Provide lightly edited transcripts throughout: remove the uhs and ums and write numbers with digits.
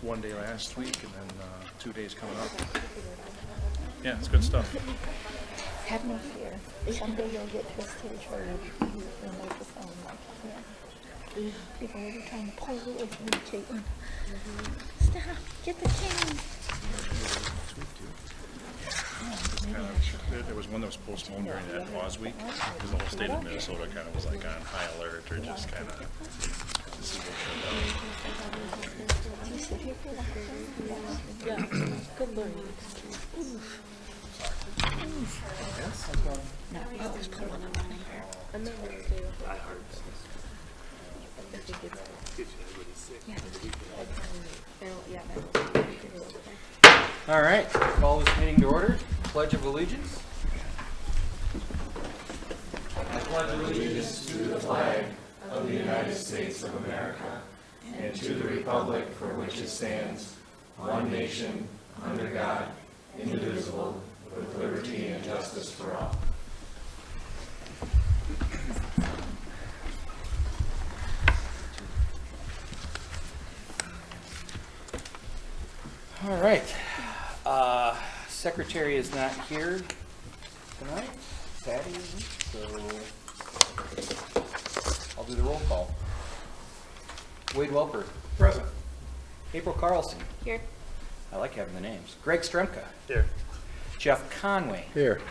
one day last week and then 2 days coming up. Yeah, it's good stuff. Have no fear. Someday you'll get to a stage where you'll make it sound like it. People will be trying to pull you away from you cheating. Stop! Get the cane! There was one that was postponed during that pause week because the whole state of Minnesota kind of was like on high alert or just kind of to see what Do you sit here for the whole Yeah, good learning. No, I was pulling them out of here. I'm not going to stay with it. I think it's, All right, call this meeting to order. Pledge of Allegiance. I pledge allegiance to the flag of the United States of America and to the republic for which it stands, one nation, under God, indivisible, with liberty and justice for all. All right. Secretary is not here tonight. Patty isn't, so I'll do the roll call. Wade Welper. Present. April Carlson. Here. I like having the names. Greg Stremka. Here. Jeff Conway. Here.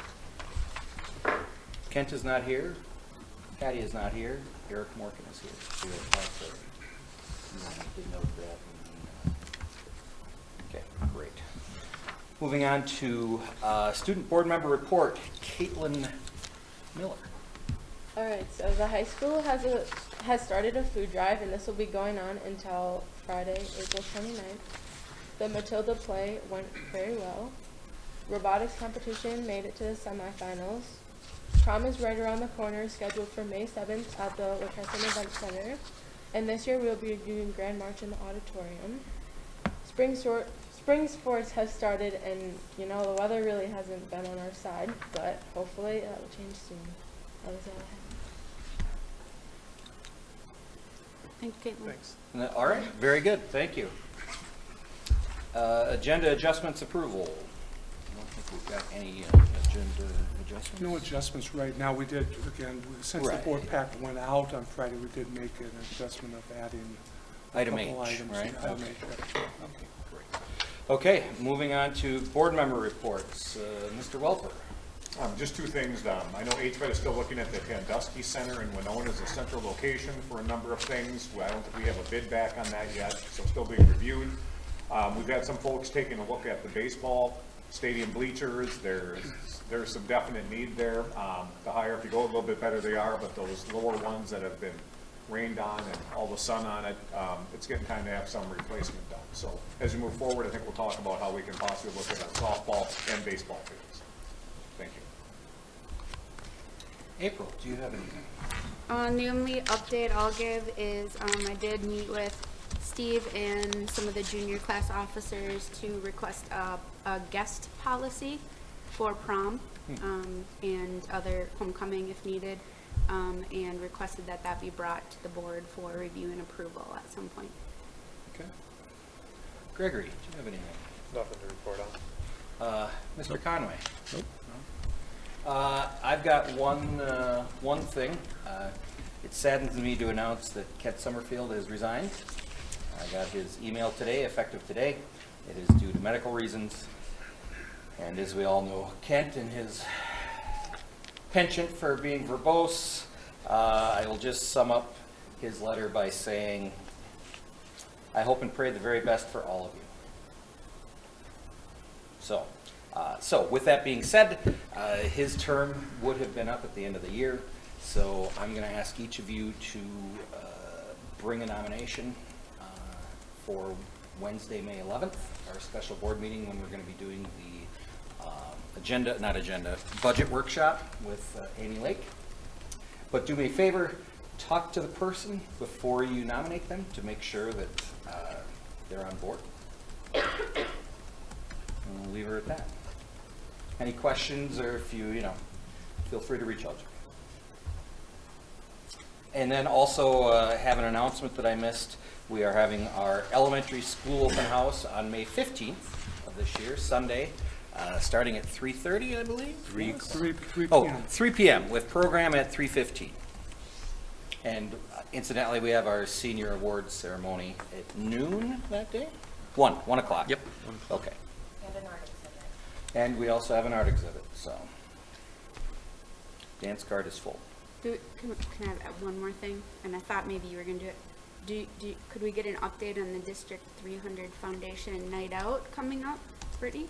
Kent is not here. Patty is not here. Eric Morgan is here. So we'll also denote that. Okay, great. Moving on to student board member report. Caitlin Miller. All right, so the high school has started a food drive, and this will be going on until Friday, April 29th. The Matilda play went very well. Robotics competition made it to the semifinals. Prom is right around the corner, scheduled for May 7th at the LaCrescent Event Center. And this year we'll be doing Grand March in the auditorium. Spring sports has started, and you know the weather really hasn't been on our side, but hopefully that will change soon. That was all I have. Thank you, Caitlin. Thanks. All right, very good. Thank you. Agenda adjustments approval. I don't think we've got any agenda adjustments. No adjustments right now. We did, again, since the Right. board pack went out on Friday, we did make an adjustment of adding a Item couple H, items. right? Item Okay. H, right. Okay, great. Okay, moving on to board member reports. Mr. Welper. Just two things. I know HVAC is still looking at the Kandusky Center in Winona as a central location for a number of things. I don't think we have a bid back on that yet, so still being reviewed. We've had some folks taking a look at the baseball stadium bleachers. There's some definite need there. The higher, if you go a little bit better they are, but those lower ones that have been rained on and all the sun on it, it's getting time to have some replacement done. So as we move forward, I think we'll talk about how we can possibly look at a softball and baseball fields. Thank you. April, do you have anything? The only update I'll give is I did meet with Steve and some of the junior class officers to request a guest policy for prom and other homecoming if needed, and requested that that be brought to the board for review and approval at some point. Okay. Gregory, do you have anything? Nothing to report on. Mr. Conway? Nope. I've got one thing. It saddens me to announce that Ket Summerfield has resigned. I got his email today, effective today. It is due to medical reasons. And as we all know, Kent and his penchant for being verbose, I will just sum up his letter by saying, I hope and pray the very best for all of you. So with that being said, his term would have been up at the end of the year, so I'm going to ask each of you to bring a nomination for Wednesday, May 11th, our special board meeting when we're going to be doing the budget workshop with Amy Lake. But do me a favor, talk to the person before you nominate them to make sure that they're on board. And we'll leave her at that. Any questions, or if you, feel free to reach out to me. And then also have an announcement that I missed. We are having our elementary school open house on May 15th of this year, Sunday, starting at 3:30, I believe? 3 Oh, p.m. 3 p.m. with program at 3:15. And incidentally, we have our senior awards ceremony at noon that day? 1 o'clock. Yep. Okay. And an art exhibit. And we also have an art exhibit, so. Dance card is full. Can I have one more thing? And I thought maybe you were gonna do it. Could we get an update on the District 300 Foundation Night Out coming up, Brittany?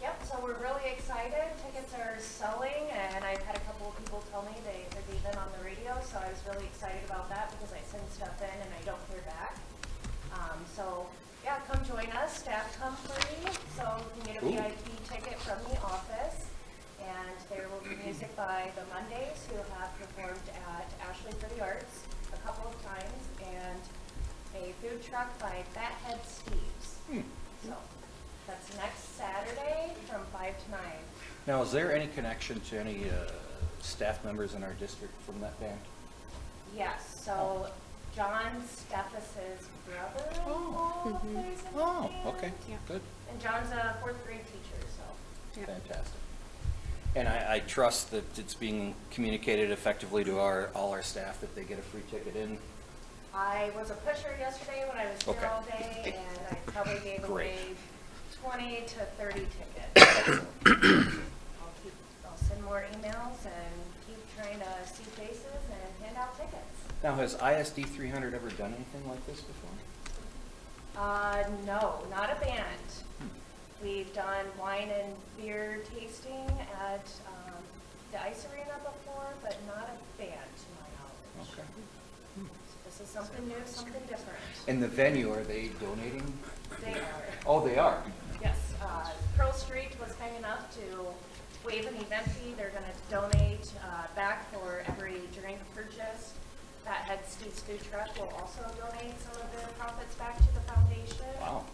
Yep, so we're really excited. Tickets are selling, and I've had a couple of people tell me they've been on the radio, so I was really excited about that because I send stuff in and I don't hear back. So, yeah, come join us. Staff come free, so you can get a VIP ticket from the office. And there will be music by the Mondays, who have performed at Ashley for the Arts a couple of times, and a food truck by Fathead Steve's. So that's next Saturday from 5 to 9. Now, is there any connection to any staff members in our district from that band? Yes, so John Steffes' brother-in-law plays in the Oh, band. okay, Yeah. good, And John's a 4th grade teacher, so. Yeah. fantastic. And I trust that it's being communicated effectively to all our staff that they get a free ticket in. I was a pusher yesterday when I was here Okay. all day, and I probably gave Great. away 20 to 30 tickets. I'll send more emails and keep trying to see faces and hand out tickets. Now, has ISD 300 ever done anything like this before? No, not a band. We've done wine and beer tasting at the Ice Arena before, but not a band to my knowledge. Okay. This is something new, something different. And the venue, are they donating? They are. Oh, they are? Yes, Pearl Street was kind enough to waive an event fee. They're going to donate back for every drink purchased. Fathead Steve's food truck will also donate some of their profits back to the foundation. Wow.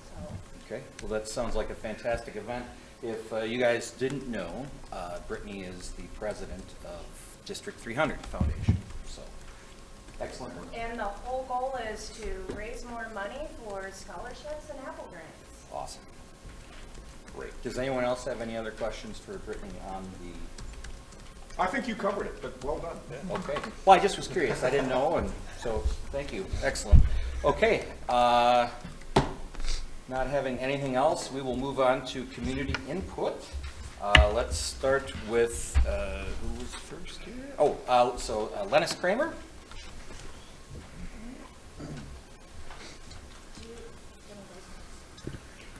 So, Okay, well, that sounds like a fantastic event. If you guys didn't know, Brittany is the president of District 300 Foundation, so excellent work. and the whole goal is to raise more money for scholarships and Apple grants. Awesome. Great. Does anyone else have any other questions for Brittany on the, I think you covered it, but well done. okay. Well, I just was curious. I didn't know, and so thank you. Excellent. Okay, not having anything else, we will move on to community input. Let's start with, who was first here? Oh, so Lennis Kramer.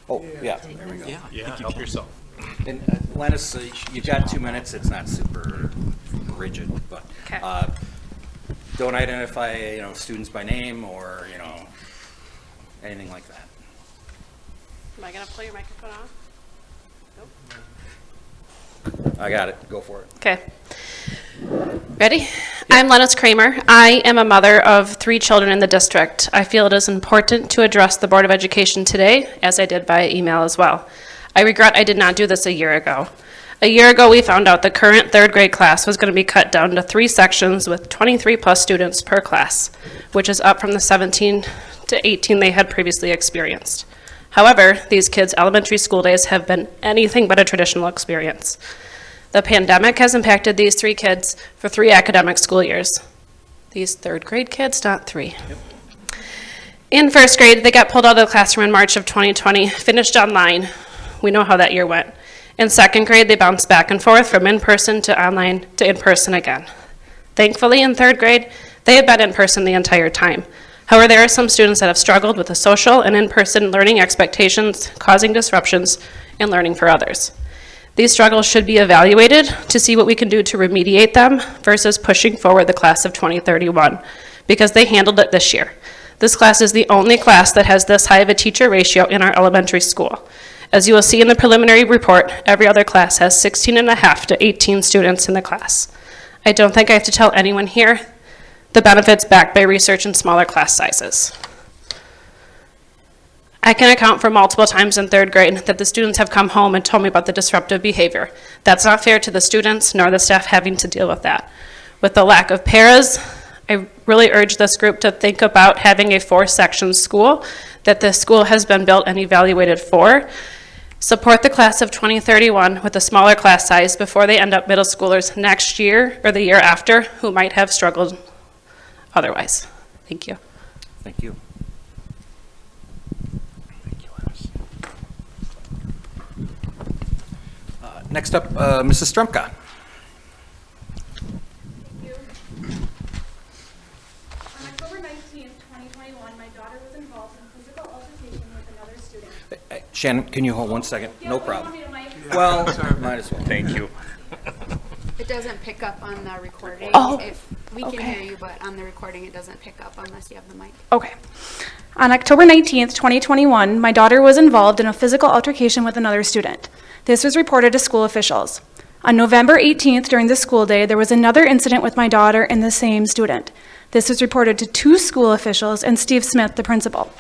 Oh, yeah. There we go. Yeah, help yourself. And Lennis, you've got 2 minutes. It's not super rigid, but Okay. don't identify, students by name or, anything like that. Am I going to pull your microphone off? I got it. Go for it. Okay. Ready? I'm Lennis Kramer. I am a mother of 3 children in the district. I feel it is important to address the Board of Education today, as I did by email as well. I regret I did not do this a year ago. A year ago, we found out the current 3rd grade class was going to be cut down to 3 sections with 23 plus students per class, which is up from the 17 to 18 they had previously experienced. However, these kids' elementary school days have been anything but a traditional experience. The pandemic has impacted these 3 kids for 3 academic school years. These 3rd grade kids, not 3. Yep. In 1st grade, they got pulled out of the classroom in March of 2020, finished online. We know how that year went. In 2nd grade, they bounced back and forth from in-person to online to in-person again. Thankfully, in 3rd grade, they have been in person the entire time. However, there are some students that have struggled with the social and in-person learning expectations, causing disruptions in learning for others. These struggles should be evaluated to see what we can do to remediate them versus pushing forward the class of 2031, because they handled it this year. This class is the only class that has this high of a teacher ratio in our elementary school. As you will see in the preliminary report, every other class has 16.5 to 18 students in the class. I don't think I have to tell anyone here the benefits backed by research in smaller class sizes. I can account for multiple times in 3rd grade that the students have come home and told me about the disruptive behavior. That's not fair to the students nor the staff having to deal with that. With the lack of paras, I really urge this group to think about having a 4-section school that the school has been built and evaluated for. Support the class of 2031 with a smaller class size before they end up middle schoolers next year or the year after who might have struggled otherwise. Thank you. Thank you. Next up, Mrs. Strumka. On October 19th, 2021, my daughter was involved in physical altercation with another student. Shannon, can you hold one second? Yeah, No what do you problem. want me to mic? Well, might as well. Thank you. It doesn't pick up on the recording. Oh, If we can okay. hear you, but on the recording, it doesn't pick up unless you have the mic. Okay. On October 19th, 2021, my daughter was involved in a physical altercation with another student. This was reported to school officials. On November 18th, during the school day, there was another incident with my daughter and the same student. This was reported to 2 school officials and Steve Smith, the principal.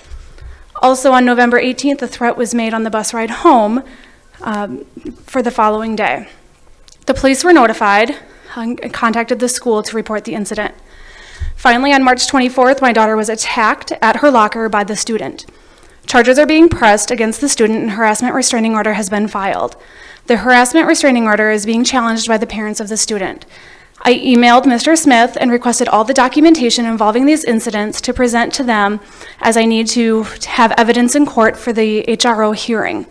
Also on November 18th, a threat was made on the bus ride home for the following day. The police were notified and contacted the school to report the incident. Finally, on March 24th, my daughter was attacked at her locker by the student. Charges are being pressed against the student and harassment restraining order has been filed. The harassment restraining order is being challenged by the parents of the student. I emailed Mr. Smith and requested all the documentation involving these incidents to present to them as I need to have evidence in court for the HRO hearing.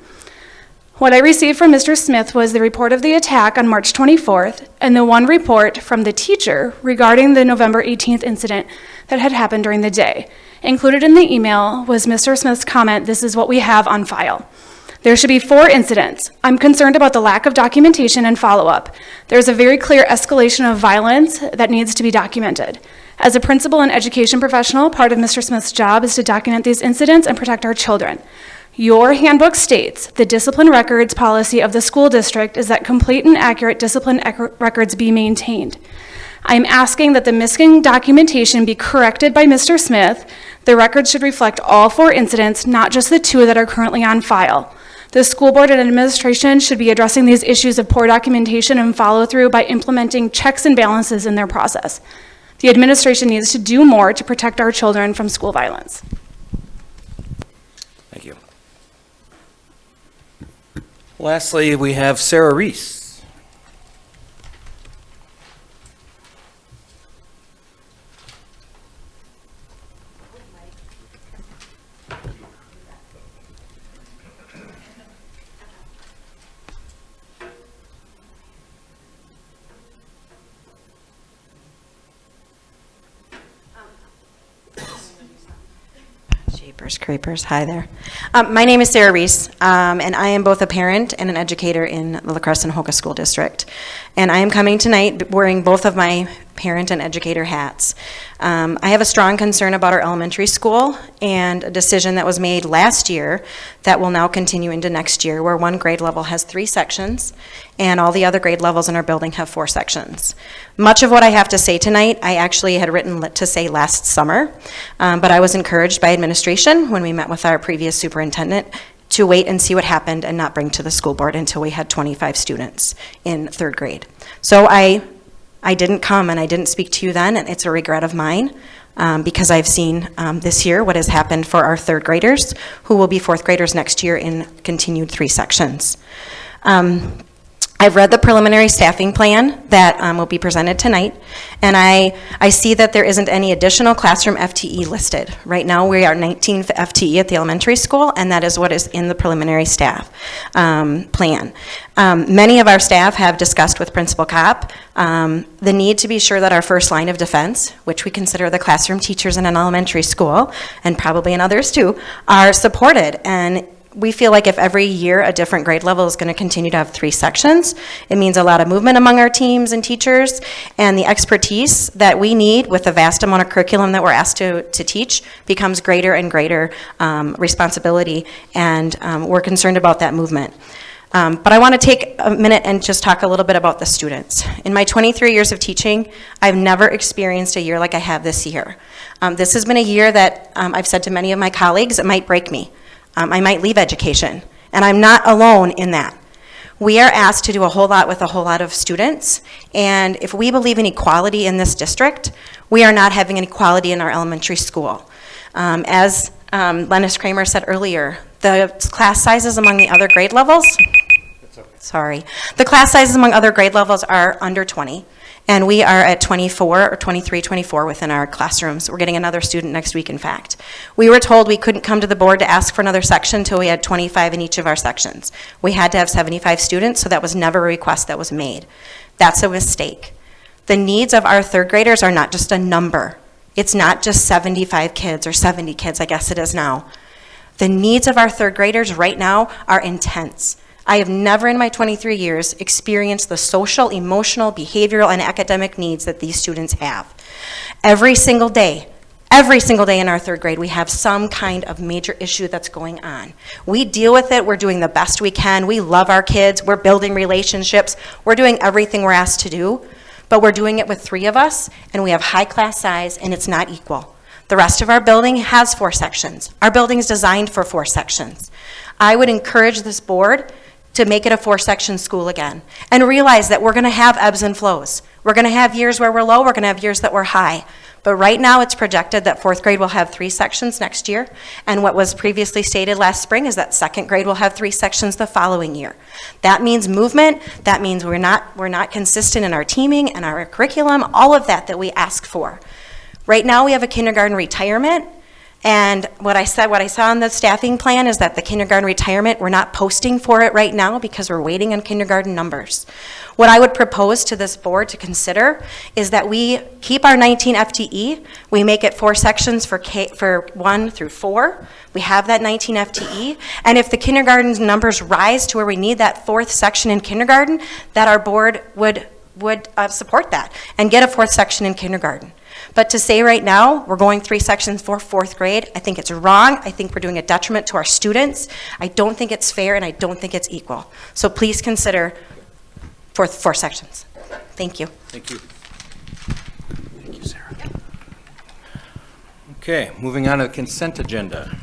What I received from Mr. Smith was the report of the attack on March 24th and the one report from the teacher regarding the November 18th incident that had happened during the day. Included in the email was Mr. Smith's comment, "This is what we have on file." There should be 4 incidents. I'm concerned about the lack of documentation and follow-up. There's a very clear escalation of violence that needs to be documented. As a principal and education professional, part of Mr. Smith's job is to document these incidents and protect our children. Your handbook states the discipline records policy of the school district is that complete and accurate discipline records be maintained. I'm asking that the missing documentation be corrected by Mr. Smith. The records should reflect all 4 incidents, not just the 2 that are currently on file. The school board and administration should be addressing these issues of poor documentation and follow-through by implementing checks and balances in their process. The administration needs to do more to protect our children from school violence. Thank you. Lastly, we have Sarah Reese. Jeepers creepers, hi there. My name is Sarah Reese, and I am both a parent and an educator in the La Crescent Hoka School District. And I am coming tonight wearing both of my parent and educator hats. I have a strong concern about our elementary school and a decision that was made last year that will now continue into next year, where one grade level has 3 sections and all the other grade levels in our building have 4 sections. Much of what I have to say tonight, I actually had written to say last summer, but I was encouraged by administration when we met with our previous superintendent to wait and see what happened and not bring to the school board until we had 25 students in 3rd grade. So I didn't come and I didn't speak to you then, and it's a regret of mine because I've seen this year what has happened for our 3rd graders who will be 4th graders next year in continued 3 sections. I've read the preliminary staffing plan that will be presented tonight, and I see that there isn't any additional classroom FTE listed. Right now, we are 19 FTE at the elementary school, and that is what is in the preliminary staff plan. Many of our staff have discussed with Principal Kopp the need to be sure that our first line of defense, which we consider the classroom teachers in an elementary school, and probably in others too, are supported. And we feel like if every year a different grade level is going to continue to have 3 sections, it means a lot of movement among our teams and teachers, and the expertise that we need with the vast amount of curriculum that we're asked to teach becomes greater and greater responsibility, and we're concerned about that movement. But I want to take a minute and just talk a little bit about the students. In my 23 years of teaching, I've never experienced a year like I have this year. This has been a year that I've said to many of my colleagues, it might break me. I might leave education, and I'm not alone in that. We are asked to do a whole lot with a whole lot of students, and if we believe in equality in this district, we are not having an equality in our elementary school. As Lennis Kramer said earlier, the class sizes among the other grade levels, the class sizes among other grade levels are under 20, and we are at 24 or 23, 24 within our classrooms. We're getting another student next week, in fact. We were told we couldn't come to the board to ask for another section until we had 25 in each of our sections. We had to have 75 students, so that was never a request that was made. That's a mistake. The needs of our third graders are not just a number. It's not just 75 kids or 70 kids, I guess it is now. The needs of our third graders right now are intense. I have never in my 23 years experienced the social, emotional, behavioral, and academic needs that these students have. Every single day in our third grade, we have some kind of major issue that's going on. We deal with it, we're doing the best we can, we love our kids, we're building relationships, we're doing everything we're asked to do, but we're doing it with 3 of us, and we have high class size, and it's not equal. The rest of our building has 4 sections. Our building is designed for 4 sections. I would encourage this board to make it a 4-section school again, and realize that we're gonna have ebbs and flows. We're gonna have years where we're low, we're gonna have years that we're high. But right now it's projected that 4th grade will have 3 sections next year, and what was previously stated last spring is that 2nd grade will have 3 sections the following year. That means movement, that means we're not consistent in our teaming and our curriculum, all of that we ask for. Right now we have a kindergarten retirement, and what I saw in the staffing plan is that the kindergarten retirement, we're not posting for it right now because we're waiting on kindergarten numbers. What I would propose to this board to consider is that we keep our 19 FTE, we make it 4 sections for 1 through 4. We have that 19 FTE, and if the kindergarten numbers rise to where we need that 4th section in kindergarten, that our board would support that and get a 4th section in kindergarten. But to say right now, we're going 3 sections for 4th grade, I think it's wrong. I think we're doing a detriment to our students. I don't think it's fair, and I don't think it's equal. So please consider 4 sections. Thank you. Thank you. Thank you, Sarah. Okay, moving on to the consent agenda.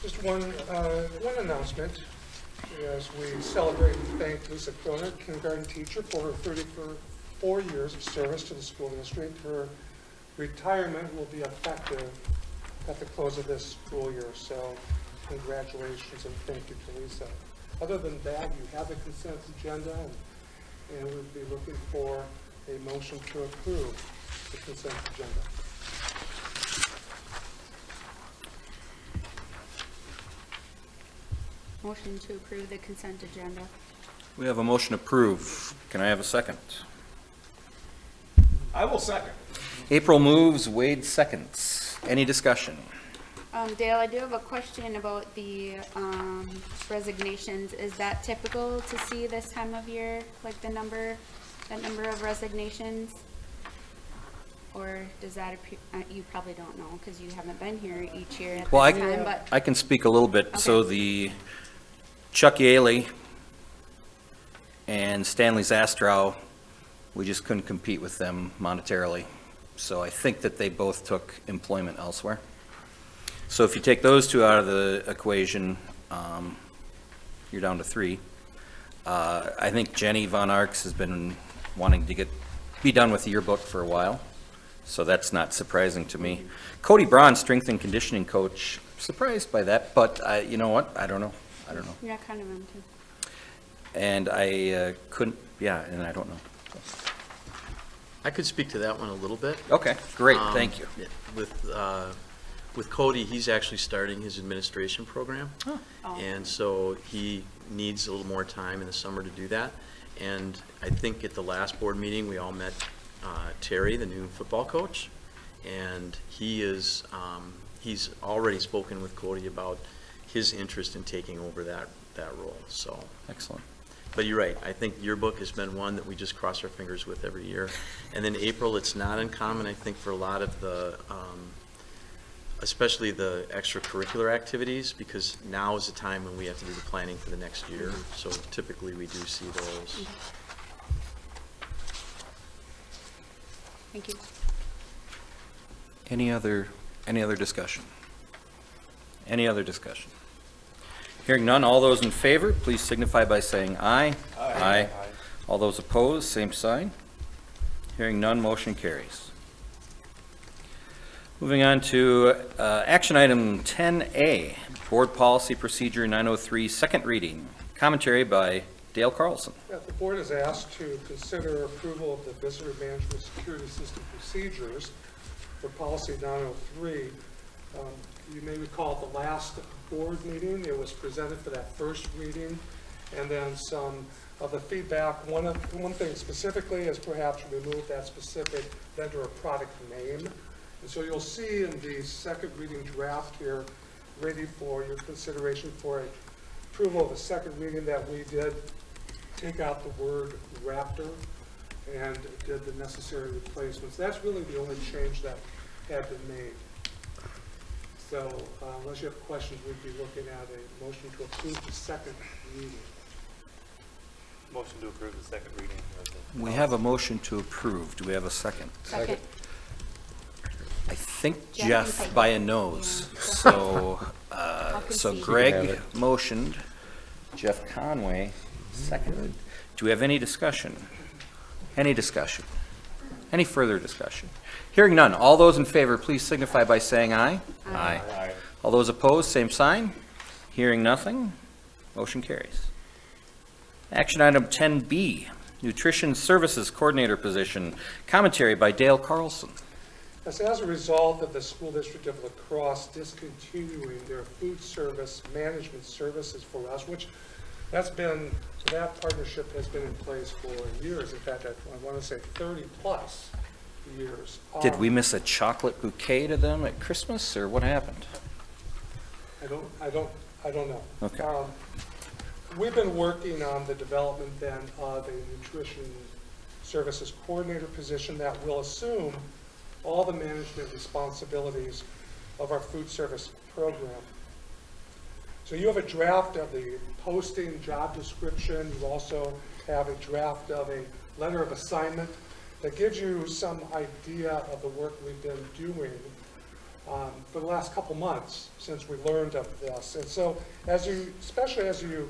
Just one announcement. As we celebrate and thank Lisa Croner, kindergarten teacher, for her 34 years of service to the school district. Her retirement will be effective at the close of this school year, so congratulations and thank you to Lisa. Other than that, you have the consent agenda, and we'll be looking for a motion to approve the consent agenda. Motion to approve the consent agenda. We have a motion to approve. Can I have a second? I will second. April moves, Wade seconds. Any discussion? Dale, I do have a question about the resignations. Is that typical to see this time of year, like that number of resignations? Or does that appear, you probably don't know because you haven't been here each year at this time, but. I can speak a little bit. Okay. So the Chuck Yaley and Stanley Zastrow, we just couldn't compete with them monetarily. So I think that they both took employment elsewhere. So if you take those 2 out of the equation, you're down to 3. I think Jenny Von Arx has been wanting to be done with the yearbook for a while, so that's not surprising to me. Cody Braun, strength and conditioning coach, surprised by that, but you know what? I don't know. Yeah, kind of am too. And I couldn't, and I don't know. I could speak to that one a little bit. Okay, great, thank you. With Cody, he's actually starting his administration program. Oh. And so he needs a little more time in the summer to do that. And I think at the last board meeting, we all met Terry, the new football coach. And he's already spoken with Cody about his interest in taking over that role, so. Excellent. But you're right, I think yearbook has been one that we just cross our fingers with every year. And then April, it's not uncommon, I think, for a lot of the, especially the extracurricular activities, because now is the time when we have to do the planning for the next year. So typically we do see those. Thank you. Any other discussion? Hearing none, all those in favor, please signify by saying aye. Aye. All those opposed, same sign. Hearing none, motion carries. Moving on to action item 10A, Board Policy Procedure 903, second reading. Commentary by Dale Carlson. The board is asked to consider approval of the Visitor Management Security System procedures for Policy 903. You may recall at the last board meeting, it was presented for that first reading, and then some of the feedback. One thing specifically is perhaps remove that specific vendor or product name. And so you'll see in the second reading draft here, ready for your consideration for approval of a second reading, that we did take out the word Raptor and did the necessary replacements. That's really the only change that had been made. So unless you have questions, we'd be looking at a motion to approve the second reading. Motion to approve the second reading of the. We have a motion to approve. Do we have a second? Second. I think Jeff by a nose. So, so Greg motioned, Jeff Conway seconded. Do we have any discussion? Any discussion? Any further discussion? Hearing none. All those in favor, please signify by saying aye. Aye. Aye. All those opposed, same sign. Hearing nothing, motion carries. Action item 10B, Nutrition Services Coordinator position. Commentary by Dale Carlson. As a result of the School District of La Crosse discontinuing their food service management services for us, which that partnership has been in place for years. In fact, I want to say 30 plus years. Did we miss a chocolate bouquet to them at Christmas, or what happened? I don't know. Okay. We've been working on the development then of a nutrition services coordinator position that will assume all the management responsibilities of our food service program. So you have a draft of the posting job description. You also have a draft of a letter of assignment that gives you some idea of the work we've been doing for the last couple months since we learned of this. And so especially as you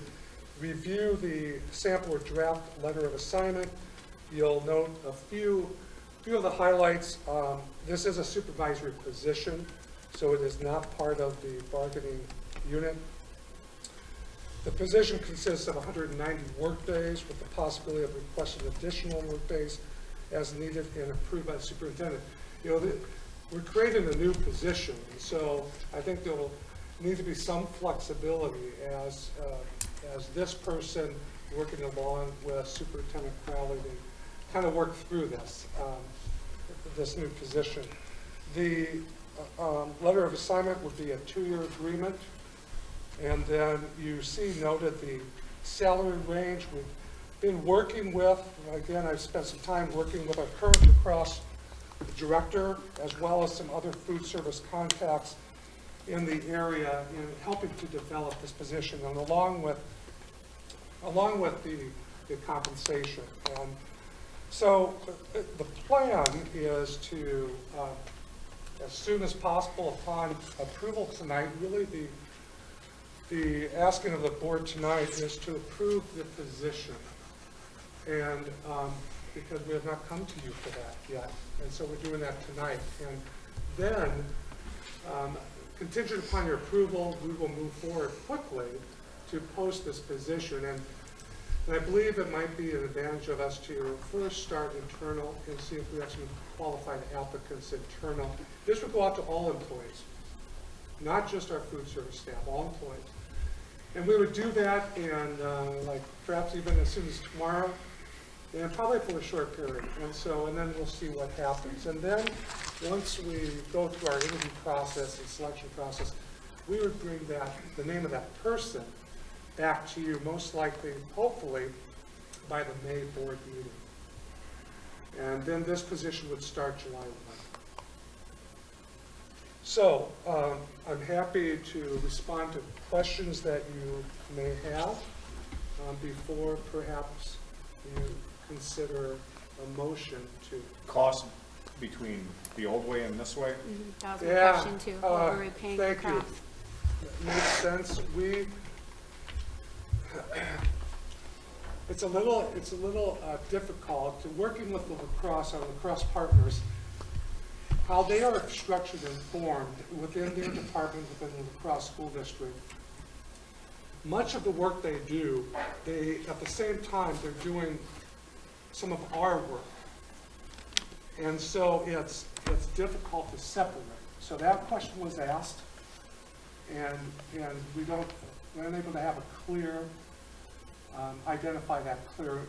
review the sample or draft letter of assignment, you'll note a few of the highlights. This is a supervisory position, so it is not part of the bargaining unit. The position consists of 190 workdays with the possibility of requesting additional workdays as needed and approved by the superintendent. We're creating a new position, and so I think there will need to be some flexibility as this person working along with Superintendent Crowley to kind of work through this new position. The letter of assignment would be a 2-year agreement, and then you see noted the salary range. We've been working with, again, I've spent some time working with our current lacrosse director as well as some other food service contacts in the area in helping to develop this position, and along with the compensation. And so the plan is to, as soon as possible upon approval tonight, really the asking of the board tonight is to approve the position. And because we have not come to you for that yet. And so we're doing that tonight. And then, contingent upon your approval, we will move forward quickly to post this position. And I believe it might be an advantage of us to first start internal and see if we have some qualified applicants internal. This would go out to all employees, not just our food service staff, all employees. And we would do that in like perhaps even as soon as tomorrow, and probably for a short period. And then we'll see what happens. And then once we go through our interview process and selection process, we would bring the name of that person back to you, most likely, hopefully, by the May board meeting. And then this position would start July 1. So I'm happy to respond to questions that you may have before perhaps you consider a motion to. Cost between the old way and this way? That was my question too. What were we paying for Thank you. craft? Makes sense. it's a little difficult to working with the lacrosse, our lacrosse partners, how they are structured and formed within their department, within the lacrosse school district. Much of the work they do, at the same time, they're doing some of our work. And so it's difficult to separate. So that question was asked, and we we're unable to have a clear, identify that clear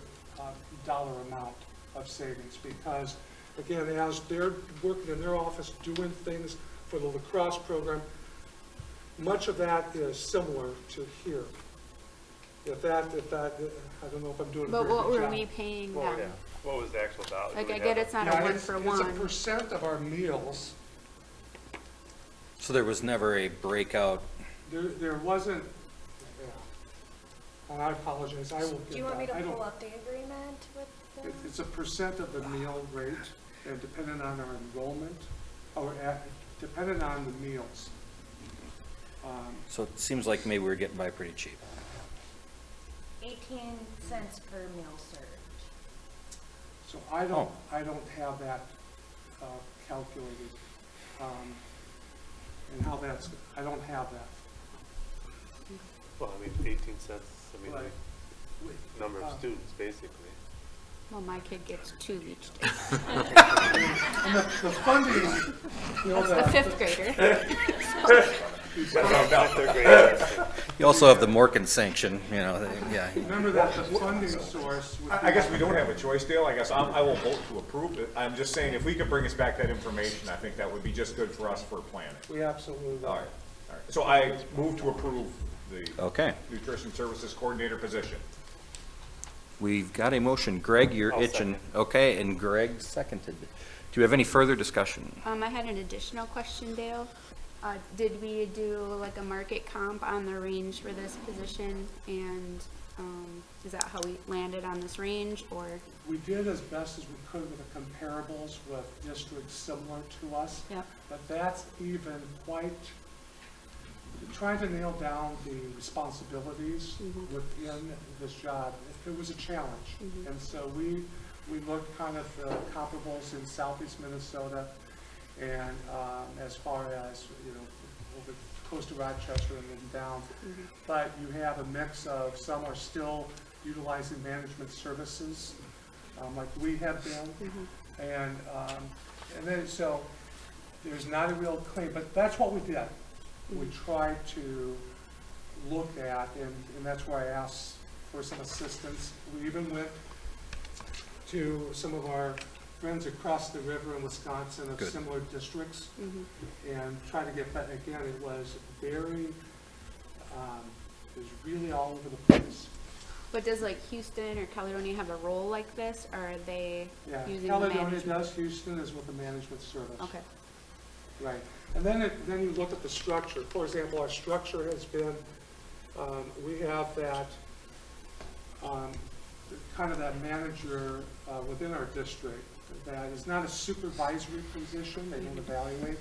dollar amount of savings, because again, as they're working in their office doing things for the lacrosse program, much of that is similar to here. If that, I don't know if I'm doing a very But good what job. were we paying them? Yeah. What was the actual dollar? Like, Do I we get have it's not Yeah, a one for It's one. a percent of our meals. So there was never a breakout. There wasn't, yeah. And I apologize, I will get that. Do you want me to I don't- pull up the agreement with them? It's a percent of the meal rate, and depending on our enrollment, or depending on the meals. So it seems like maybe we're getting by pretty cheap. 18 cents per meal served. So I don't have that calculated, and how I don't have that. Well, I mean, 18 cents, I mean, Right. number of students, basically. Well, my kid gets 2 each day. And the funding, you know, That's the 5th grader. Third grade. You also have the Morkin sanction, yeah. remember that the funding source. would I be- guess we don't have a choice, Dale. I guess I will vote to approve it. I'm just saying, if we could bring us back that information, I think that would be just good for us for planning. We absolutely will. All right. So I move to approve the Okay. nutrition services coordinator position. We've got a motion. Greg, you're I'll itching. Okay, and Greg seconded. Do you have any further discussion? I had an additional question, Dale. Did we do like a market comp on the range for this position? And is that how we landed on this range, or? We did as best as we could with the comparables with districts similar to us. Yep. But that's even quite, trying to nail down the responsibilities within this job, it was a challenge. And so we looked kind of the comparables in southeast Minnesota, and as far as, over close to Rochester and then down. But you have a mix of, some are still utilizing management services, like we have been. And then, so there's not a real claim, but that's what we did. We tried to look at, and that's where I asked for some assistance. We even went to some of our friends across the river in Wisconsin of Good. similar districts, and try to get that. Again, it was very, it was really all over the place. But does like Houston or Caledonia have a role like this, or are they Yeah, using the Caledonia management? does, Houston is with the management service. Okay. Right, and then you look at the structure. For example, our structure has been, we have that, kind of that manager within our district that is not a supervisory position, they don't evaluate,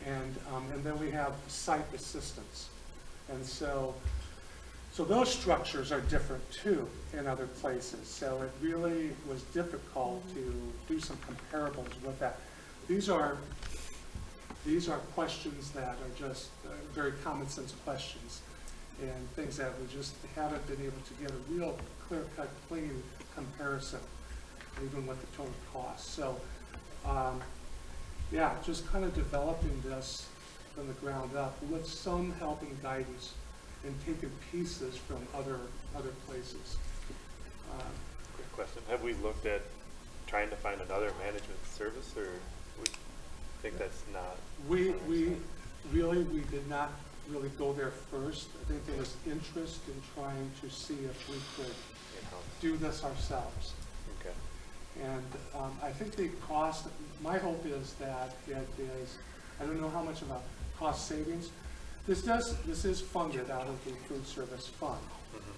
and then we have site assistants. And so those structures are different too in other places. So it really was difficult to do some comparables with that. These are questions that are just very common sense questions, and things that we just haven't been able to get a real clear-cut, clean comparison, even with the total cost. So, yeah, just kind of developing this from the ground up with some help and guidance, and taking pieces from other places. Quick question. Have we looked at trying to find another management service, or we think that's not? We did not really go there first. I think there was interest in trying to see if we could do this ourselves. Okay. And I think the cost, my hope is that it is, I don't know how much of a cost savings. This is funded out of the food service fund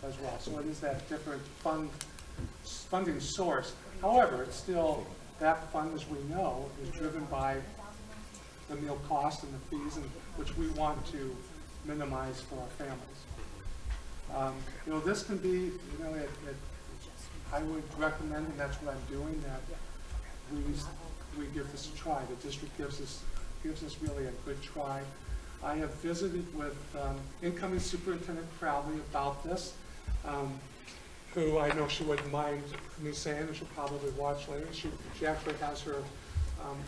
as well. So it is that different funding source. However, it's still, that fund, as we know, is driven by the meal cost and the fees, and which we want to minimize for our families. This can be, I would recommend, and that's what I'm doing, that we give this a try. The district gives us really a good try. I have visited with incoming Superintendent Crowley about this, who I know she wouldn't mind me saying, and she'll probably watch later. She actually has her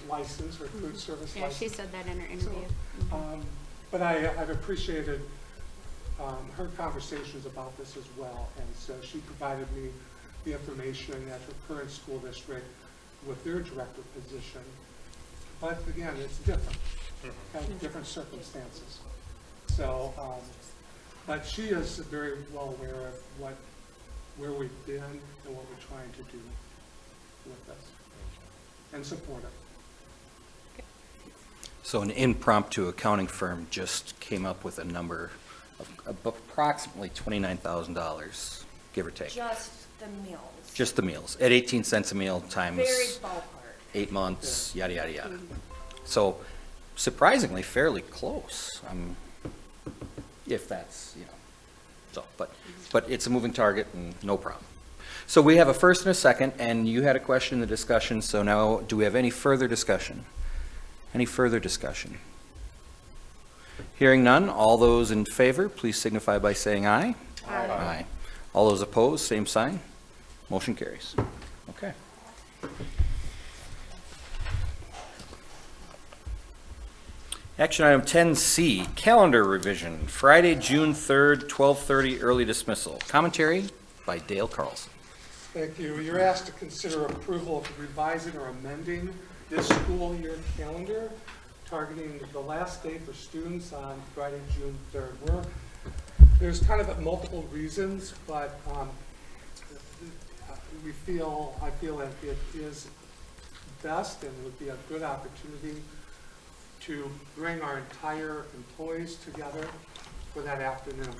license, her food service Yeah, license. she said that in her interview. But I've appreciated her conversations about this as well, and so she provided me the information at her current school district with their director position. But again, it's different, kind of different circumstances. So, but she is very well aware of where we've been and what we're trying to do with this, and supportive. So an impromptu accounting firm just came up with a number of approximately $29,000, give or take. Just the meals. Just the meals, at 18 cents a meal times Very ballpark. 8 months, yada, yada, yada. So surprisingly, fairly close, if that's, so, but it's a moving target and no problem. So we have a first and a second, and you had a question in the discussion, so now do we have any further discussion? Any further discussion? Hearing none, all those in favor, please signify by saying aye. Aye. Aye. All those opposed, same sign. Motion carries. Okay. Action item 10C, calendar revision, Friday, June 3rd, 12:30, early dismissal. Commentary by Dale Carlson. Thank you. You're asked to consider approval of revising or amending this school year calendar, targeting the last day for students on Friday, June 3rd. There's kind of multiple reasons, but I feel that it is best and would be a good opportunity to bring our entire employees together for that afternoon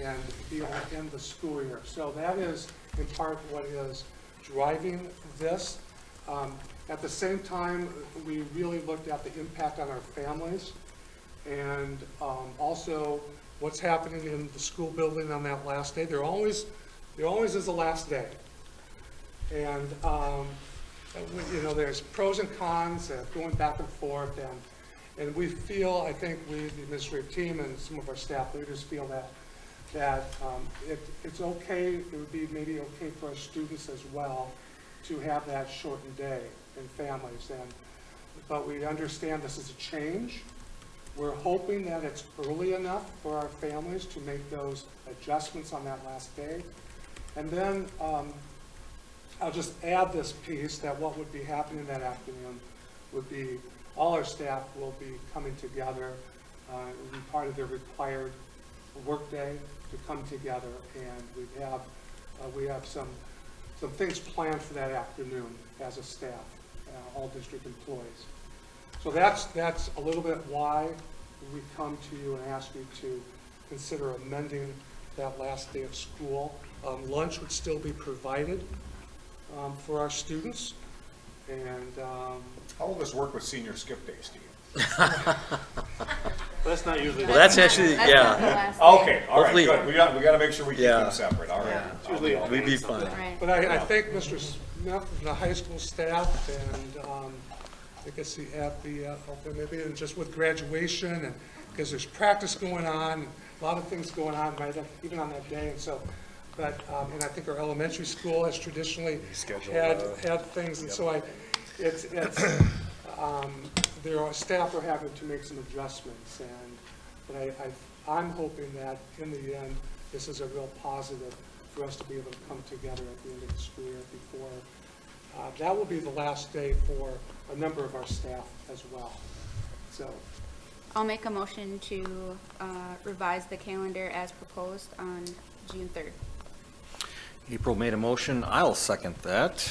and be able to end the school year. So that is in part what is driving this. At the same time, we really looked at the impact on our families and also what's happening in the school building on that last day. There always is a last day. And there's pros and cons going back and forth, and we feel, I think we, the administrative team and some of our staff leaders feel that it's okay, it would be maybe okay for our students as well to have that shortened day and families. But we understand this is a change. We're hoping that it's early enough for our families to make those adjustments on that last day. And then I'll just add this piece that what would be happening that afternoon would be all our staff will be coming together. It would be part of their required workday to come together, and we have some things planned for that afternoon as a staff, all district employees. So that's a little bit why we come to you and ask you to consider amending that last day of school. Lunch would still be provided for our students, and How will this work with senior skip day, Steve? That's not usually. Well, that's actually, That's not the yeah. last day. Okay, all right, Hopefully- good. We got to make sure we keep Yeah. them separate, all right. Usually we'd be fine. Right. but I think Mr. Smith and the high school staff and I guess maybe and just with graduation and because there's practice going on, a lot of things going on right even on that day, and so. But and I think our elementary school has traditionally had things, and so their staff are having to make some adjustments, but I'm hoping that in the end this is a real positive for us to be able to come together at the end of the school year before. That will be the last day for a number of our staff as well. So I'll make a motion to revise the calendar as proposed on June 3rd. April made a motion. I'll second that.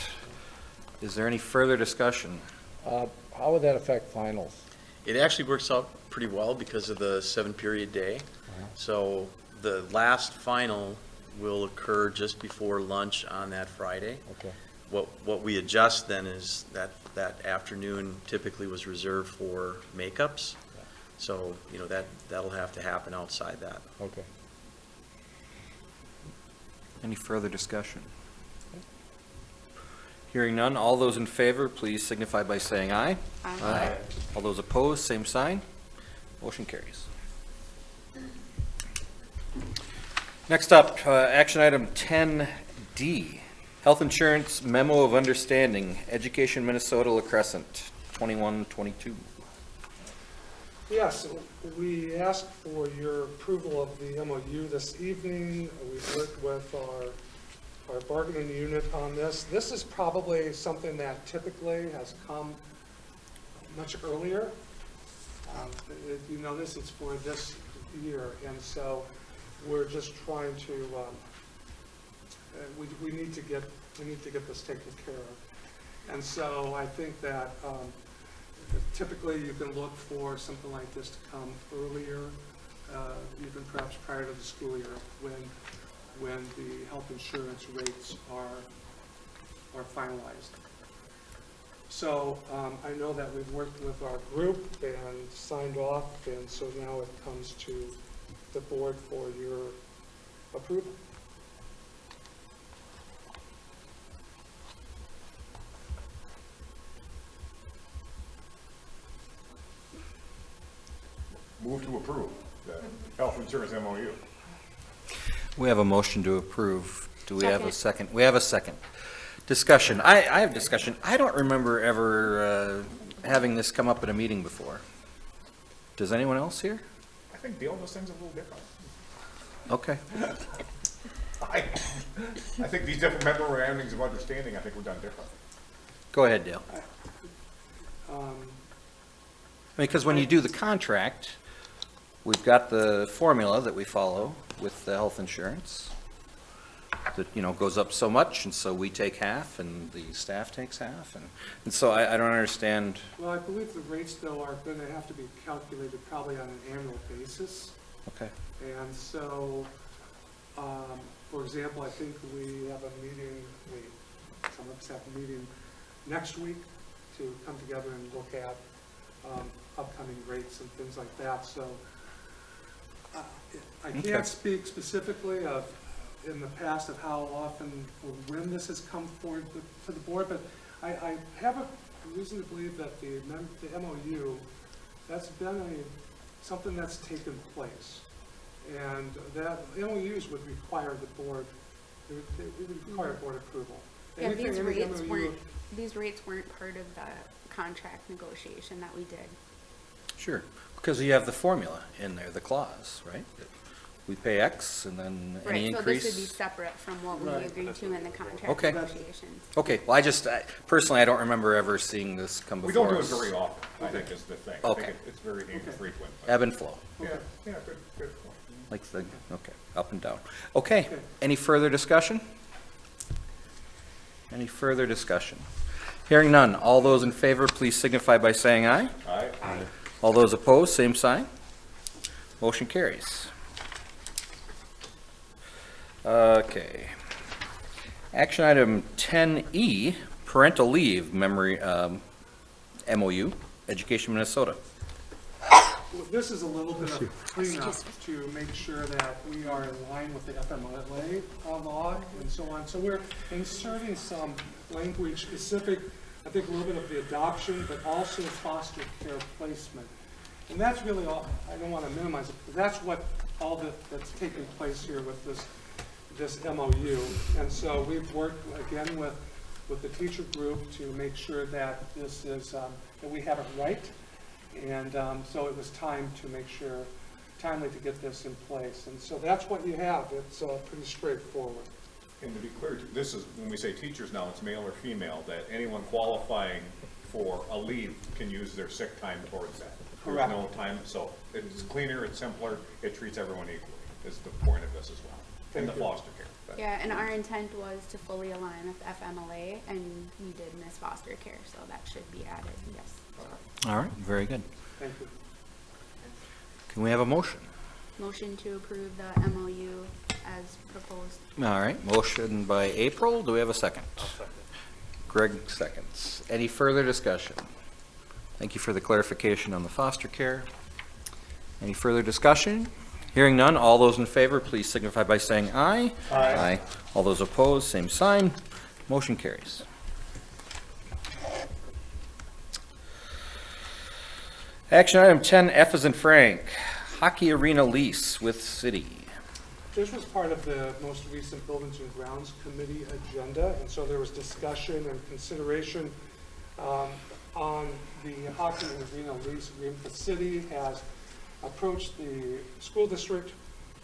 Is there any further discussion? How would that affect finals? It actually works out pretty well because of the 7-period day. So the last final will occur just before lunch on that Friday. Okay. What we adjust then is that afternoon typically was reserved for makeups. So, that'll have to happen outside that. Okay. Any further discussion? Hearing none, all those in favor, please signify by saying aye. Aye. All those opposed, same sign. Motion carries. Next up, action item 10D, Health Insurance Memo of Understanding, Education Minnesota La Crescent, 2122. Yes, we asked for your approval of the MOU this evening. We've worked with our bargaining unit on this. This is probably something that typically has come much earlier. You know, this is for this year, and so we're just trying to, we need to get this taken care of. And so I think that typically you can look for something like this to come earlier, even perhaps prior to the school year, when the health insurance rates are finalized. So I know that we've worked with our group and signed off, and so now it comes to the board for your approval. Move to approve the health insurance MOU. We have a motion to approve. Do we have a second? We have a second. Discussion. I have discussion. I don't remember ever having this come up at a meeting before. Does anyone else here? I think dealing with things a little different. Okay. I think these different memorandums of understanding, I think we're done different. Go ahead, Dale. Because when you do the contract, we've got the formula that we follow with the health insurance that, you know, goes up so much, and so we take half, and the staff takes half, and so I don't understand. Well, I believe the rates, though, are going to have to be calculated probably on an annual basis. Okay. And so, for example, I think we have a meeting, some of us have a meeting next week to come together and look at upcoming rates and things like that. So I can't speak specifically of in the past of how often or when this has come forward to the board, but I have a reason to believe that the MOU, that's been something that's taken place. And that MOUs would require the board, they would require board approval. Yeah, Anything in the MOU these rates weren't part of the contract negotiation that we did. Sure, because you have the formula in there, the clause, right? We pay X, and then any increase. Right, so this would be separate from what we agreed to in the contract Okay. negotiations. Okay, well, personally, I don't remember ever seeing this come We before don't do it us. very often, I think is the thing. Okay. I think it's very infrequent. but- Ebb and flow, Yeah, good point. like the, okay, up and down. Okay, any further discussion? Any further discussion? Hearing none, all those in favor, please signify by saying aye. Aye. All those opposed, same sign. Motion carries. Okay. Action item 10E, parental leave memory, MOU, Education Minnesota. Well, this is a little bit of cleanup to make sure that we are in line with the FMLA law and so on. So we're inserting some language specific, I think a little bit of the adoption, but also foster care placement. And that's really all, I don't want to minimize it, but that's what all that's taking place here with this MOU. And so we've worked again with the teacher group to make sure that this is, that we have it right. And so it was timely to get this in place. And so that's what you have. It's pretty straightforward. And to be clear, this is, when we say teachers now, it's male or female, that anyone qualifying for a leave can use their sick time towards that. Correct. There's no time, so it's cleaner, it's simpler, it treats everyone equally, is the point of this as well, in the foster care. But- Yeah, and our intent was to fully align with FMLA, and we did miss foster care, so that should be added, yes. All right, very good. Thank you. Can we have a motion? Motion to approve the MOU as proposed. All right, motion by April. Do we have a second? Greg seconds. Any further discussion? Thank you for the clarification on the foster care. Any further discussion? Hearing none, all those in favor, please signify by saying aye. Aye. All those opposed, same sign. Motion carries. Action item 10F as in Frank, hockey arena lease with city. This was part of the most recent Buildings and Grounds Committee agenda, and so there was discussion and consideration on the hockey arena lease agreement. The city has approached the school district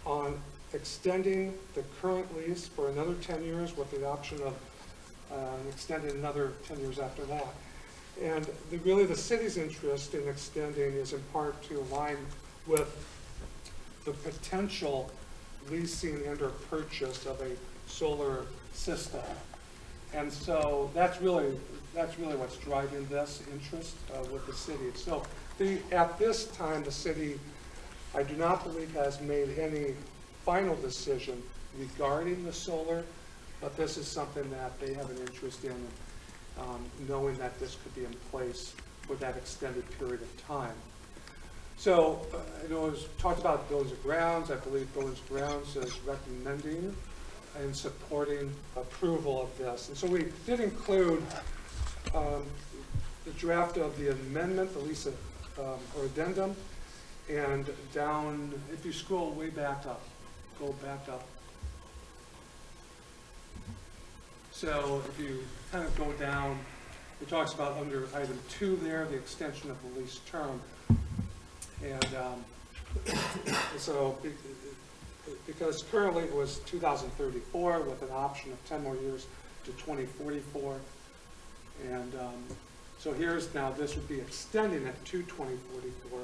on extending the current lease for another 10 years with the option of extending another 10 years after that. And really the city's interest in extending is in part to align with the potential leasing and or purchase of a solar system. And so that's really what's driving this interest with the city. So at this time, the city, I do not believe, has made any final decision regarding the solar, but this is something that they have an interest in, knowing that this could be in place for that extended period of time. So, I know it was talked about Buildings and Grounds. I believe Buildings and Grounds is recommending and supporting approval of this. And so we did include the draft of the amendment, the lease or addendum, and down, if you scroll way back up, go back up. So if you kind of go down, it talks about under item 2 there, the extension of the lease term. And so because currently it was 2034 with an option of 10 more years to 2044. And so here's now, this would be extending it to 2044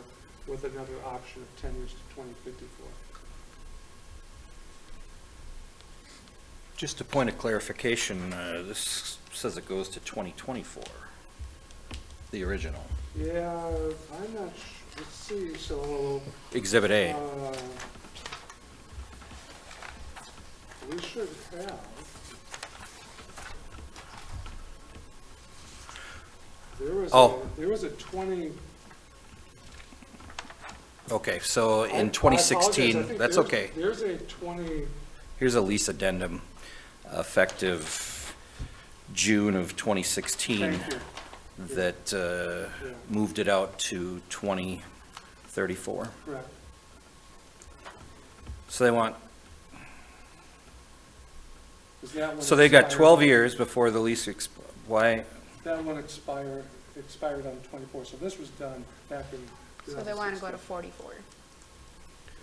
with another option of 10 years to 2054. Just a point of clarification, this says it goes to 2024, the original. Yeah, I'm not sure. Let's see, so. Exhibit A. We should have. There was a 20. Okay, so in I 2016, apologize. that's okay. There's a 20. Here's a lease addendum effective June of 2016 Thank you. that moved it out to 2034. Correct. So they want, Is that one so they got expired? 12 years before the lease, why? That one expired on 24, so this was done back in. So they want to go to 44.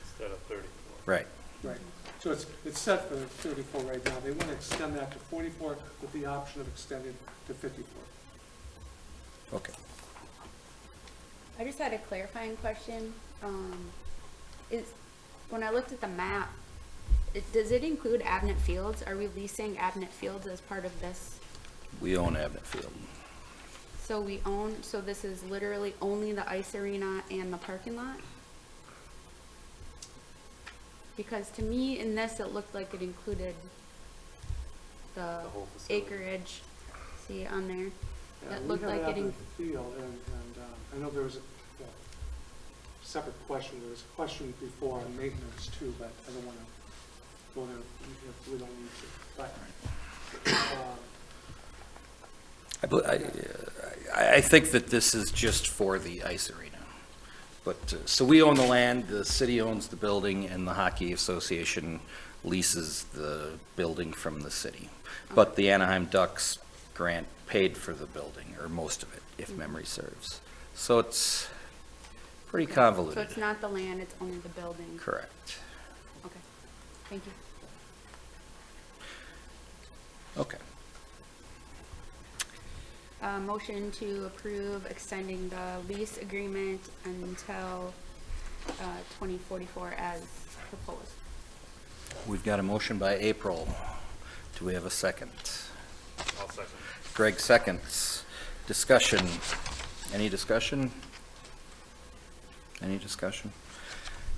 Instead of 34. Right. Right, so it's set for 34 right now. They want to extend that to 44 with the option of extending to 54. Okay. I just had a clarifying question. When I looked at the map, does it include Abnett Fields? Are we leasing Abnett Fields as part of this? We own Abnett Field. So this is literally only the ice arena and the parking lot? Because to me, in this, it looked like it included the whole facility. acreage, see on there? Yeah, That we looked have like that it, in the field, and I know there was a separate question. There was a question before on maintenance too, but I don't want to go there if we don't need to. But I think that this is just for the ice arena. But, so we own the land, the city owns the building, and the Hockey Association leases the building from the city. But the Anaheim Ducks grant paid for the building, or most of it, if memory serves. So it's pretty convoluted. so it's not the land, it's only the building? Correct. Okay, thank you. Okay. Motion to approve extending the lease agreement until 2044 as proposed. We've got a motion by April. Do we have a second? I'll second. Greg seconds. Discussion. Any discussion? Any discussion?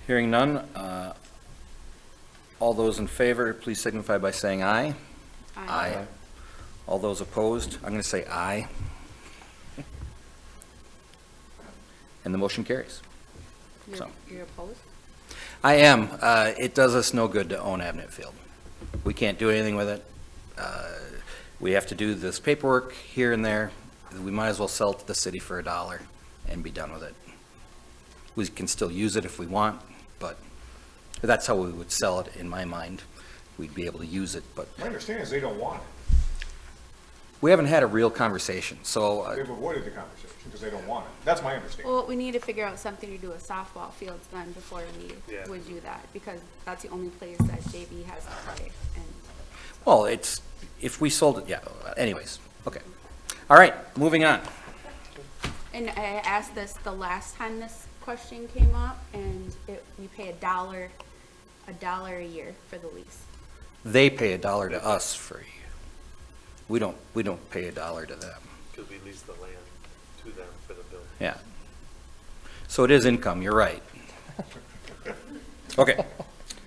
Hearing none. All those in favor, please signify by saying aye. Aye. All those opposed, I'm going to say aye. And the motion carries. So. You're opposed? I am. It does us no good to own Abnett Field. We can't do anything with it. We have to do this paperwork here and there. We might as well sell it to the city for $1 and be done with it. We can still use it if we want, but that's how we would sell it in my mind. We'd be able to use it, but My understanding is they don't want it. we haven't had a real conversation, so They've avoided the conversation because they don't want it. That's my understanding. Well, we need to figure out something to do with softball fields then before we would do that, because that's the only place that JV has to play. And well, it's, if we sold it, yeah, anyways, okay. All right, moving on. And I asked this the last time this question came up, and we pay $1 a year for the lease. They pay $1 to us free. We don't pay $1 to them. Because we lease the land to them for the building. Yeah. So it is income, you're right. Okay,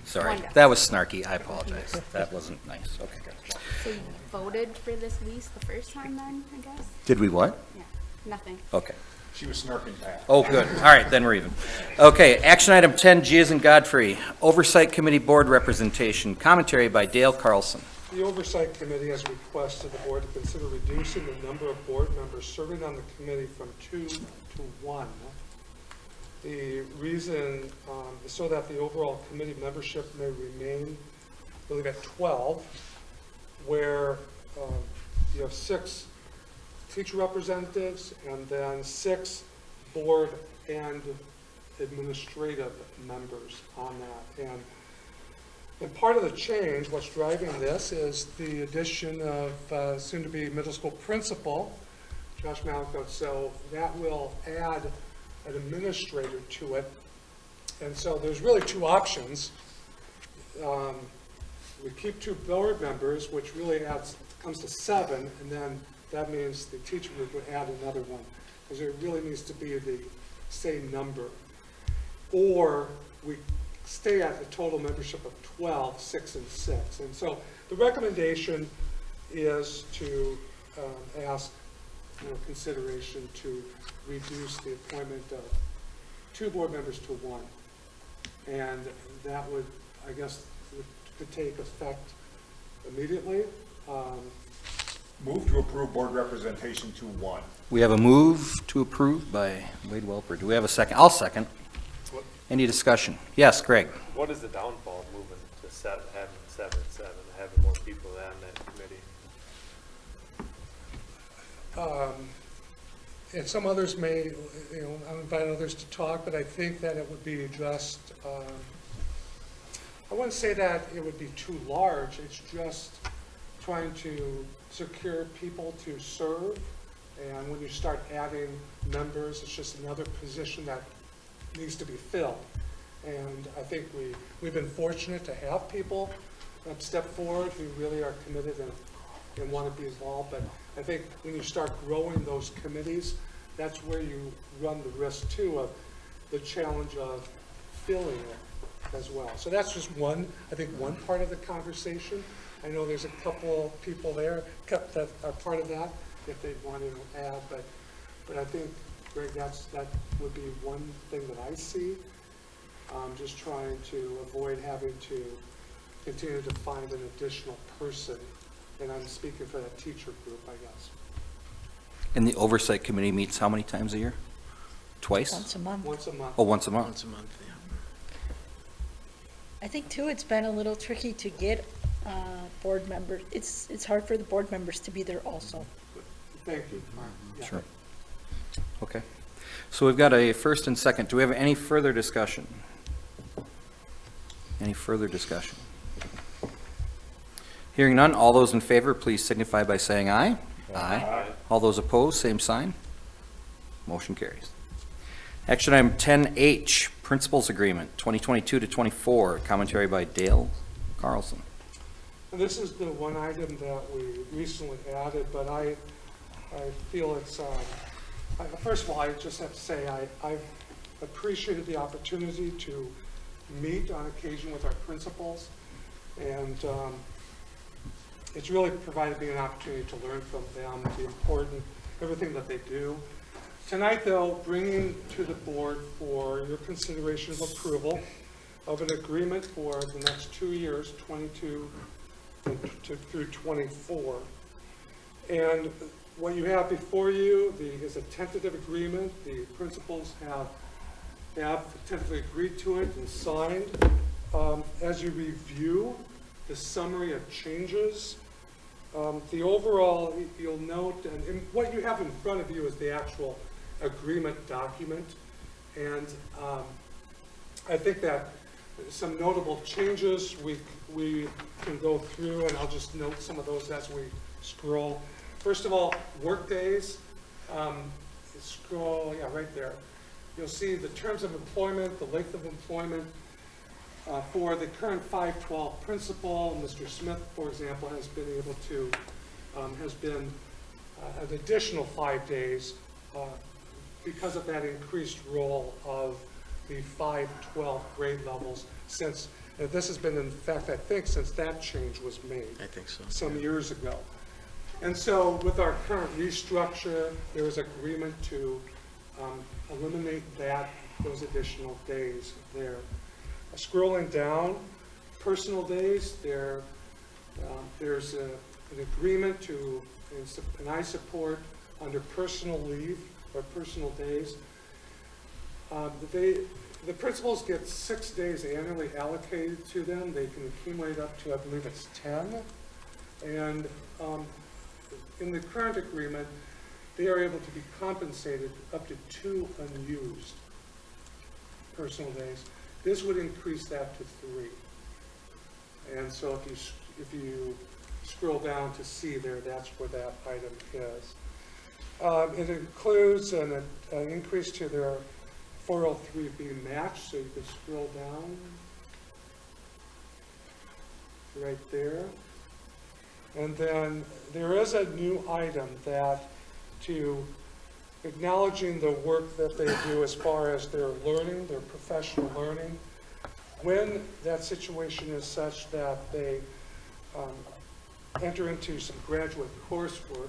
sorry, that was snarky, I apologize. That wasn't nice, okay. So you voted for this lease the first time then, I guess? Did we what? Yeah, nothing. Okay. She was snarking back. Oh, good. All right, then we're even. Okay, action item 10, G as in Godfrey. Oversight Committee Board Representation. Commentary by Dale Carlson. The Oversight Committee has requested the board to consider reducing the number of board members serving on the committee from 2 to 1. The reason is so that the overall committee membership may remain, I believe, at 12, where you have 6 teacher representatives and then 6 board and administrative members on that. And part of the change, what's driving this, is the addition of soon-to-be middle school principal, Josh Malco. So that will add an administrator to it. And so there's really 2 options. We keep 2 board members, which really comes to 7, and then that means the teacher group would add another one, because it really needs to be the same number. Or we stay at the total membership of 12, 6 and 6. And so the recommendation is to ask consideration to reduce the appointment of 2 board members to 1. And that would, I guess, could take effect immediately. Move to approve board representation to 1. We have a move to approve by Wade Welper. Do we have a second? I'll second. What, Any discussion? Yes, Greg. what is the downfall of moving to having 7 and 7, having more people on that committee? And some others may, I'll invite others to talk, but I think that it would be just, I wouldn't say that it would be too large. It's just trying to secure people to serve. And when you start adding members, it's just another position that needs to be filled. And I think we've been fortunate to have people step forward who really are committed and want to be involved. But I think when you start growing those committees, that's where you run the risk too of the challenge of filling it as well. So that's just one part of the conversation. I know there's a couple people there that are part of that if they want to add, but I think, Greg, that would be one thing that I see. Just trying to avoid having to continue to find an additional person. And I'm speaking for that teacher group, I guess. And the Oversight Committee meets how many times a year? Twice? Once a month. Once a month. Oh, once a month? Once a month, yeah. I think too, it's been a little tricky to get board members. It's hard for the board members to be there also. Thank you. Yeah. Sure. Okay. So we've got a first and second. Do we have any further discussion? Any further discussion? Hearing none, all those in favor, please signify by saying aye. Aye. All those opposed, same sign. Motion carries. Action item 10H, Principals Agreement, 2022 to 24, commentary by Dale Carlson. And this is the one item that we recently added, but I feel it's, first of all, I just have to say I've appreciated the opportunity to meet on occasion with our principals, and it's really provided me an opportunity to learn from them, the important, everything that they do. Tonight, though, bringing to the board for your consideration of approval of an agreement for the next 2 years, 22 through 24. And what you have before you is a tentative agreement. The principals have tentatively agreed to it and signed. As you review the summary of changes, the overall, you'll note, and what you have in front of you is the actual agreement document. And I think that some notable changes we can go through, and I'll just note some of those as we scroll. First of all, work days. Scroll, yeah, right there. You'll see the terms of employment, the length of employment. For the current 512 principal, Mr. Smith, for example, has been able to, has been an additional 5 days because of that increased role of the 512 grade levels since, this has been in fact, I think, since that change was made. I think so. Some years ago. And so with our current restructure, there is agreement to eliminate those additional days there. Scrolling down, personal days, there's an agreement to, and I support under personal leave or personal days. The principals get 6 days annually allocated to them. They can accumulate up to, I believe it's 10. And in the current agreement, they are able to be compensated up to 2 unused personal days. This would increase that to 3. And so if you scroll down to see there, that's where that item is. It includes an increase to their 403B match, so you can scroll down right there. And then there is a new item that to acknowledging the work that they do as far as their learning, their professional learning. When that situation is such that they enter into some graduate coursework,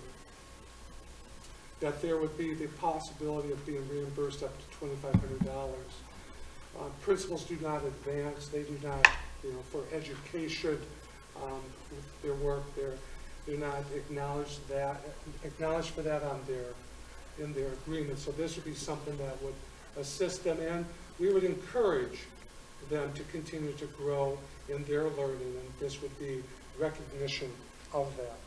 that there would be the possibility of being reimbursed up to $2,500. Principals do not advance, they do not, for education, their work, they're not acknowledged for that in their agreement. So this would be something that would assist them, and we would encourage them to continue to grow in their learning, and this would be recognition of that.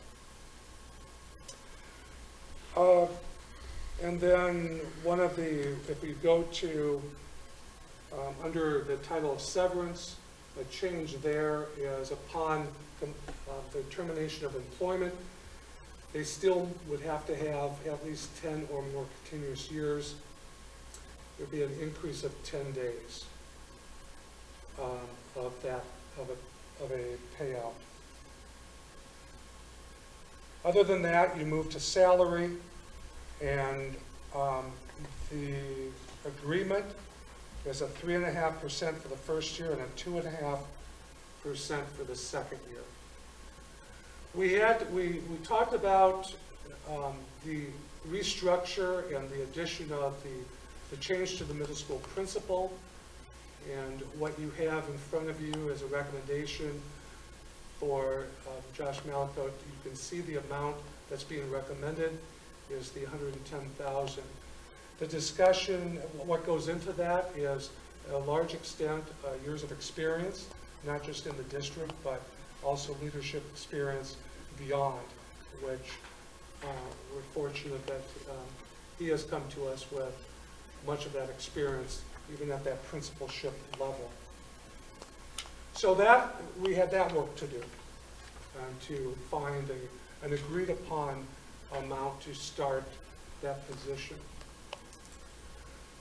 And then if we go to, under the title of severance, a change there is upon the termination of employment, they still would have to have at least 10 or more continuous years. There would be an increase of 10 days of a payout. Other than that, you move to salary, and the agreement is a 3.5% for the first year and a 2.5% for the second year. We talked about the restructure and the addition of the change to the middle school principal, and what you have in front of you is a recommendation for Josh Malcoat. You can see the amount that's being recommended is the $110,000. The discussion, what goes into that is a large extent years of experience, not just in the district, but also leadership experience beyond, which we're fortunate that he has come to us with much of that experience, even at that principalship level. So that, we had that work to do, to find an agreed upon amount to start that position.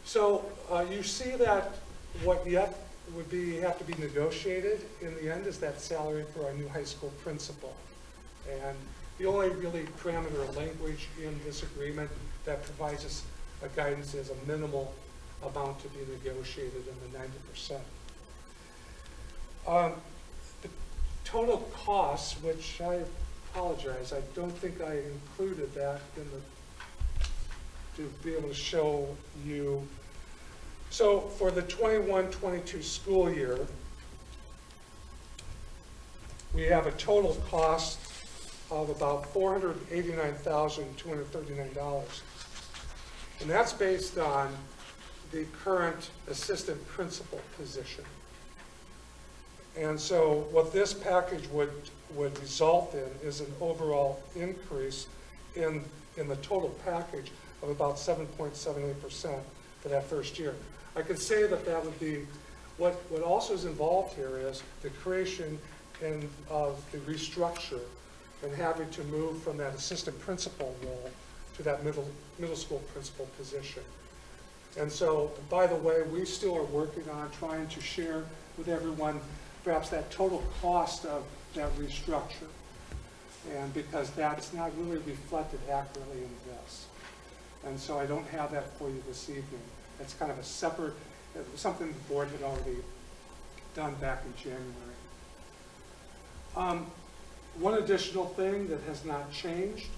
So you see that what yet would have to be negotiated in the end is that salary for our new high school principal. And the only really parameter language in this agreement that provides us a guidance is a minimal amount to be negotiated in the 90%. The total costs, which I apologize, I don't think I included that in to be able to show you So for the 21-22 school year, we have a total cost of about $489,239. And that's based on the current assistant principal position. And so what this package would result in is an overall increase in the total package of about 7.78% for that first year. I could say that that would be, what also is involved here is the creation of the restructure and having to move from that assistant principal role to that middle school principal position. And so, by the way, we still are working on trying to share with everyone perhaps that total cost of that restructure. And because that's not really reflected accurately in this. And so I don't have that for you this evening. It's kind of a separate, something the board had already done back in January. One additional thing that has not changed,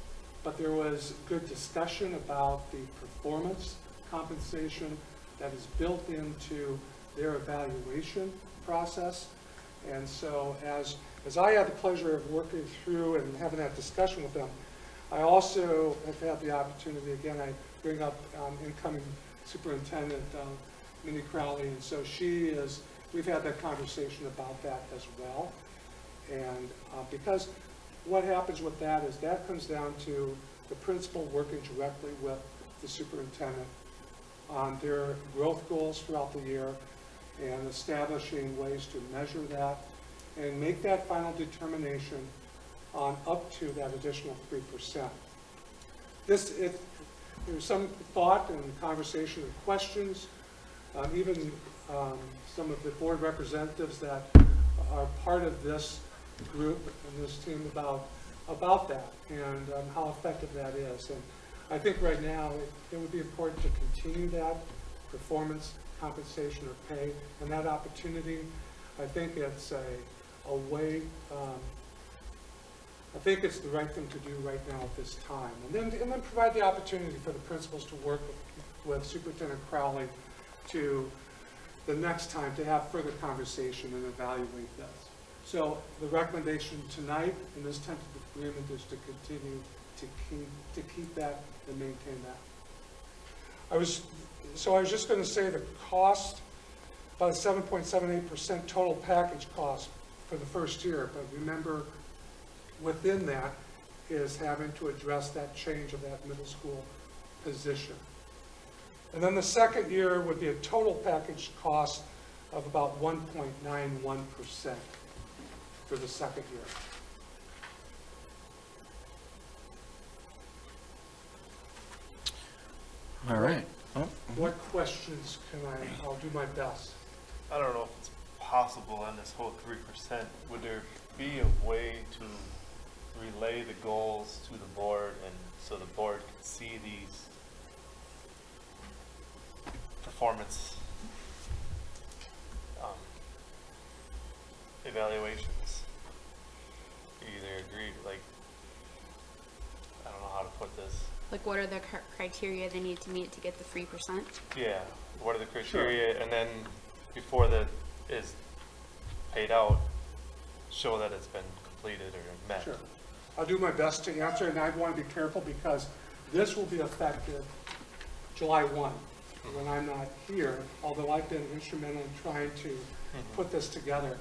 but there was good discussion about the performance compensation that is built into their evaluation process. And so as I had the pleasure of working through and having that discussion with them, I also have had the opportunity, again, I bring up incoming Superintendent Minnie Crowley, and so we've had that conversation about that as well. And because what happens with that is that comes down to the principal working directly with the superintendent on their growth goals throughout the year and establishing ways to measure that and make that final determination on up to that additional 3%. There's some thought and conversation and questions, even some of the board representatives that are part of this group and this team about that and how effective that is. And I think right now it would be important to continue that performance compensation or pay and that opportunity. I think it's a way, I think it's the right thing to do right now at this time. And then provide the opportunity for the principals to work with Superintendent Crowley to the next time to have further conversation and evaluate this. So the recommendation tonight in this tentative agreement is to continue to keep that and maintain that. I was just going to say the cost, about 7.78% total package cost for the first year, but remember within that is having to address that change of that middle school position. And then the second year would be a total package cost of about 1.91% for the second year. All right. What questions I'll do my best. I don't know if it's possible on this whole 3%. Would there be a way to relay the goals to the board and so the board can see these performance evaluations? Either agree, like, I don't know how to put this. Like, what are the criteria they need to meet to get the 3%? Yeah, what are the criteria? Sure. And then before that is paid out, show that it's been completed or met. Sure. I'll do my best to answer, and I want to be careful because this will be effective July 1 when I'm not here, although I've been instrumental in trying to put this together.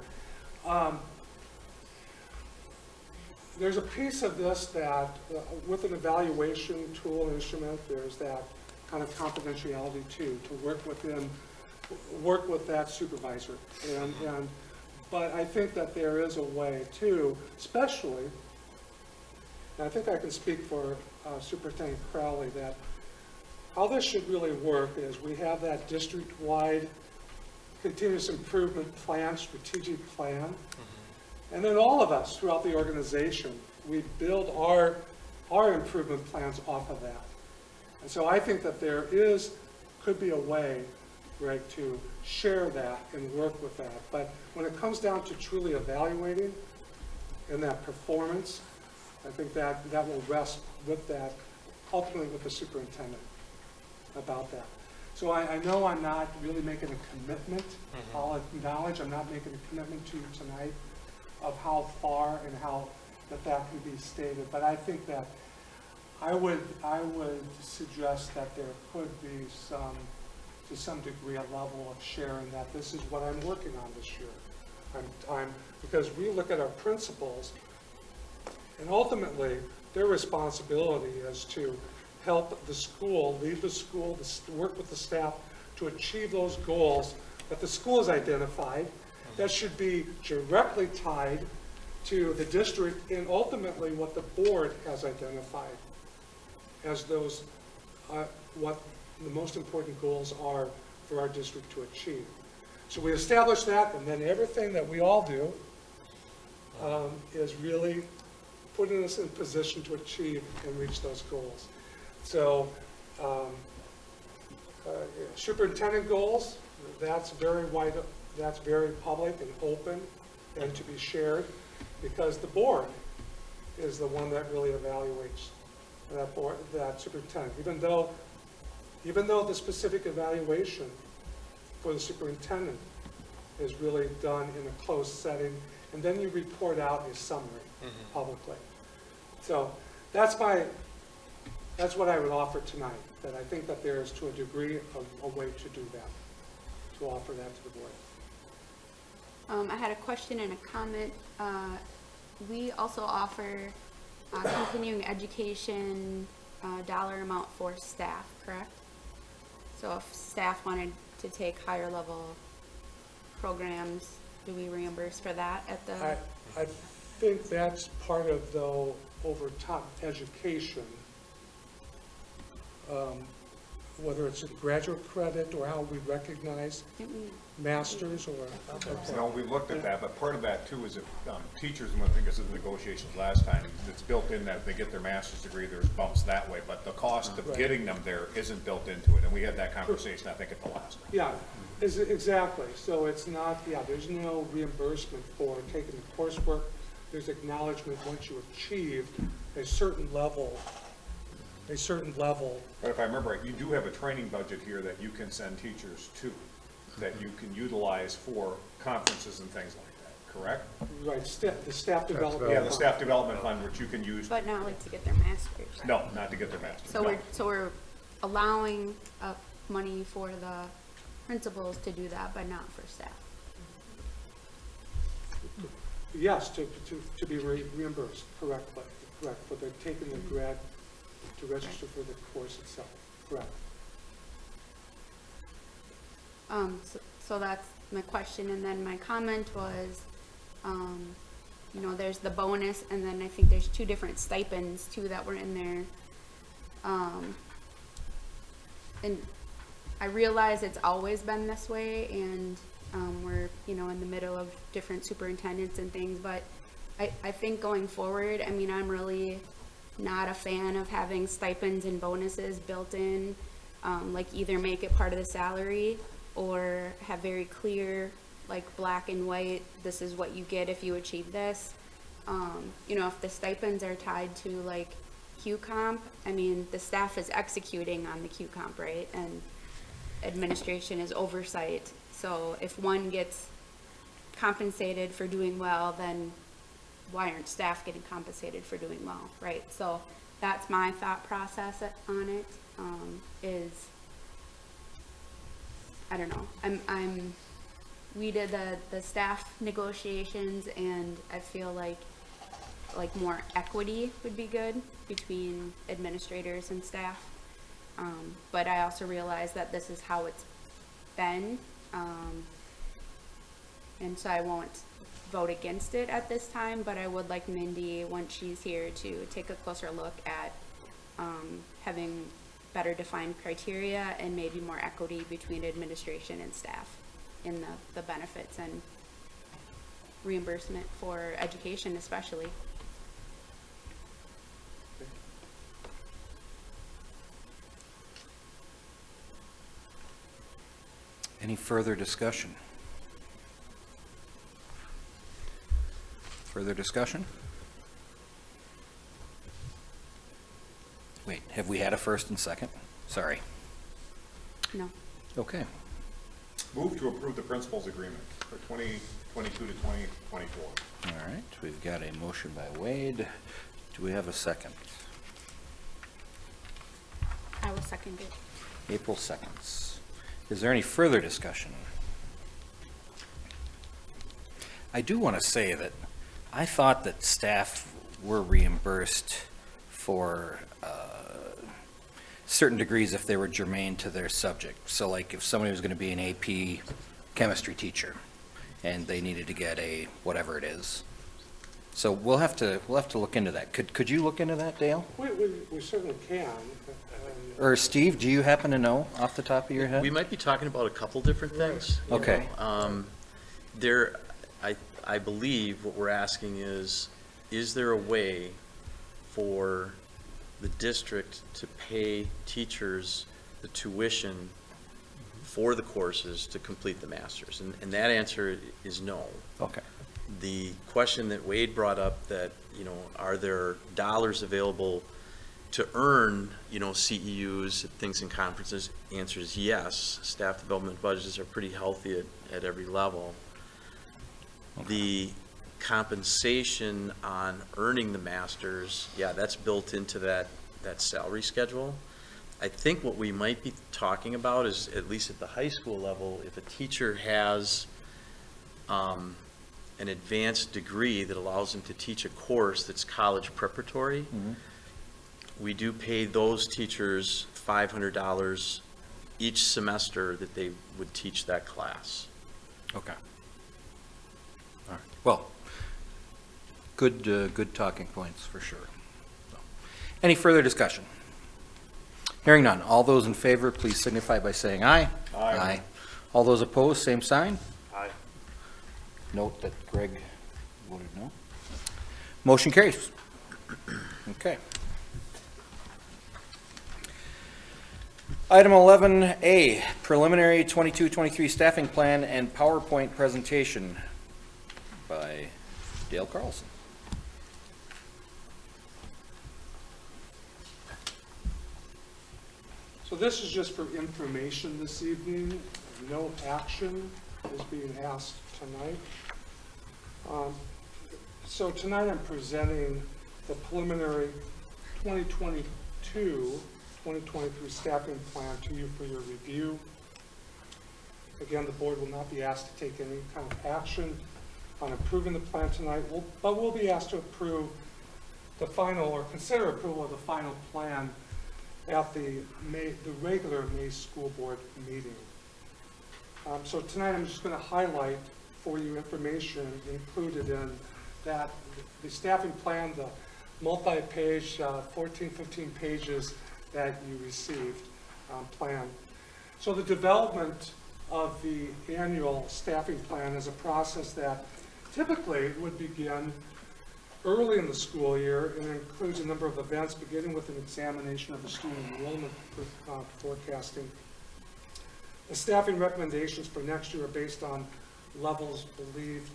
There's a piece of this that, with an evaluation tool and instrument, there's that kind of confidentiality too, to work with that supervisor. But I think that there is a way too, especially, and I think I can speak for Superintendent Crowley, that how this should really work is we have that district-wide continuous improvement plan, strategic plan. And then all of us throughout the organization, we build our improvement plans off of that. And so I think that there could be a way, right, to share that and work with that. But when it comes down to truly evaluating and that performance, I think that will rest with that, ultimately with the superintendent about that. So I know I'm not really making a commitment. I'll acknowledge I'm not making a commitment to you tonight of how far and how that can be stated. But I think that I would suggest that there could be to some degree, a level of sharing that this is what I'm working on this year. Because we look at our principals, and ultimately, their responsibility is to help the school, lead the school, work with the staff to achieve those goals that the school has identified that should be directly tied to the district and ultimately what the board has identified as those, what the most important goals are for our district to achieve. So we establish that, and then everything that we all do is really putting us in position to achieve and reach those goals. So superintendent goals, that's very wide, that's very public and open and to be shared, because the board is the one that really evaluates that board, that superintendent. Even though the specific evaluation for the superintendent is really done in a closed setting, and then you report out a summary publicly. So that's what I would offer tonight, that I think that there is, to a degree, a way to do that, to offer that to the board. I had a question and a comment. We also offer continuing education dollar amount for staff, correct? So if staff wanted to take higher level programs, do we reimburse for that at the? I think that's part of the over top education, whether it's a graduate credit or how we recognize masters or. No, we looked at that, but part of that too is if teachers, and I think this is the negotiations last time, it's built in that if they get their master's degree, there's bumps that way, but the cost of getting them there isn't built into it, and we had that conversation, I think, at the last one. Yeah, exactly. So it's not, there's no reimbursement for taking the coursework. There's acknowledgement once you achieve a certain level. But if I remember right, you do have a training budget here that you can send teachers to, that you can utilize for conferences and things like that, correct? Right, the staff development. Yeah, the staff development fund, which you can use. But not like to get their master's. No, not to get their master's. So no. we're allowing money for the principals to do that, but not for staff. Yes, to be reimbursed, correct, but they're taking the grad to register for the course itself, correct. So that's my question, and then my comment was, you know, there's the bonus, and then I think there's two different stipends too that were in there. And I realize it's always been this way, and we're, you know, in the middle of different superintendents and things, but I think going forward, I mean, I'm really not a fan of having stipends and bonuses built in, like either make it part of the salary or have very clear, like black and white, this is what you get if you achieve this. You know, if the stipends are tied to like Q comp, I mean, the staff is executing on the Q comp, right? And administration is oversight. So if one gets compensated for doing well, then why aren't staff getting compensated for doing well, right? So that's my thought process on it, is, I don't know, we did the staff negotiations, and I feel like more equity would be good between administrators and staff. But I also realize that this is how it's been, and so I won't vote against it at this time, but I would like Mindy, once she's here, to take a closer look at having better defined criteria and maybe more equity between administration and staff in the benefits and reimbursement for education especially. Any further discussion? Further discussion? Wait, have we had a first and second? Sorry. No. Okay. Move to approve the principals agreement for 2022 to 2024. All right, we've got a motion by Wade. Do we have a second? I will second it. April seconds. Is there any further discussion? I do want to say that I thought that staff were reimbursed for certain degrees if they were germane to their subject. So like if somebody was going to be an AP chemistry teacher and they needed to get a whatever it is. So we'll have to look into that. Could you look into that, Dale? We certainly can. Or Steve, do you happen to know off the top of your head? We might be talking about a couple different things. you Okay. know. I believe what we're asking is there a way for the district to pay teachers the tuition for the courses to complete the masters? And that answer is no. Okay. The question that Wade brought up, that, are there dollars available to earn, CEUs, things in conferences? Answer is yes. Staff development budgets are pretty healthy at every level. Okay. The compensation on earning the masters, yeah, that's built into that salary schedule. I think what we might be talking about is, at least at the high school level, if a teacher has an advanced degree that allows them to teach a course that's college preparatory, we do pay those teachers $500 each semester that they would teach that class. Okay. All right. Well, good talking points for sure. So, any further discussion? Hearing none. All those in favor, please signify by saying aye. Aye. All those opposed, same sign. Aye. Note that Greg voted no. Motion carries. Okay. Item 11A, preliminary 22-23 staffing plan and PowerPoint presentation by Dale Carlson. So this is just for information this evening. No action is being asked tonight. So tonight I'm presenting the preliminary 2022-2023 staffing plan to you for your review. Again, the board will not be asked to take any kind of action on approving the plan tonight, but we'll be asked to approve the final, or consider approval of the final plan at the regular May school board meeting. So tonight I'm just going to highlight for you information included in that, the staffing plan, the multi-page, 14, 15 pages that you received plan. So the development of the annual staffing plan is a process that typically would begin early in the school year and includes a number of events, beginning with an examination of the student enrollment forecasting. The staffing recommendations for next year are based on levels believed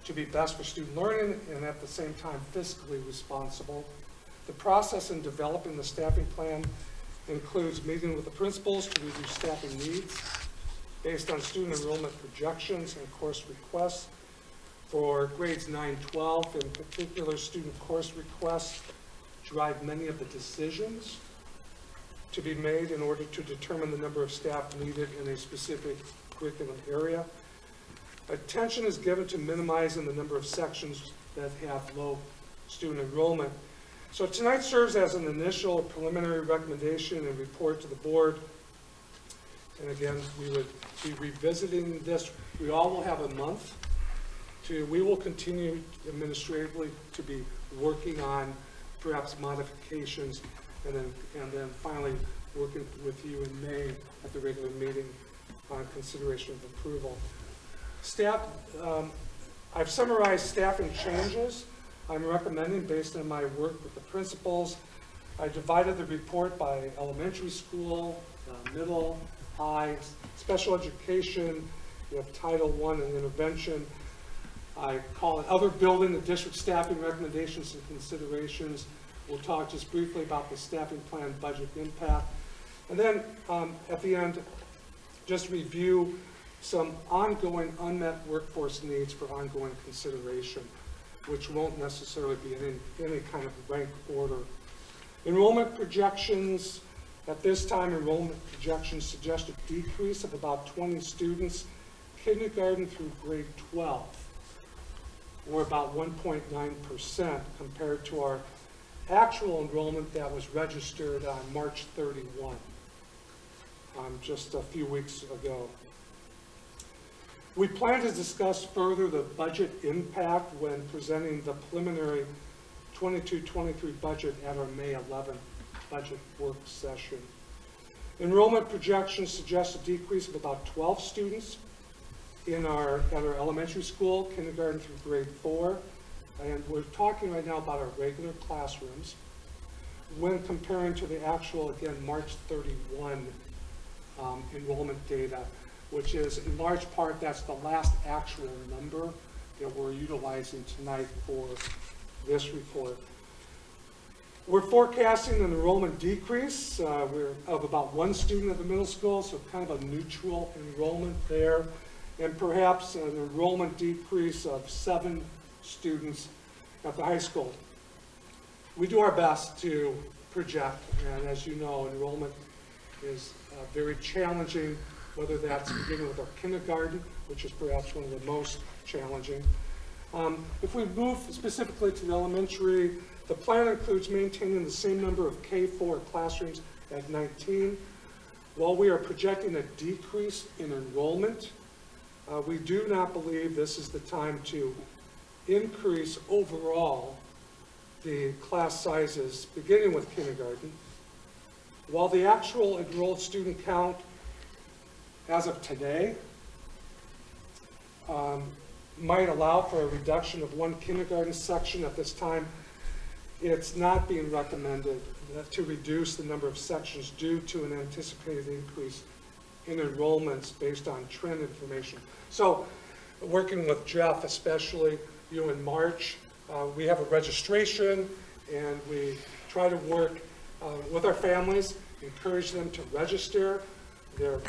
to be best for student learning and at the same time fiscally responsible. The process in developing the staffing plan includes meeting with the principals to review staffing needs based on student enrollment projections and course requests. For grades 9-12, in particular, student course requests drive many of the decisions to be made in order to determine the number of staff needed in a specific curriculum area. Attention is given to minimizing the number of sections that have low student enrollment. So tonight serves as an initial preliminary recommendation and report to the board. And again, we would be revisiting this. We all will have a month. We will continue administratively to be working on perhaps modifications and then finally working with you in May at the regular meeting on consideration of approval. Staff, I've summarized staffing changes I'm recommending based on my work with the principals. I divided the report by elementary school, middle, high, special education, you have Title I and intervention. I call it other building, the district staffing recommendations and considerations. We'll talk just briefly about the staffing plan budget impact. And then at the end, just review some ongoing unmet workforce needs for ongoing consideration, which won't necessarily be in any kind of rank order. Enrollment projections, at this time, enrollment projections suggest a decrease of about 20 students, kindergarten through grade 12, or about 1.9% compared to our actual enrollment that was registered on March 31, just a few weeks ago. We plan to discuss further the budget impact when presenting the preliminary 22-23 budget at our May 11th budget work session. Enrollment projections suggest a decrease of about 12 students at our elementary school, kindergarten through grade 4, and we're talking right now about our regular classrooms when comparing to the actual, again, March 31 enrollment data, which is in large part, that's the last actual number that we're utilizing tonight for this report. We're forecasting an enrollment decrease. We're of about 1 student at the middle school, so kind of a neutral enrollment there, and perhaps an enrollment decrease of 7 students at the high school. We do our best to project, and as you know, enrollment is very challenging, whether that's beginning with our kindergarten, which is perhaps one of the most challenging. If we move specifically to the elementary, the plan includes maintaining the same number of K-4 classrooms at 19. While we are projecting a decrease in enrollment, we do not believe this is the time to increase overall the class sizes, beginning with kindergarten. While the actual enrolled student count as of today might allow for a reduction of 1 kindergarten section at this time, it's not being recommended to reduce the number of sections due to an anticipated increase in enrollments based on trend information. So working with Jeff, especially in March, we have a registration, and we try to work with our families, encourage them to register their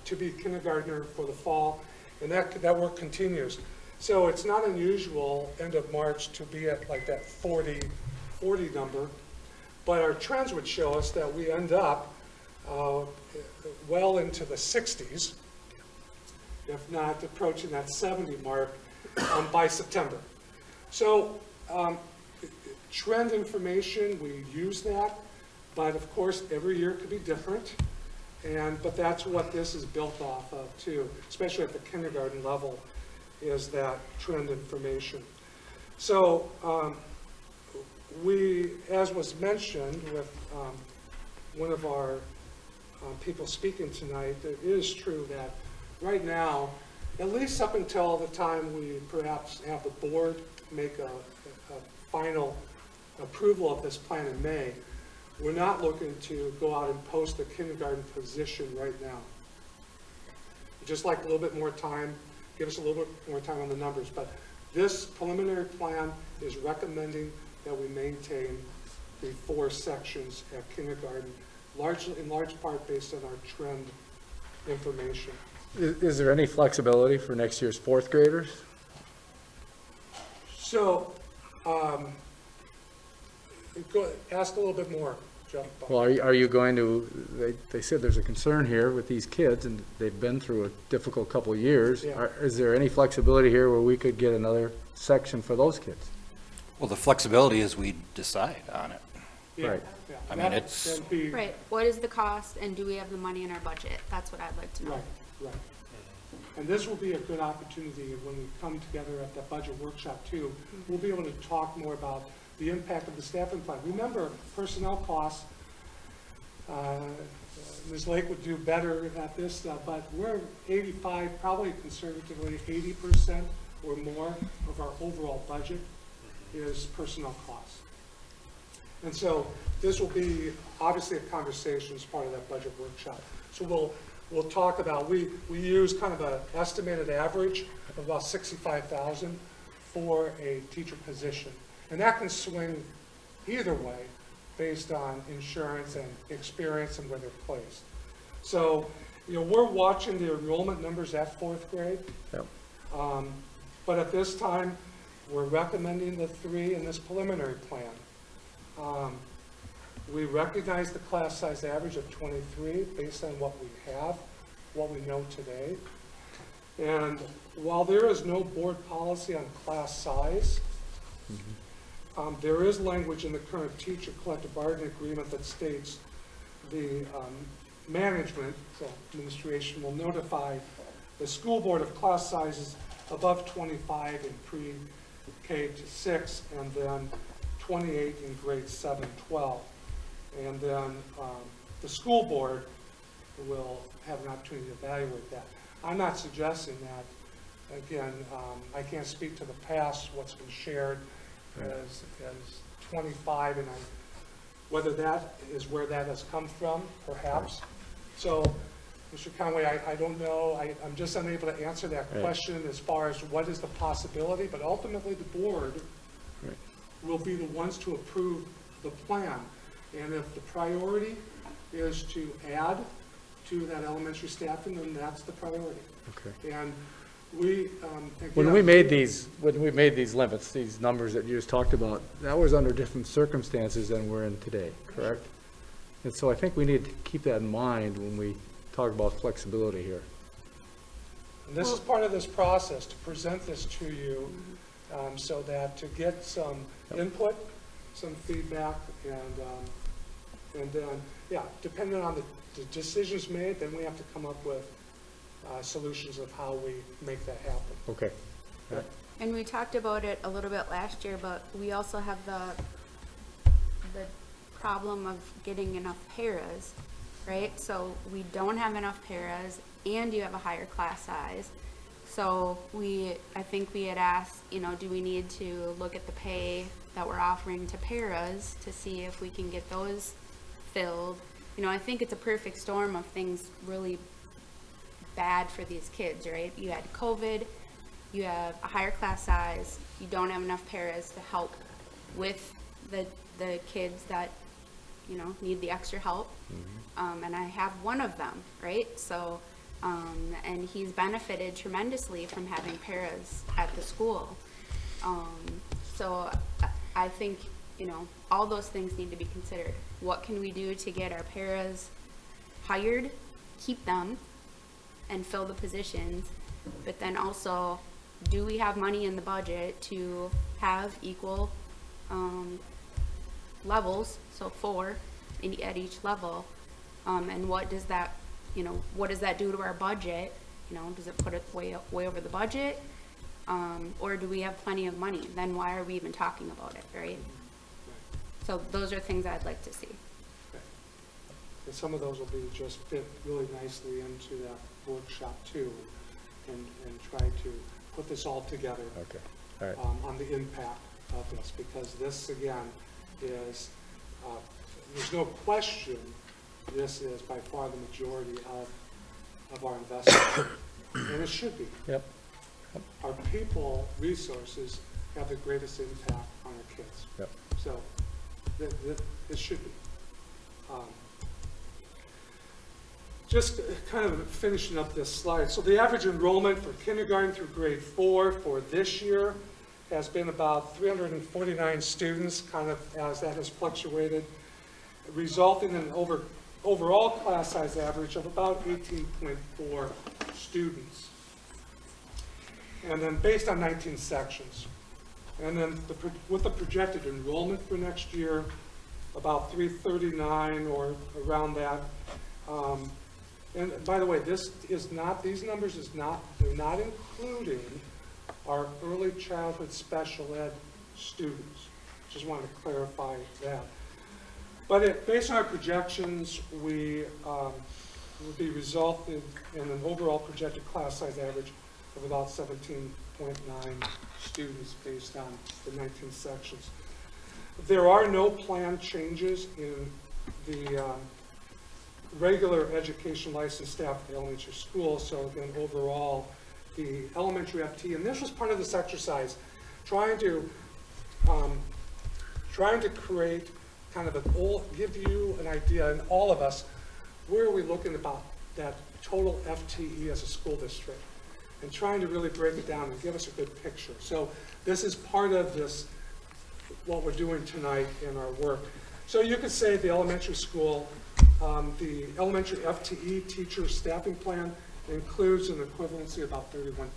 to be kindergartner for the fall, and that work continues. So it's not unusual end of March to be at like that 40 number, but our trends would show us that we end up well into the 60s, if not approaching that 70 mark by September. So trend information, we use that, but of course every year could be different. But that's what this is built off of too, especially at the kindergarten level, is that trend information. So we, as was mentioned with one of our people speaking tonight, it is true that right now, at least up until the time we perhaps have the board make a final approval of this plan in May, we're not looking to go out and post the kindergarten position right now. We'd just like a little bit more time, give us a little bit more time on the numbers, but this preliminary plan is recommending that we maintain the 4 sections at kindergarten, in large part based on our trend information. Is there any flexibility for next year's 4th graders? So, ask a little bit more, Jeff. Well, are you going to, they said there's a concern here with these kids, and they've been through a difficult couple of years. Yeah. Is there any flexibility here where we could get another section for those kids? Well, the flexibility is we decide on it. Yeah, Right. yeah. I mean, it's- That'd be- Right, what is the cost, and do we have the money in our budget? That's what I'd like to know. Right. And this will be a good opportunity when we come together at the budget workshop too. We'll be able to talk more about the impact of the staffing plan. Remember, personnel costs, Ms. Lake would do better at this, but we're 85, probably conservatively 80% or more of our overall budget is personnel costs. And so this will be obviously a conversation as part of that budget workshop. So we'll talk about, we use kind of an estimated average of about $65,000 for a teacher position. And that can swing either way based on insurance and experience and where they're placed. So, we're watching the enrollment numbers at 4th grade. Yep. But at this time, we're recommending the 3 in this preliminary plan. We recognize the class size average of 23 based on what we have, what we know today. And while there is no board policy on class size, there is language in the current teacher collective bargaining agreement that states the management, so administration, will notify the school board of class sizes above 25 in pre-K to 6, and then 28 in grades 7 and 12. And then the school board will have an opportunity to evaluate that. I'm not suggesting that. Again, I can't speak to the past, what's been shared as 25, and whether that is where that has come from, perhaps. So, Mr. Conway, I don't know. I'm just unable to answer that question as far as what is the possibility, but ultimately the board will be the ones to approve the plan. And if the priority is to add to that elementary staffing, then that's the priority. Okay. And we, When we made these limits, these numbers that you just talked about, that was under different circumstances than we're in today, correct? And so I think we need to keep that in mind when we talk about flexibility here. And this is part of this process, to present this to you, so that to get some input, some feedback, and then, depending on the decisions made, then we have to come up with solutions of how we make that happen. Okay. Right. And we talked about it a little bit last year, but we also have the problem of getting enough paras, right? So we don't have enough paras, and you have a higher class size. So I think we had asked, do we need to look at the pay that we're offering to paras to see if we can get those filled? I think it's a perfect storm of things really bad for these kids, right? You had COVID, you have a higher class size, you don't have enough paras to help with the kids that need the extra help. And I have one of them, right? So and he's benefited tremendously from having paras at the school. So I think all those things need to be considered. What can we do to get our paras hired, keep them, and fill the positions? But then also, do we have money in the budget to have equal levels, so 4 at each level? And what does that do to our budget? Does it put it way over the budget? Or do we have plenty of money? Then why are we even talking about it, right? So those are things I'd like to see. And some of those will be just fit really nicely into that workshop too, and try to put this all together. Okay. All right. On the impact of this, because this again is, there's no question, this is by far the majority of our investment, and it should be. Yep. Our people resources have the greatest impact on our kids. Yep. So this should be. Just kind of finishing up this slide. So the average enrollment for kindergarten through grade 4 for this year has been about 349 students, kind of as that has fluctuated, resulting in an overall class size average of about 18.4 students. And then based on 19 sections. And then with the projected enrollment for next year, about 339 or around that. And by the way, these numbers they're not including our early childhood special ed students. Just wanted to clarify that. But based on our projections, we would be resulting in an overall projected class size average of about 17.9 students based on the 19 sections. There are no planned changes in the regular education licensed staff at the elementary school. So again, overall, the elementary FT, and this was part of this exercise, trying to create kind of give you an idea, and all of us, where are we looking about that total FTE as a school district, and trying to really break it down and give us a good picture. So this is part of this, what we're doing tonight in our work. So you could say the elementary school, the elementary FTE teacher staffing plan includes an equivalency of about 31.5.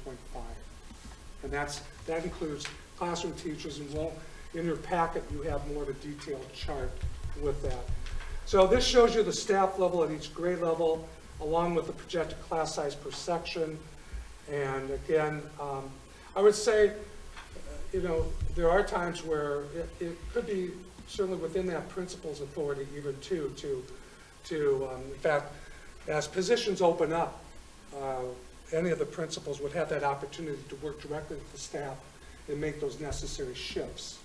And that includes classroom teachers, and in your packet you have more of a detailed chart with that. So this shows you the staff level at each grade level, along with the projected class size per section. And again, I would say, there are times where it could be certainly within that principal's authority even to in fact, as positions open up, any of the principals would have that opportunity to work directly with the staff and make those necessary shifts.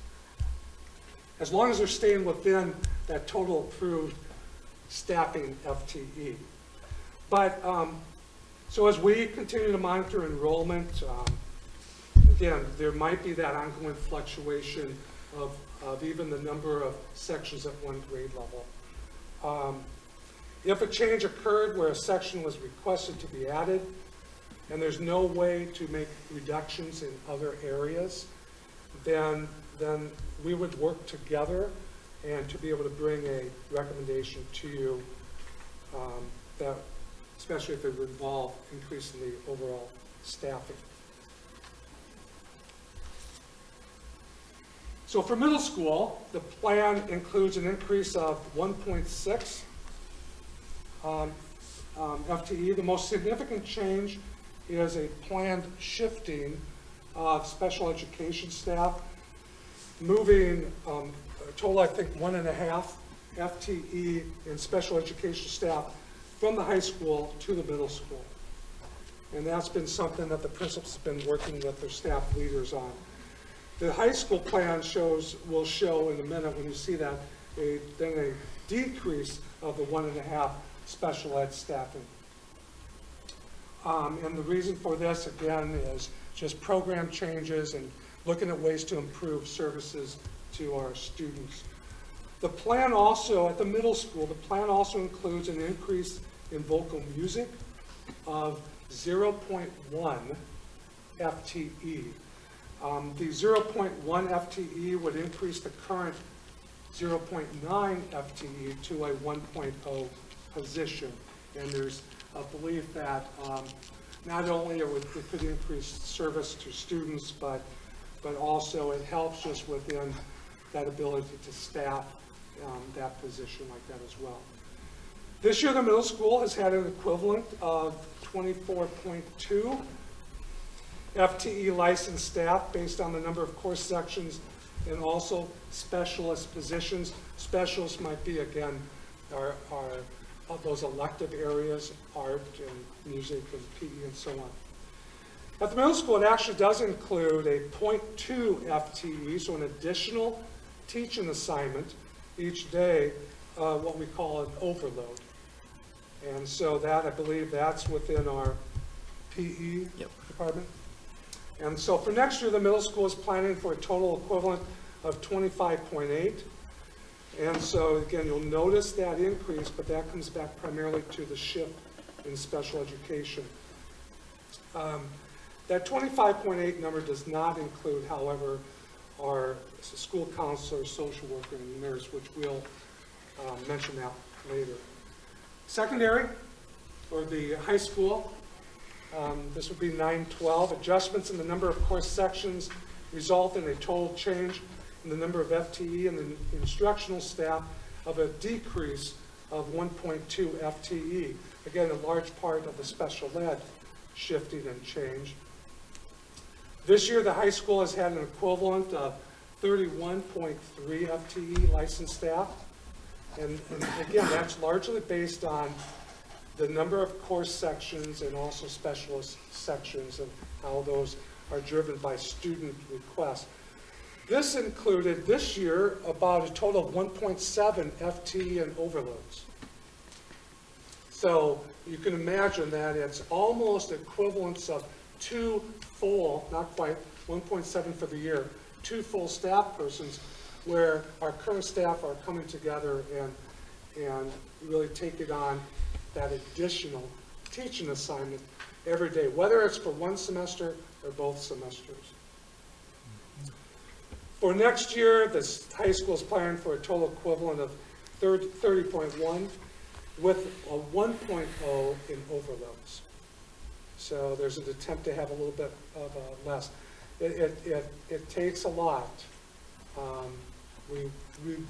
As long as they're staying within that total approved staffing FTE. But, so as we continue to monitor enrollment, again, there might be that ongoing fluctuation of even the number of sections at one grade level. If a change occurred where a section was requested to be added, and there's no way to make reductions in other areas, then we would work together and to be able to bring a recommendation to you, that, especially if it would involve increasing the overall staffing. So for middle school, the plan includes an increase of 1.6 FTE. The most significant change is a planned shifting of special education staff, moving a total, I think, 1.5 FTE in special education staff from the high school to the middle school. And that's been something that the principals have been working with their staff leaders on. The high school plan will show in a minute when you see that, then a decrease of the 1.5 special ed staffing. And the reason for this, again, is just program changes and looking at ways to improve services to our students. The plan also, at the middle school, the plan also includes an increase in vocal music of 0.1 FTE. The 0.1 FTE would increase the current 0.9 FTE to a 1.0 position. And there's a belief that not only it could increase service to students, but also it helps just within that ability to staff that position like that as well. This year, the middle school has had an equivalent of 24.2 FTE licensed staff based on the number of course sections and also specialist positions. Specialists might be, again, are those elective areas, art and music and PE and so on. At the middle school, it actually does include a 0.2 FTE, so an additional teaching assignment each day, what we call an overload. And so that, I believe that's within our PE department. And so for next year, the middle school is planning for a total equivalent of 25.8. And so again, you'll notice that increase, but that comes back primarily to the shift in special education. That 25.8 number does not include, however, our school counselor, social worker, and nurse, which we'll mention that later. Secondary, or the high school, this would be 912. Adjustments in the number of course sections result in a total change in the number of FTE and the instructional staff of a decrease of 1.2 FTE. Again, a large part of the special ed shifting and change. This year, the high school has had an equivalent of 31.3 FTE licensed staff. And again, that's largely based on the number of course sections and also specialist sections and how those are driven by student requests. This included, this year, about a total of 1.7 FTE and overloads. So you can imagine that it's almost equivalence of 2 full, not quite, 1.7 for the year, 2 full staff persons, where our current staff are coming together and really taking on that additional teaching assignment every day, whether it's for one semester or both semesters. For next year, the high school is planning for a total equivalent of 30.1 with a 1.0 in overloads. So there's an attempt to have a little bit of less. It takes a lot. We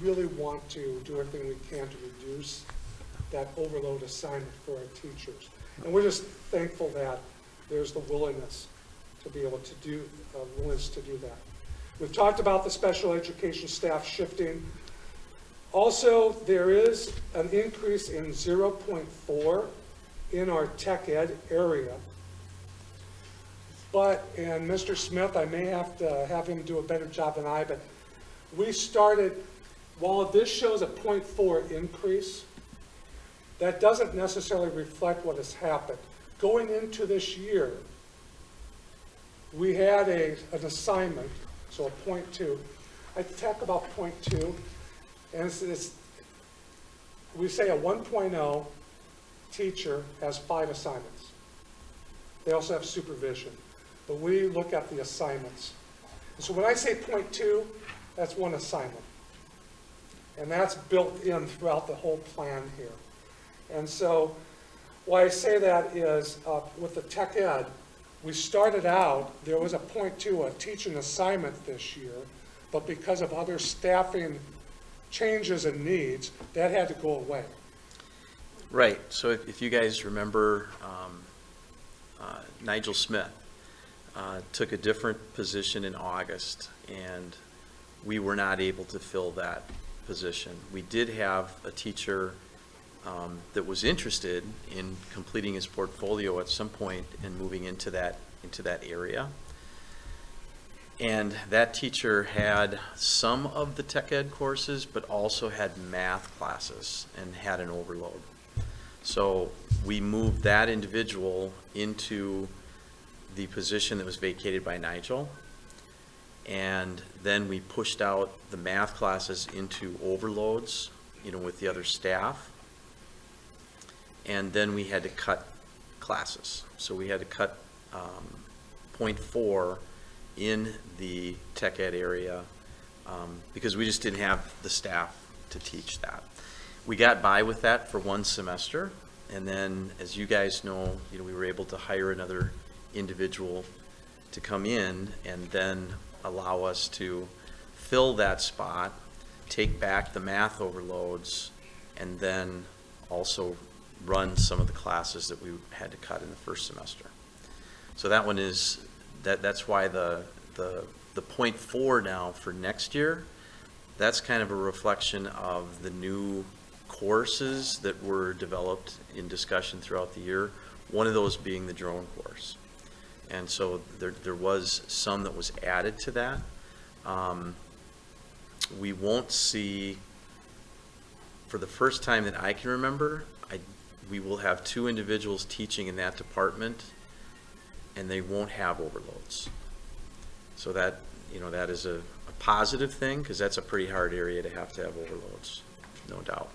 really want to do everything we can to reduce that overload assignment for our teachers. And we're just thankful that there's the willingness to be able to do, that. We've talked about the special education staff shifting. Also, there is an increase in 0.4 in our tech ed area. But, and Mr. Smith, I may have to have him do a better job than I, but we started, while this shows a 0.4 increase, that doesn't necessarily reflect what has happened. Going into this year, we had an assignment, so a 0.2. I talk about 0.2, and we say a 1.0 teacher has 5 assignments. They also have supervision, but we look at the assignments. And so when I say 0.2, that's one assignment. And that's built in throughout the whole plan here. And so why I say that is with the tech ed, we started out, there was a 0.2, a teaching assignment this year, but because of other staffing changes and needs, that had to go away. Right. So if you guys remember, Nigel Smith took a different position in August, and we were not able to fill that position. We did have a teacher that was interested in completing his portfolio at some point and moving into that area. And that teacher had some of the tech ed courses, but also had math classes and had an overload. So we moved that individual into the position that was vacated by Nigel. And then we pushed out the math classes into overloads, with the other staff. And then we had to cut classes. So we had to cut 0.4 in the tech ed area because we just didn't have the staff to teach that. We got by with that for one semester, and then, as you guys know, we were able to hire another individual to come in and then allow us to fill that spot, take back the math overloads, and then also run some of the classes that we had to cut in the first semester. So that one is, that's why the 0.4 now for next year, that's kind of a reflection of the new courses that were developed in discussion throughout the year, one of those being the drone course. And so there was some that was added to that. We won't see, for the first time that I can remember, we will have 2 individuals teaching in that department, and they won't have overloads. So that, that is a positive thing, because that's a pretty hard area to have overloads, no doubt.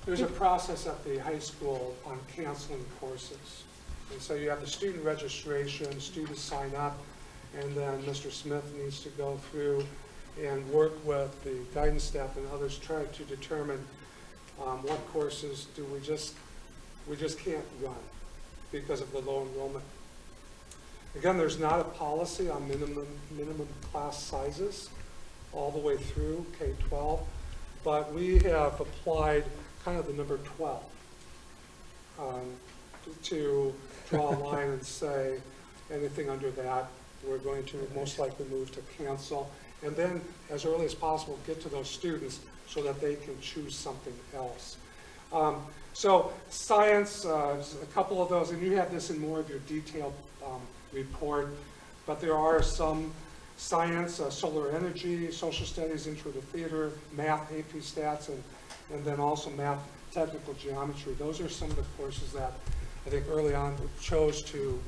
There's a process at the high school on canceling courses. And so you have the student registration, students sign up, and then Mr. Smith needs to go through and work with the guidance staff and others, try to determine what courses do we just can't run because of the low enrollment. Again, there's not a policy on minimum class sizes all the way through K-12, but we have applied kind of the number 12 to draw a line and say anything under that we're going to most likely move to cancel, and then as early as possible get to those students so that they can choose something else. So science, a couple of those, and you have this in more of your detailed report, but there are some science, solar energy, social studies, intro to theater, math, AP stats, and then also math, technical geometry. Those are some of the courses that I think early on we chose to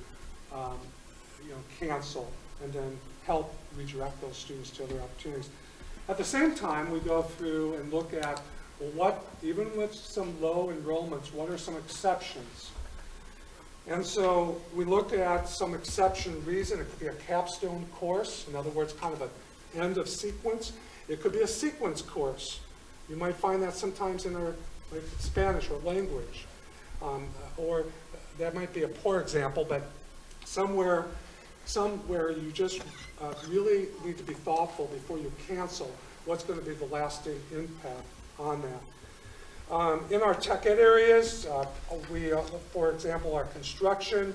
cancel and then help redirect those students to other opportunities. At the same time, we go through and look at well, even with some low enrollments, what are some exceptions? And so we looked at some exception reason. It could be a capstone course, in other words, kind of an end of sequence. It could be a sequence course. You might find that sometimes in our like Spanish or language. Or that might be a poor example, but somewhere you just really need to be thoughtful before you cancel what's going to be the lasting impact on that. In our tech ed areas, we, for example, our construction,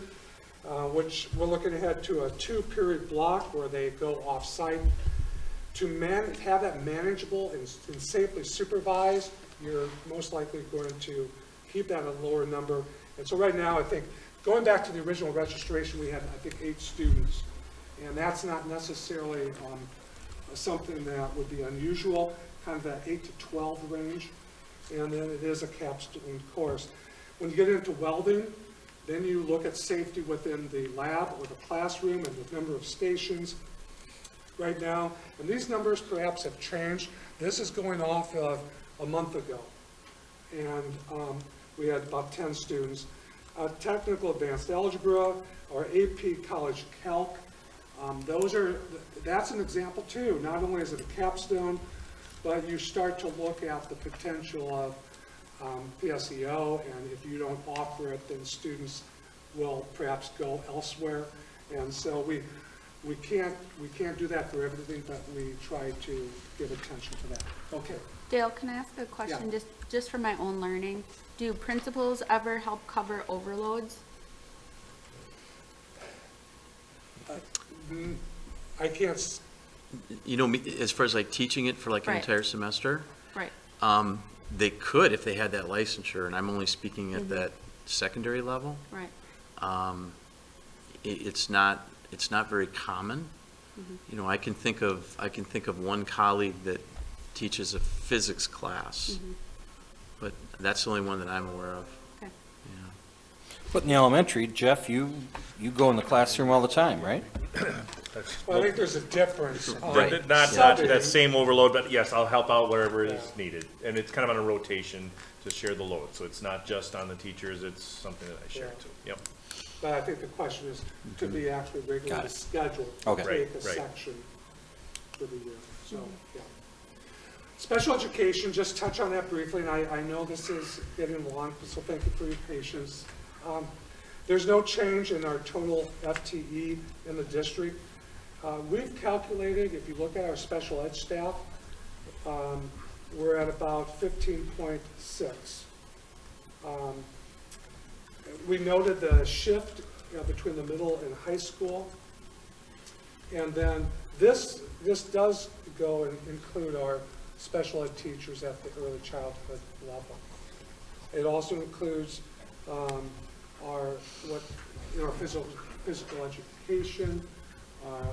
which we're looking ahead to a 2-period block where they go off-site. To have that manageable and safely supervised, you're most likely going to keep that a lower number. And so right now, I think, going back to the original registration, we had, I think, 8 students. And that's not necessarily something that would be unusual, kind of that 8 to 12 range. And then it is a capstone course. When you get into welding, then you look at safety within the lab or the classroom and the number of stations right now. And these numbers perhaps have changed. This is going off of a month ago. And we had about 10 students. Technical advanced algebra or AP college calc, that's an example too. Not only is it a capstone, but you start to look at the potential of PSEO, and if you don't offer it, then students will perhaps go elsewhere. And so we can't do that for everything, but we try to give attention to that. Okay. Dale, can I ask a question just for my own learning? Do principals ever help cover overloads? I can't. You know, as far as like teaching it for like an Right. entire semester, Right. they could if they had that licensure, and I'm only speaking at that secondary level. Right. It's not very common. You know, I can think of one colleague that teaches a physics class, but that's the only one that I'm aware of. Okay. Yeah. But in the elementary, Jeff, you go in the classroom all the time, right? Well, I think there's a difference. Not that same overload, but yes, I'll help out wherever is needed. And it's kind of on a rotation to share the load. So it's not just on the teachers, it's something that I share too. Yep. But I think the question is, to be actually regularly scheduled to take a section for the year. So, yeah. Special education, just touch on that briefly, and I know this is getting long, so thank you for your patience. There's no change in our total FTE in the district. We've calculated, if you look at our special ed staff, we're at about 15.6. We noted the shift between the middle and high school. And then this does go and include our special ed teachers at the early childhood level. It also includes our physical education,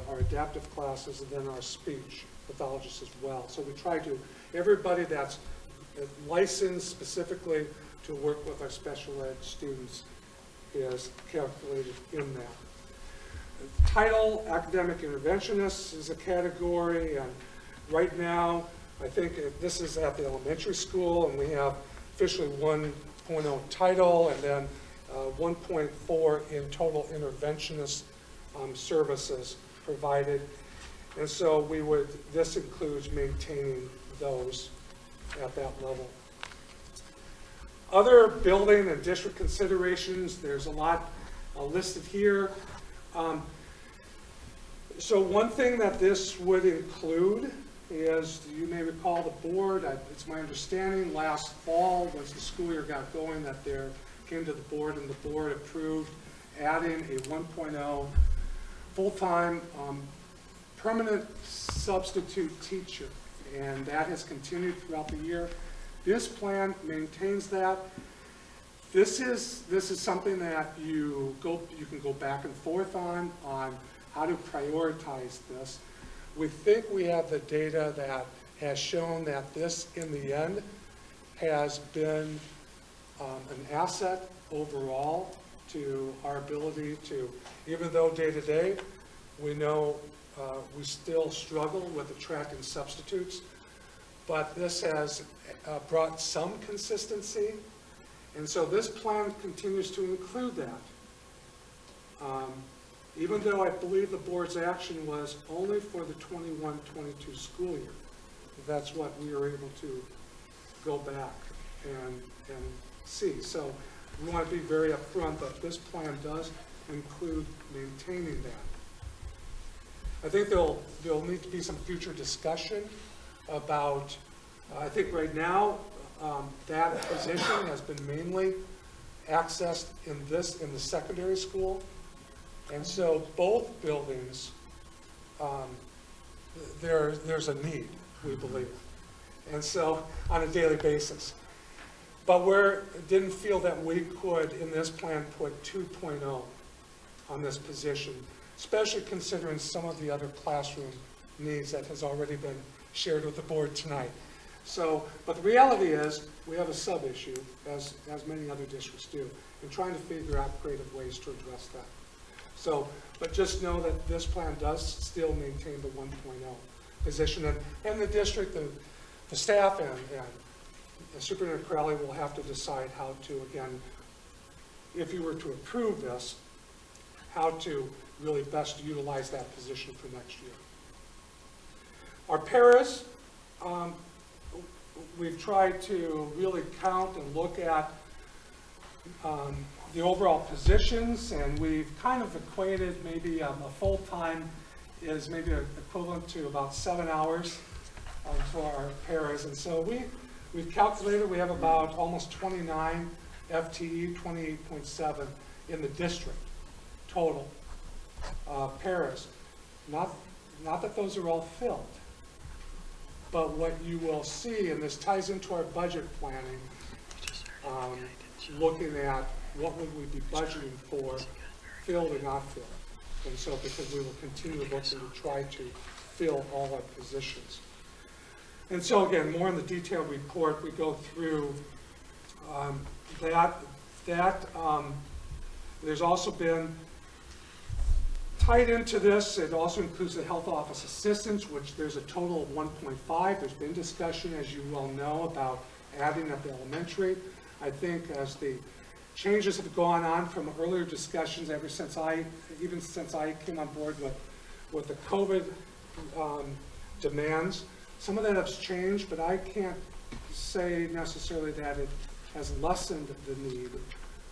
our adaptive classes, and then our speech pathologists as well. So we try to, everybody that's licensed specifically to work with our special ed students is calculated in that. Title, academic interventionists is a category, and right now, I think this is at the elementary school, and we have officially 1.0 title, and then 1.4 in total interventionist services provided. And so this includes maintaining those at that level. Other building and district considerations, there's a lot listed here. So one thing that this would include is, you may recall the board, it's my understanding last fall, once the school year got going, that there came to the board and the board approved adding a 1.0 full-time permanent substitute teacher, and that has continued throughout the year. This plan maintains that. This is something that you can go back and forth on how to prioritize this. We think we have the data that has shown that this, in the end, has been an asset overall to our ability to, even though day to day, we know we still struggle with attracting substitutes, but this has brought some consistency, and so this plan continues to include that. Even though I believe the board's action was only for the 21-22 school year, that's what we were able to go back and see. So we want to be very upfront that this plan does include maintaining that. I think there'll need to be some future discussion about, I think right now, that position has been mainly accessed in the secondary school. And so both buildings, there's a need, we believe. And so on a daily basis. But we didn't feel that we could, in this plan, put 2.0 on this position, especially considering some of the other classroom needs that has already been shared with the board tonight. So, but the reality is, we have a sub-issue, as many other districts do, and trying to figure out creative ways to address that. So, but just know that this plan does still maintain the 1.0 position, and the district, the staff, and Superintendent Crowley will have to decide how to, again, if you were to approve this, how to really best utilize that position for next year. Our paras, we've tried to really count and look at the overall positions, and we've kind of equated maybe a full-time is maybe equivalent to about 7 hours for our paras. And so we've calculated we have about almost 29 FTE, 28.7 in the district total paras. Not that those are all filled, but what you will see, and this ties into our budget planning, looking at what would we be budgeting for, filled or not filled. And so, because we will continue looking to try to fill all our positions. And so again, more in the detailed report, we go through there's also been, tied into this, it also includes the health office assistants, which there's a total of 1.5. There's been discussion, as you well know, about adding at the elementary. I think as the changes have gone on from earlier discussions even since I came on board with the COVID demands, some of that has changed, but I can't say necessarily that it has lessened the need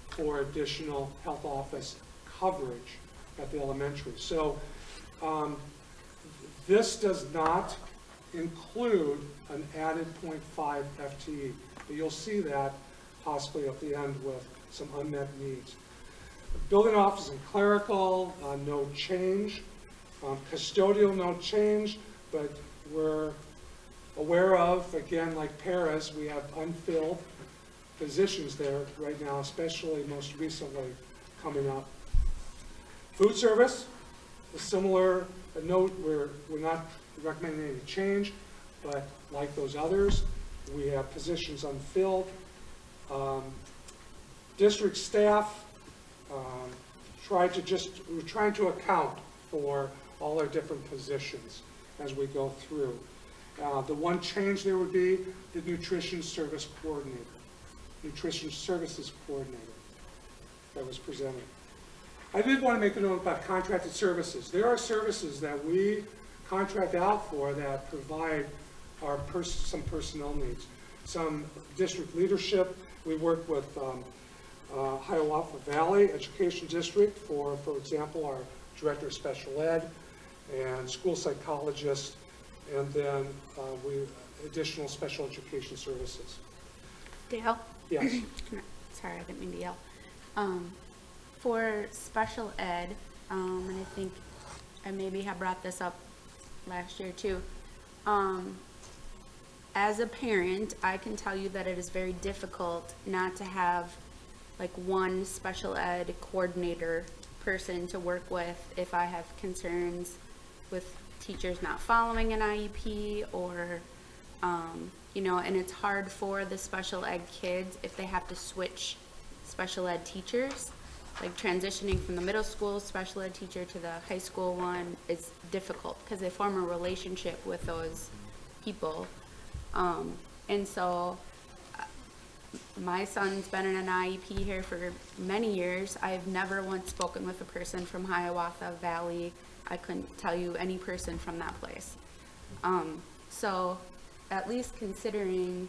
for additional health office coverage at the elementary. So this does not include an added 0.5 FTE, but you'll see that possibly at the end with some unmet needs. Building office and clerical, no change. Custodial, no change, but we're aware of, again, like paras, we have unfilled positions there right now, especially most recently coming up. Food service, a similar note, we're not recommending any change, but like those others, we have positions unfilled. District staff, we're trying to account for all our different positions as we go through. The one change there would be the nutrition service coordinator, nutrition services coordinator that was presented. I did want to make a note about contracted services. There are services that we contract out for that provide some personnel needs. Some district leadership, we work with Hiawatha Valley Education District for example, our director of special ed and school psychologist, and then additional special education services. Dale? Yes. Sorry, I didn't mean to yell. For special ed, and I think I maybe have brought this up last year too, as a parent, I can tell you that it is very difficult not to have like one special ed coordinator person to work with if I have concerns with teachers not following an IEP or, you know, and it's hard for the special ed kids if they have to switch special ed teachers. Like transitioning from the middle school special ed teacher to the high school one is difficult because they form a relationship with those people. And so my son's been in an IEP here for many years. I've never once spoken with a person from Hiawatha Valley. I couldn't tell you any person from that place. So at least considering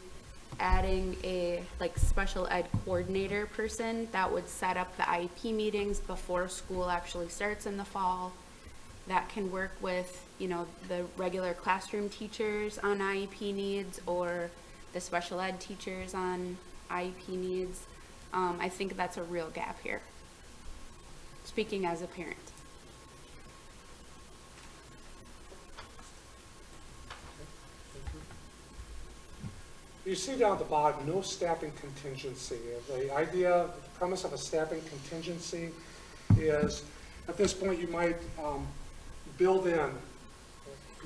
adding a like special ed coordinator person that would set up the IEP meetings before school actually starts in the fall, that can work with, you know, the regular classroom teachers on IEP needs or the special ed teachers on IEP needs. I think that's a real gap here, speaking as a parent. You see down at the bottom, no staffing contingency. The idea, the premise of a staffing contingency is, at this point, you might build in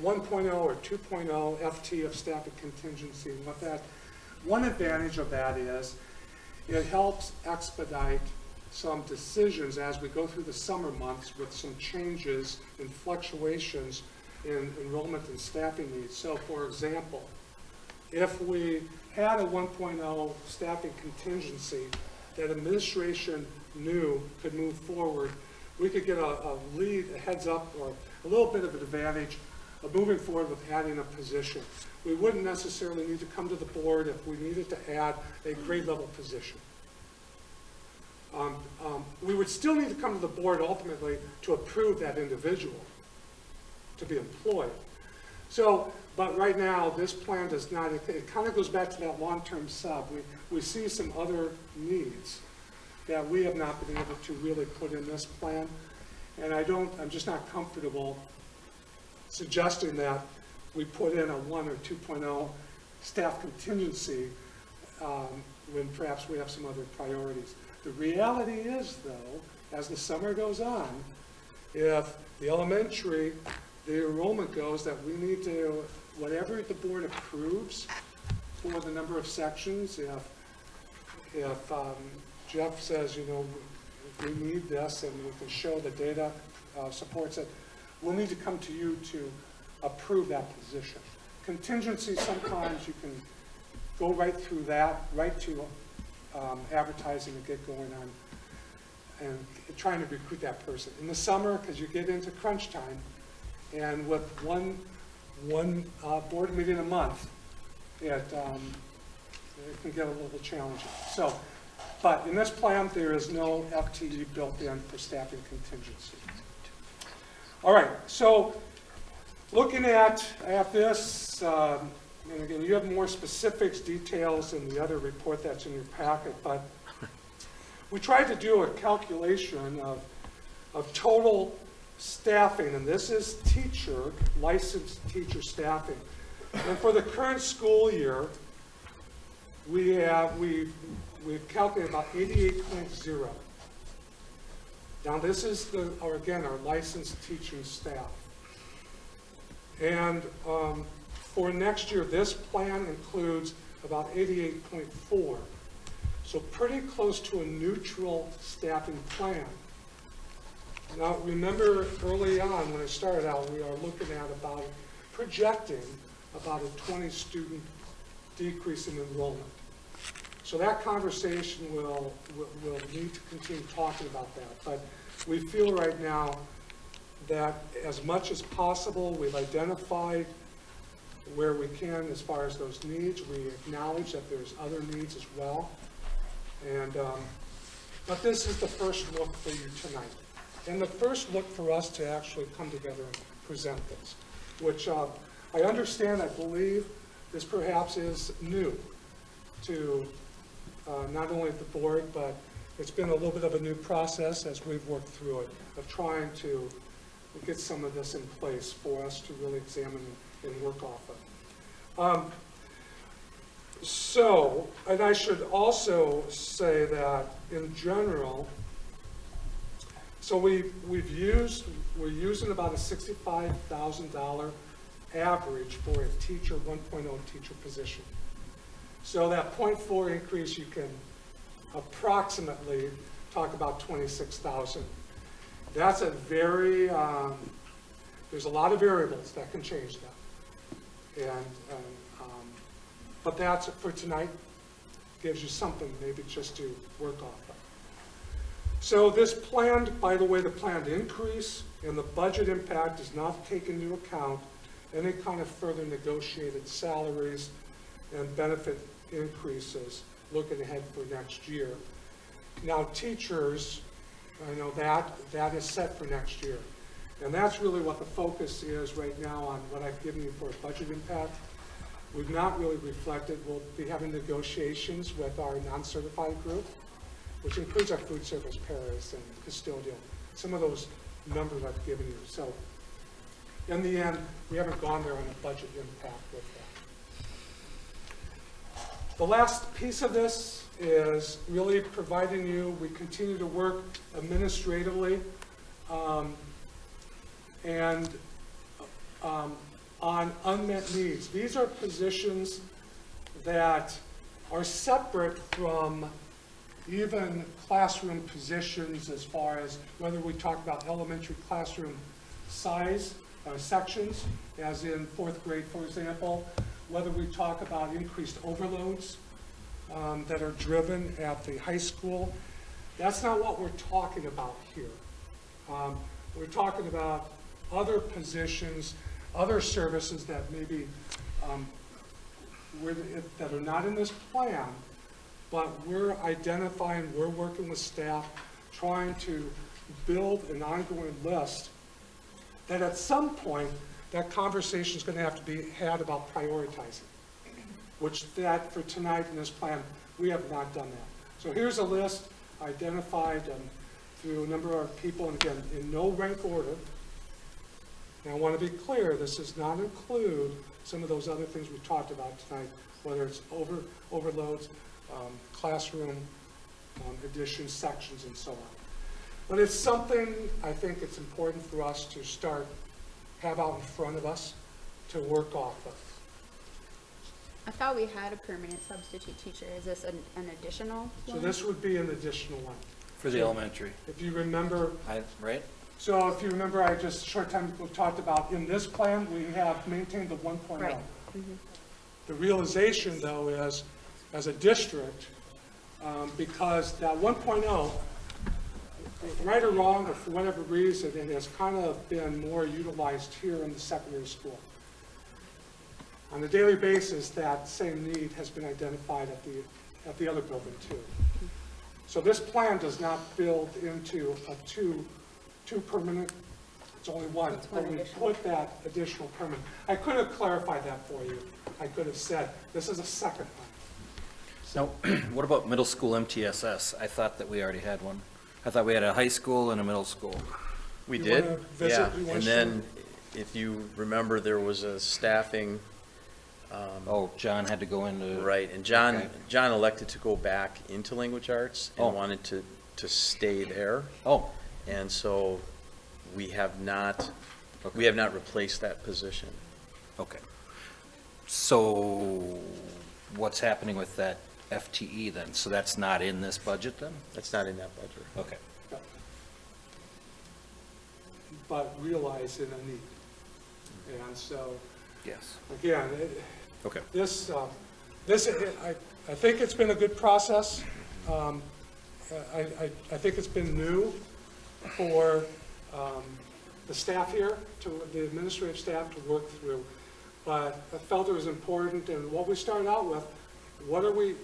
1.0 or 2.0 FT of staffing contingency. And what that, one advantage of that is, it helps expedite some decisions as we go through the summer months with some changes and fluctuations in enrollment and staffing needs. So, for example, if we had a 1.0 staffing contingency that administration knew could move forward, we could get a lead, a heads up, or a little bit of an advantage of moving forward with adding a position. We wouldn't necessarily need to come to the board if we needed to add a grade level position. We would still need to come to the board ultimately to approve that individual to be employed. So, but right now, this plan does not, it kind of goes back to that long-term sub. We see some other needs that we have not been able to really put in this plan. And I'm just not comfortable suggesting that we put in a 1 or 2.0 staff contingency when perhaps we have some other priorities. The reality is, though, as the summer goes on, if the elementary, the enrollment goes that we need to, whatever the board approves for the number of sections, if Jeff says, you know, we need this and we can show the data supports it, we'll need to come to you to approve that position. Contingency, sometimes you can go right through that, right to advertising and get going on and trying to recruit that person. In the summer, because you get into crunch time, and with one board meeting a month, it can get a little challenging. So, but in this plan, there is no FTE built in for staffing contingency. All right, so looking at this, and again, you have more specifics, details in the other report that's in your packet, but we tried to do a calculation of total staffing, and this is teacher, licensed teacher staffing. And for the current school year, we've calculated about 88.0. Now this is again, our licensed teaching staff. And for next year, this plan includes about 88.4. So pretty close to a neutral staffing plan. Now, remember early on when it started out, we are looking at projecting about a 20 student decrease in enrollment. So that conversation will need to continue talking about that. But we feel right now that as much as possible, we've identified where we can as far as those needs. We acknowledge that there's other needs as well. And, but this is the first look for you tonight. And the first look for us to actually come together and present this, which I understand, I believe this perhaps is new to not only the board, but it's been a little bit of a new process as we've worked through it, of trying to get some of this in place for us to really examine and work off of. So, and I should also say that in general, so we're using about a $65,000 average for a teacher 1.0 teacher position. So that 0.4 increase, you can approximately talk about 26,000. That's a very, there's a lot of variables that can change that. And But that's it for tonight. Gives you something maybe just to work off of. So this planned, by the way, the planned increase and the budget impact does not take into account any kind of further negotiated salaries and benefit increases looking ahead for next year. Now teachers, I know that is set for next year. And that's really what the focus is right now on what I've given you for budget impact. We've not really reflected, we'll be having negotiations with our non-certified group, which includes our food service paras and custodial, some of those numbers I've given you. So in the end, we haven't gone there on a budget impact with that. The last piece of this is really providing you, we continue to work administratively and on unmet needs. These are positions that are separate from even classroom positions as far as whether we talk about elementary classroom size sections, as in 4th grade, for example, whether we talk about increased overloads that are driven at the high school. That's not what we're talking about here. We're talking about other positions, other services that maybe that are not in this plan, but we're identifying, we're working with staff, trying to build an ongoing list that at some point, that conversation is going to have to be had about prioritizing, which that for tonight in this plan, we have not done that. So here's a list identified through a number of people, and again, in no rank order. And I want to be clear, this does not include some of those other things we talked about tonight, whether it's overloads, classroom additions, sections, and so on. But it's something I think it's important for us to have out in front of us to work off of. I thought we had a permanent substitute teacher. Is this an additional one? So this would be an additional one. For the elementary. If you remember. Right? So if you remember, I just a short time ago talked about in this plan, we have maintained the 1.0. Right. The realization, though, is as a district, because that 1.0, right or wrong, or for whatever reason, it has kind of been more utilized here in the secondary school. On a daily basis, that same need has been identified at the other building too. So this plan does not build into a two permanent, it's only one, but we put that additional permanent. I could have clarified that for you. I could have said, this is a second one. Now, what about middle school MTSS? I thought that we already had one. I thought we had a high school and a middle school. We You did, wanna visit? yeah. You wanna And then, if you remember, there was a staffing. Oh, John had to go into. Right, and John elected to go back into language arts and Oh. wanted to stay there. Oh, And so we have not replaced that position. okay. So what's happening with that FTE then? So that's not in this budget then? That's not in that budget. Okay. But realize in a need. And so, Yes. again, Okay. I think it's been a good process. I think it's been new for the staff here, the administrative staff to work through. But I felt it was important, and what we started out with, what are we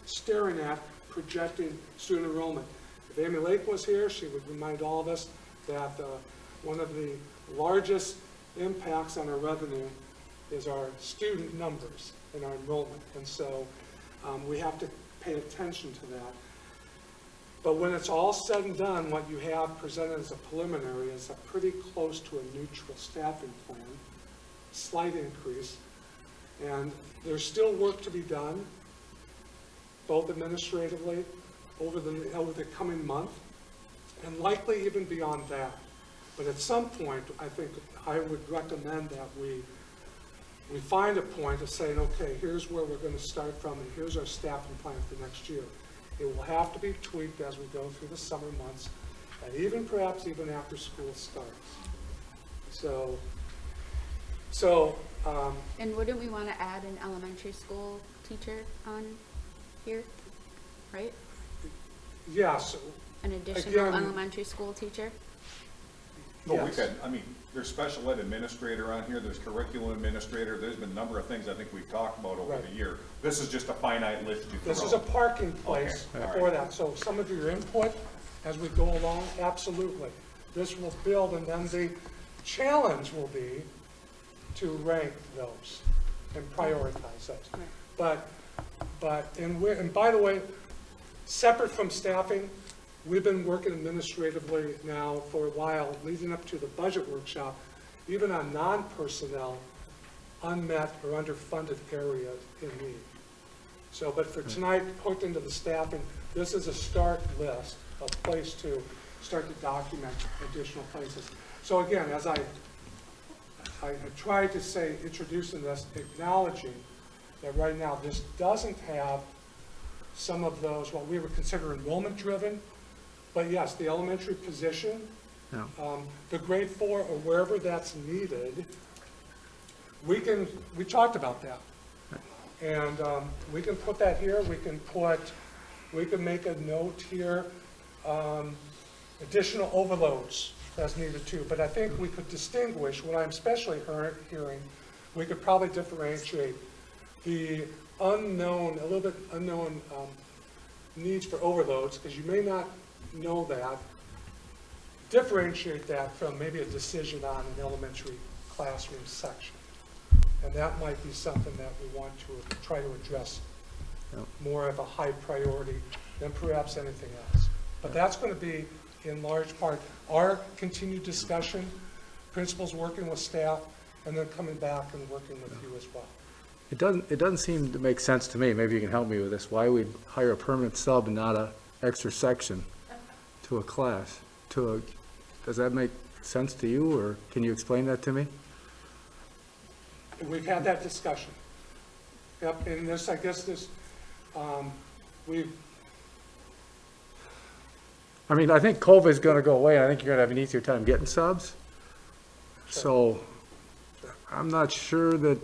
staring at projecting student enrollment? If Amy Lake was here, she would remind all of us that one of the largest impacts on our revenue is our student numbers and our enrollment. And so we have to pay attention to that. But when it's all said and done, what you have presented as a preliminary is a pretty close to a neutral staffing plan, slight increase. And there's still work to be done, both administratively over the coming month, and likely even beyond that. But at some point, I think I would recommend that we find a point of saying, okay, here's where we're going to start from, and here's our staffing plan for next year. It will have to be tweaked as we go through the summer months, and perhaps even after school starts. And wouldn't we want to add an elementary school teacher on here, right? Yes, An additional Again- elementary school teacher? No, we've Yes. had, I mean, there's special ed administrator on here, there's curriculum administrator, there's been a number of things I think we've talked about over Right. the year. This is just a finite list you throw. this is a parking place Okay, all for right. that. So some of your input as we go along, absolutely. This will build, and then the challenge will be to rank those and prioritize those. And by the way, separate from staffing, we've been working administratively now for a while, leading up to the budget workshop, even on non-personnel, unmet or underfunded areas in need. So, but for tonight, hooked into the staffing, this is a start list, a place to start to document additional places. So again, as I tried to say, introducing this, acknowledging that right now this doesn't have some of those, what we would consider enrollment driven, but yes, the elementary position, Yeah. the grade 4 or wherever that's needed, we talked about that. And we can put that here, we can make a note here, additional overloads as needed too. But I think we could distinguish, what I'm especially hearing, we could probably differentiate the unknown, a little bit unknown needs for overloads, because you may not know that. Differentiate that from maybe a decision on an elementary classroom section. And that might be something that we want to try to address more of a high priority than perhaps anything else. But that's going to be, in large part, our continued discussion, principals working with staff, and then coming back and working with you as well. It doesn't seem to make sense to me, maybe you can help me with this, why we'd hire a permanent sub and not a extra section to a class, does that make sense to you, or can you explain that to me? We've had that discussion. Yep, and this, I guess this, I think COVID's gonna go away, and I think you're gonna have an easier time getting subs. So, I'm not sure that,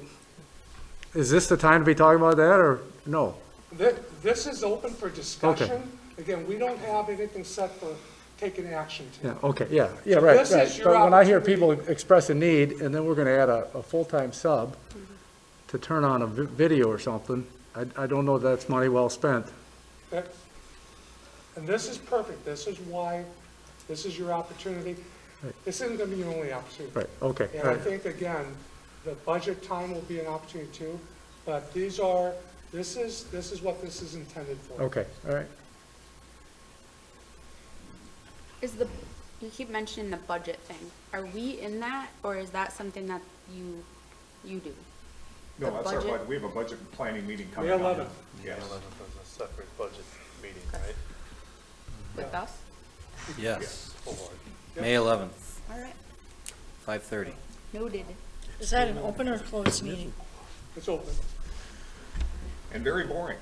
is this the time to be talking about that, or no? This is open for discussion. Again, we don't have anything set for taking action Yeah, tonight. okay, yeah, So right, this right. is your But when I hear opportunity. people express a need, and then we're gonna add a full-time sub to turn on a video or something, I don't know that's money well spent. And this is perfect. This is why, this is your opportunity. Right. This isn't gonna be your only opportunity. Right, okay, And all I right. think, again, the budget time will be an opportunity too, but this is what this is intended for. Okay, all right. You keep mentioning the budget thing. Are we in that, or is that something that you do? No, The that's our budget? budget, we have a budget planning meeting coming May up. 11th. Yes. 11th is a separate budget meeting, right? With us? Yes, Full board. May 11th, All right. 5:30. Noted. Is that an open or closed meeting? It's open. And very boring.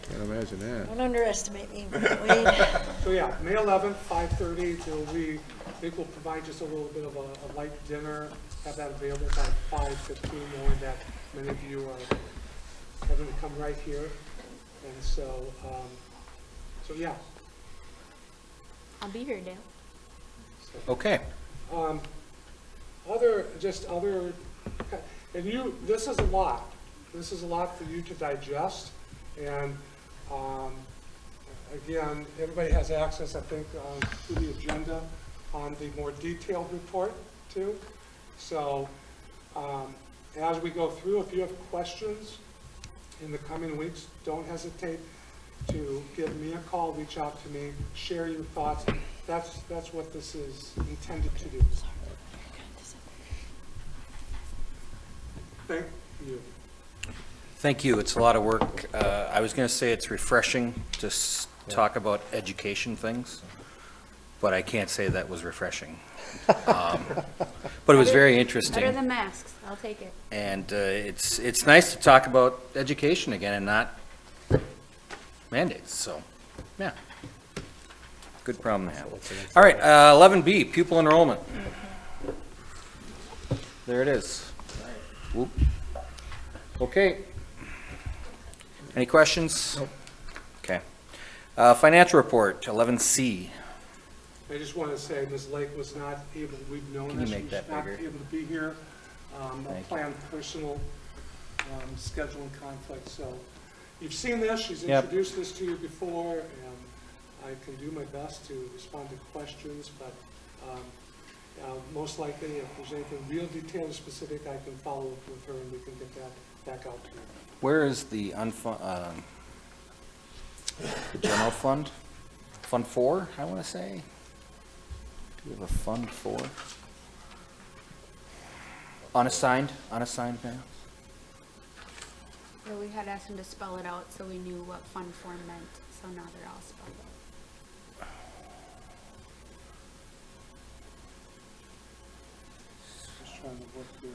Can't imagine that. Don't underestimate me. So yeah, May 11th, 5:30, I think we'll provide just a little bit of a light dinner, have that available by 5:15, knowing that many of you are having to come right here. And so yeah. I'll be here, Dale. Okay. This is a lot. This is a lot for you to digest. And again, everybody has access, I think, to the agenda on the more detailed report too. So as we go through, if you have questions in the coming weeks, don't hesitate to give me a call, reach out to me, share your thoughts. That's what this is intended to do. Thank you. Thank you. It's a lot of work. I was going to say it's refreshing to talk about education things, but I can't say that was refreshing. But it was very interesting. Better than masks. I'll take it. And it's nice to talk about education again and not mandates, so, yeah. Good problem to have. All right, 11B, pupil enrollment. There it is. Whoop. Okay, Any questions? Nope. Okay. Financial report, 11C. I just want to say Ms. Lake was not able, we've known Can you this, make she's that not bigger? able to be here. A Thank you. planned personal scheduling conflict, so you've seen this, she's Yep. introduced this to you before, and I can do my best to respond to questions, but most likely, if there's anything real detailed or specific, I can follow up with her and we can get that back out to you. Where is the the general fund? Fund 4, I want to say? Do we have a Fund 4? Unassigned balance? Yeah, we had asked him to spell it out so we knew what Fund 4 meant, so now they're all spelled out. Just trying to work through.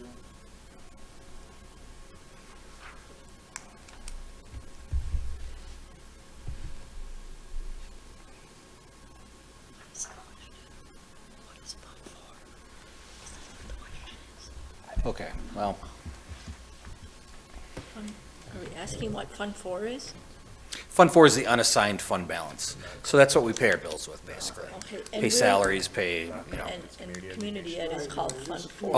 Okay, well, Are we asking what Fund 4 is? Fund 4 is the unassigned fund balance. So that's what we pay our bills with, basically. Okay, and Pay we're- salaries, pay, And community ed is called Fund 4.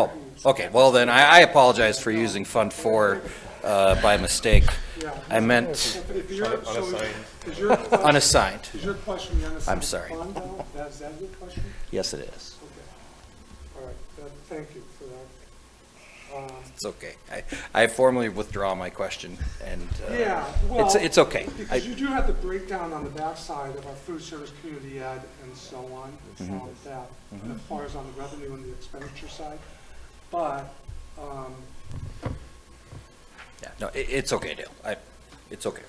Oh, okay, well then, I apologize for using Fund 4 by mistake. I meant If you're, so Unassigned. is your question- unassigned. Is your question the unassigned I'm sorry. fund, though? Is that your question? Yes, it is. Okay. All right, thank you for that. It's okay. I formally withdraw my question, and Yeah, well. it's okay. Because you do have the breakdown on the backside of our food service, community ed, and so on, that, as far as on the revenue and the expenditure side. But, Yeah, no, it's okay, Dale. It's okay.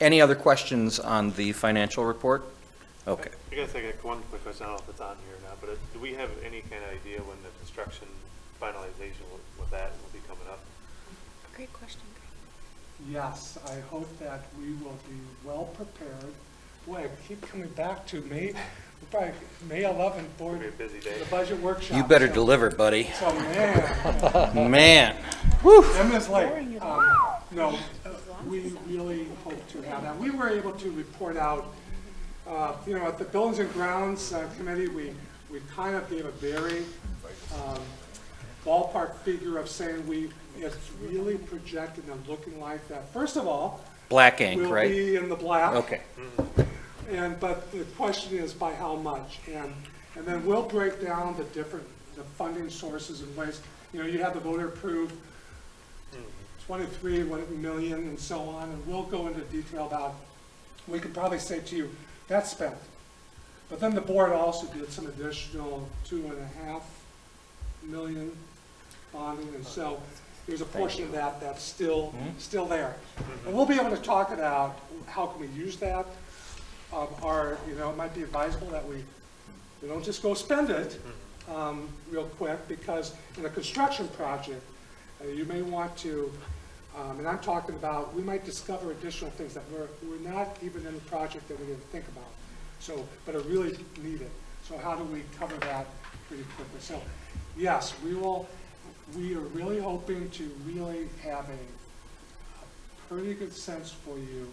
Any other questions on the financial report? Okay. I guess I got one quick question. I don't know if it's on here or not, but do we have any kind of idea when the construction finalization with that will be coming up? Great question. yes, I hope that we will be well prepared. Boy, I keep coming back to May 11th, board, It'll be a busy day. the budget workshop. You better so- deliver, buddy. So, man. Man. And Ms. Lake, no, we really hope to have that. We were able to report out, at the Buildings and Grounds Committee, we kind of gave a very ballpark figure of saying it's really projected and looking like that. First of all, Black ink, we'll right? be in the black. Okay. But the question is by how much? And then we'll break down the funding sources and ways. You have the voter approved 23 million and so on, and we'll go into detail about, we could probably say to you, that's spent. But then the board also did some additional 2.5 million bonding, and so there's a portion of that that's still there. And we'll be able to talk about how can we use that. It might be advisable that we don't just go spend it real quick, because in a construction project, you may want to, and I'm talking about, we might discover additional things that we're not even in the project that we didn't think about. So, but are really needed. So how do we cover that pretty quickly? So, yes, we are really hoping to really have a pretty good sense for you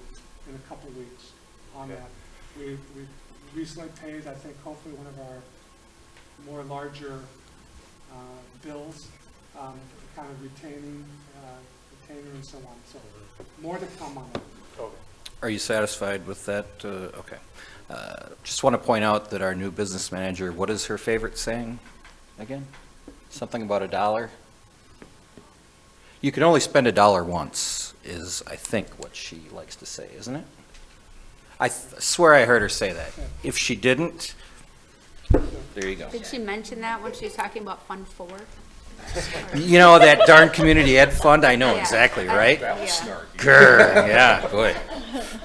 in a couple of weeks on that. We recently paid, I think, hopefully one of our more larger bills, kind of retainer and so on. So more to come on that. Okay. Are you satisfied with that? Okay. Just want to point out that our new business manager, what is her favorite saying again? Something about $1? You can only spend $1 once, is I think what she likes to say, isn't it? I swear I heard her say that. If she didn't, there you go. Did she mention that when she was talking about Fund 4? You know, that darn community ed fund, I know Yeah. exactly, right? That was Grr, yeah, boy.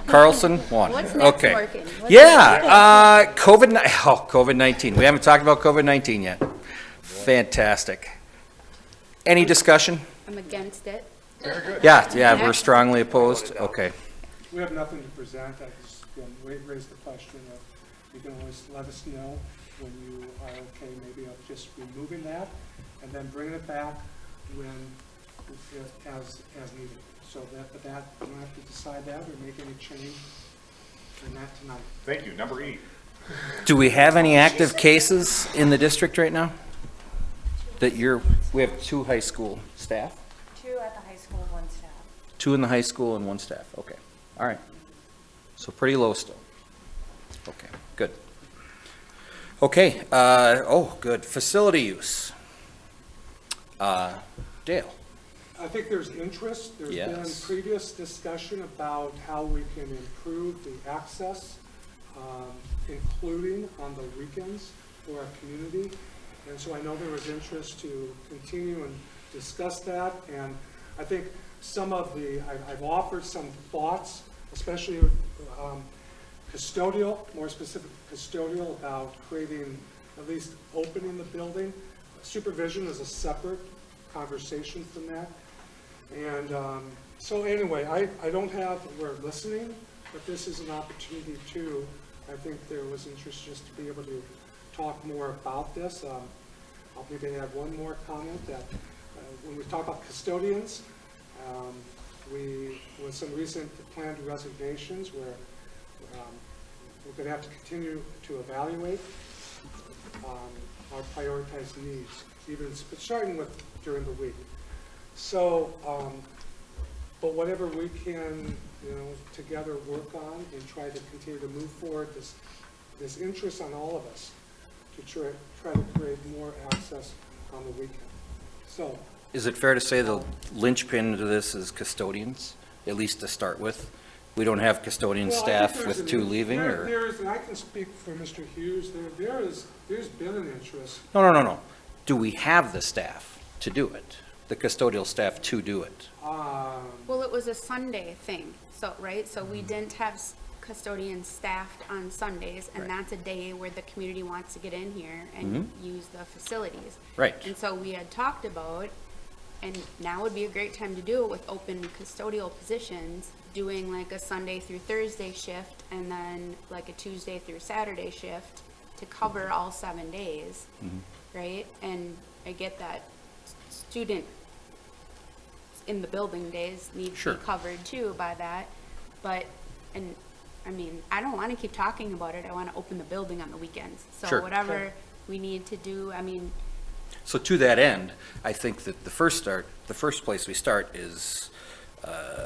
Carlson, one. What's next Okay. working? What's Yeah, COVID-19. We haven't talked about COVID-19 yet. Fantastic. Any discussion? I'm against it. Yeah, we're strongly opposed. Okay. We have nothing to present. I just raise the question of, you can always let us know when you are okay, maybe of just removing that and then bringing it back when, as needed. So that, you don't have to decide that or make any change in that tonight. Thank you. Number 8. Do we have any active cases in the district right now? We have 2 high school staff? 2 at the high school, 1 staff. 2 in the high school and 1 staff, okay. All right. So pretty low still. Okay, good. Okay, good. Facility use. Dale? I think there's interest. There's been Yes. previous discussion about how we can improve the access, including on the weekends for our community. And so I know there was interest to continue and discuss that. And I think some of I've offered some thoughts, especially custodial, more specific custodial, about creating, at least opening the building. Supervision is a separate conversation from that. And so anyway, we're listening, but this is an opportunity too. I think there was interest just to be able to talk more about this. I'll maybe add one more comment that when we talk about custodians, with some recent planned resignations where we're going to have to continue to evaluate our prioritized needs, even starting with during the week. So, but whatever we can, together work on and try to continue to move forward this interest on all of us to try to create more access on the weekend. So, Is it fair to say the linchpin to this is custodians, at least to start with? We don't have custodian well, staff with 2 leaving, or? There is, and I can speak for Mr. Hughes, there's been an interest. No. Do we have the staff to do it? The custodial staff to do it? Well, it was a Sunday thing, so, right? So we didn't have custodians staffed on Sundays, and that's a day where the community wants to get in here and use the facilities. Right. And so we had talked about, and now would be a great time to do it with open custodial positions, doing like a Sunday through Thursday shift and then like a Tuesday through Saturday shift to cover all 7 days, right? And I get that student in the building days need to be covered too by that, but, and I mean, I don't want to keep talking about it. I want to open the building on the weekends. So whatever we need to do, I mean. So to that end, I think that the first place we start is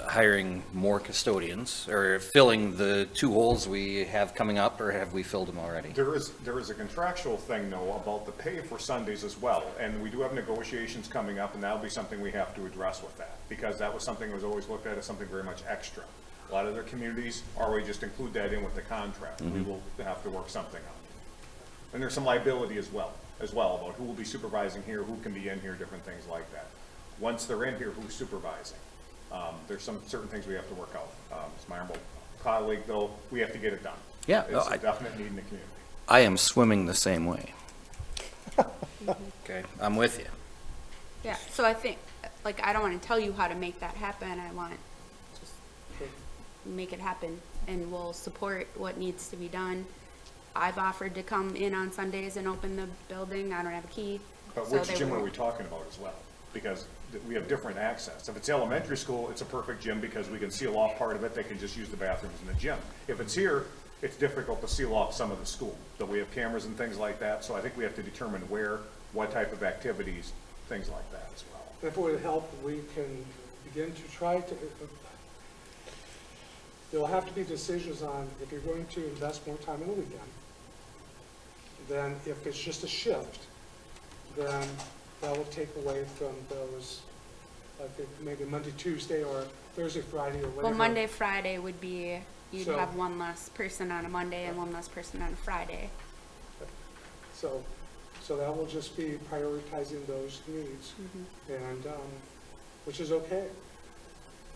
hiring more custodians, or filling the 2 holes we have coming up, or have we filled them already? There is a contractual thing, though, about the pay for Sundays as well, and we do have negotiations coming up, and that'll be something we have to address with that, because that was something that was always looked at as something very much extra. A lot of other communities already just include that in with the contract. We will have to work something out. And there's some liability as well about who will be supervising here, who can be in here, different things like that. Once they're in here, who's supervising? There's some certain things we have to work out. As my honorable colleague, though, we have to get it done. Yeah, It's a definite need in the community. I am swimming the same way. Okay, I'm with you. Yeah, so I think, like, I don't want to tell you how to make that happen. I want to just make it happen, and we'll support what needs to be done. I've offered to come in on Sundays and open the building. I don't have a key. But so which they gym are won't. we talking about as well? Because we have different access. If it's elementary school, it's a perfect gym because we can seal off part of it. They can just use the bathrooms in the gym. If it's here, it's difficult to seal off some of the school. But we have cameras and things like that, so I think we have to determine where, what type of activities, things like that as well. If it would help, we can begin to try to, there'll have to be decisions on if you're going to invest more time in the weekend, then if it's just a shift, then that will take away from those, I think maybe Monday, Tuesday, or Thursday, Friday, or whatever. Well, Monday, Friday would be, you'd So- have one less person on a Monday and one less person on a Friday. So that will just be prioritizing those needs, and, which is okay.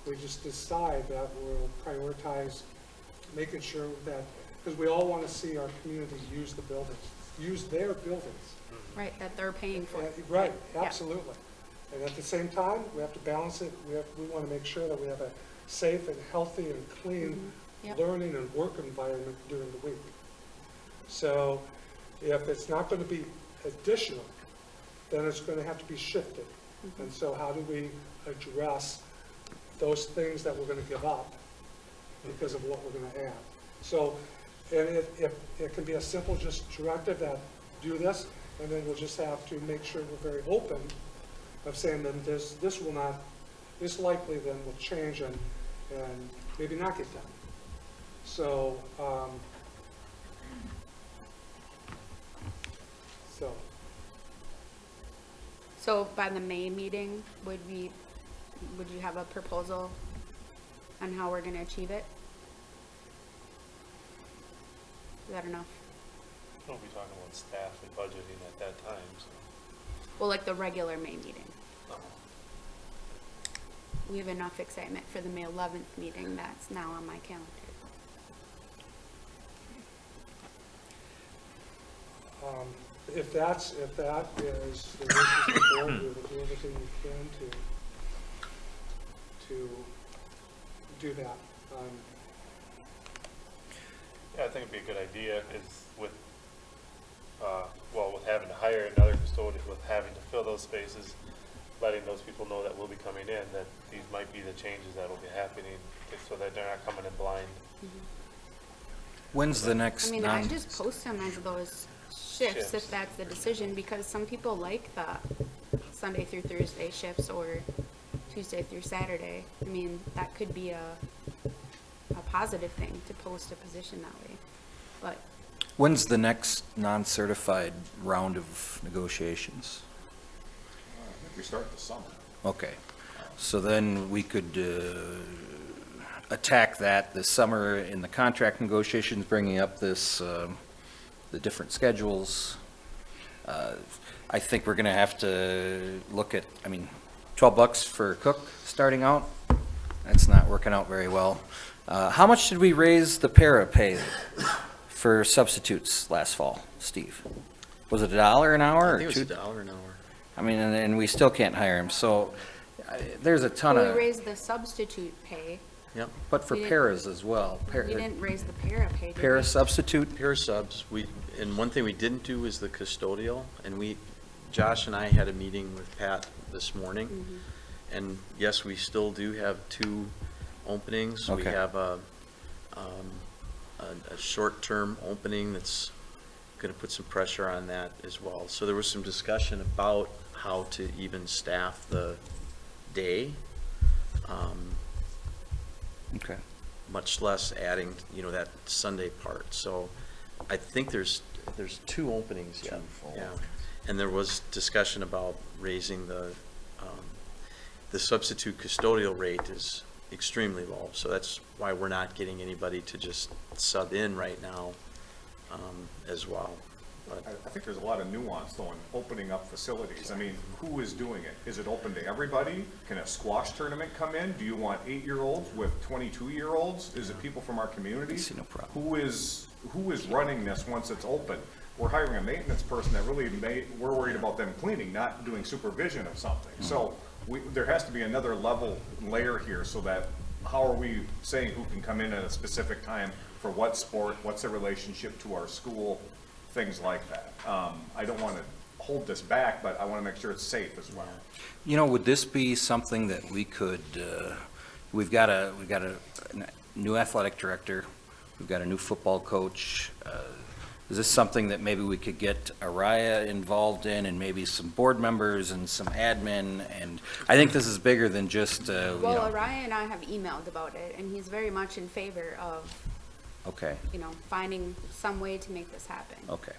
We just decide that we'll prioritize making sure that, because we all want to see our communities use the buildings, use their buildings. Right, that they're paying for. Right, Yeah. absolutely. And at the same time, we have to balance it. We want to make sure that we have a safe and healthy and clean Yep. learning and work environment during the week. So if it's not going to be additional, then it's going to have to be shifted. And so how do we address those things that we're gonna give up because of what we're gonna add. So, and it can be a simple just directive that do this, and then we'll just have to make sure we're very open of saying then this will not, this likely then will change and maybe not get done. So, So by the May meeting, would you have a proposal on how we're gonna achieve it? Is that enough? We'll be talking about staff and budgeting at that time, so. Well, like the regular May meeting. No. We have enough excitement for the May 11th meeting that's now on my calendar. if that is the wishes of the board, we will do everything we can to do that. Yeah, I think it'd be a good idea is with, with having to hire another custodian, with having to fill those spaces, letting those people know that we'll be coming in, that these might be the changes that will be happening, so that they're not coming in blind. When's the next I mean, I just post them as those shifts if that's the decision, because some people like the Sunday through Thursday shifts or Tuesday through Saturday. I mean, that could be a positive thing to post a position that way. But When's the next non-certified round of negotiations? I think we start this summer. Okay, so then we could attack that this summer in the contract negotiations, bringing up this, the different schedules. I think we're gonna have to look at, I mean, $12 for a cook starting out, that's not working out very well. How much did we raise the para pay for substitutes last fall, Steve? Was it $1 an hour? I think it was $1 an hour. I mean, and we still can't hire him, so there's a ton we of, raised the substitute pay. Yep. but for we didn't- paras as well. We didn't raise the para pay, did Para we? substitute, Pair subs, and one thing we didn't do is the custodial, and Josh and I had a meeting with Pat this morning, Mhm. and yes, we still do have 2 openings. We Okay. have a short-term opening that's gonna put some pressure on that as well. So there was some discussion about how to even staff the day. okay. Much less adding, that Sunday part. So I think there's 2 openings yet. Yeah. And there was discussion about raising the substitute custodial rate is extremely low. So that's why we're not getting anybody to just sub in right now as well. But I think there's a lot of nuance though in opening up facilities. I mean, who is doing it? Is it open to everybody? Can a squash tournament come in? Do you want 8-year-olds with 22-year-olds? Is it people from our community? I see no problem. Who is running this once it's open? We're hiring a maintenance person that really we're worried about them cleaning, not doing supervision of something. So there has to be another layer here so that how are we saying who can come in at a specific time for what sport, what's their relationship to our school, things like that. I don't want to hold this back, but I want to make sure it's safe as well. Would this be something that we could, we've got a new athletic director, we've got a new football coach. Is this something that maybe we could get Araya involved in, and maybe some board members and some admin? And I think this is bigger than just, Well, Araya and I have emailed about it, and he's very much in favor of, okay. finding some way to make this happen. Okay.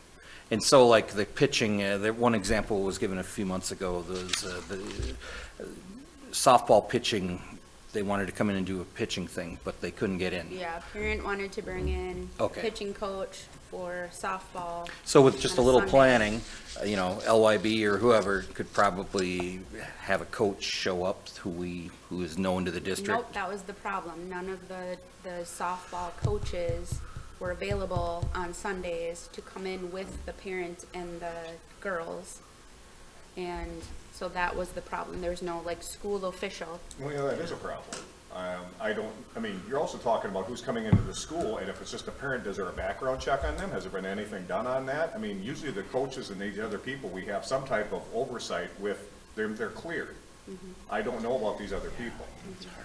And so like the pitching, one example was given a few months ago, the softball pitching, they wanted to come in and do a pitching thing, but they couldn't get in. Yeah, a parent wanted to bring in Okay. pitching coach for softball. So with just a on little Sunday. planning, LYB or whoever could probably have a coach show up who is known to the district. Nope, that was the problem. None of the softball coaches were available on Sundays to come in with the parents and the girls. And so that was the problem. There's no school official. Well, yeah, that is a problem. You're also talking about who's coming into the school, and if it's just a parent, is there a background check on them? Has there been anything done on that? I mean, usually the coaches and these other people, we have some type of oversight with, they're cleared. I don't know about these other people.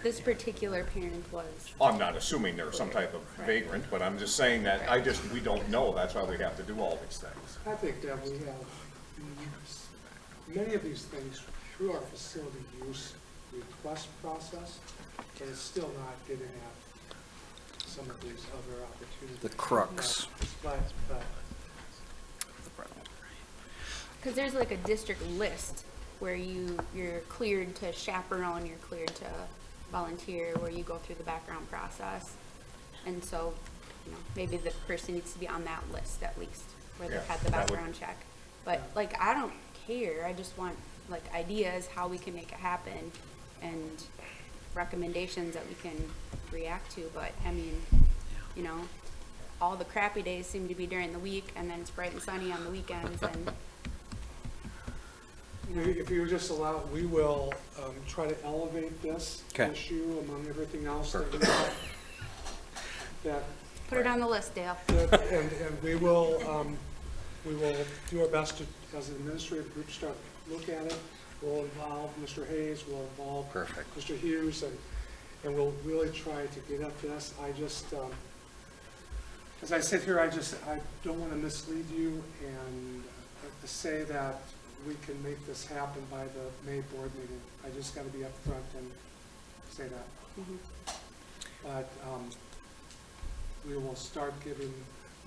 This particular parent was. I'm not assuming they're some type of vagrant, but I'm just saying that we don't know. That's why we have to do all these things. I think that we have many of these things through our facility use request process, but it's still not getting at some of these other opportunities. The crux. But Because there's like a district list where you're cleared to chaperone, you're cleared to volunteer, where you go through the background process. And so, maybe the person needs to be on that list at least, where they've had the background check. But like, I don't care, I just want like ideas how we can make it happen and recommendations that we can react to. But I mean, all the crappy days seem to be during the week, and then it's bright and sunny on the weekends, and if you would just allow, we will try to elevate this issue among everything else that we have. Put it on the list, Dale. And we will do our best to, as an administrative group, start look at it. We'll involve Mr. Hayes, we'll involve Mr. Hughes, and we'll really try to get at this. I just, as I sit here, I don't want to mislead you and to say that we can make this happen by the May board meeting. I just got to be upfront and say that. But we will start giving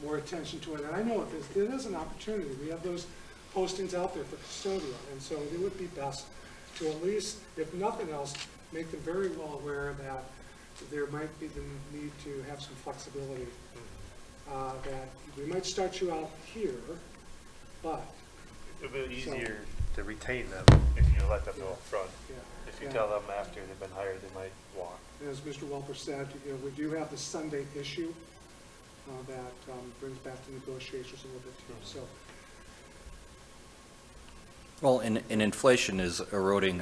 more attention to it. And I know it is an opportunity. We have those postings out there for custodial, and so it would be best to at least, if nothing else, make them very well aware that there might be the need to have some flexibility. That we might start you out here, but it'll be easier to retain them if you let them know up front. If you tell them after they've been hired, they might walk. As Mr. Welper said, we do have the Sunday issue that brings back the negotiations a little bit too. So, well, and inflation is eroding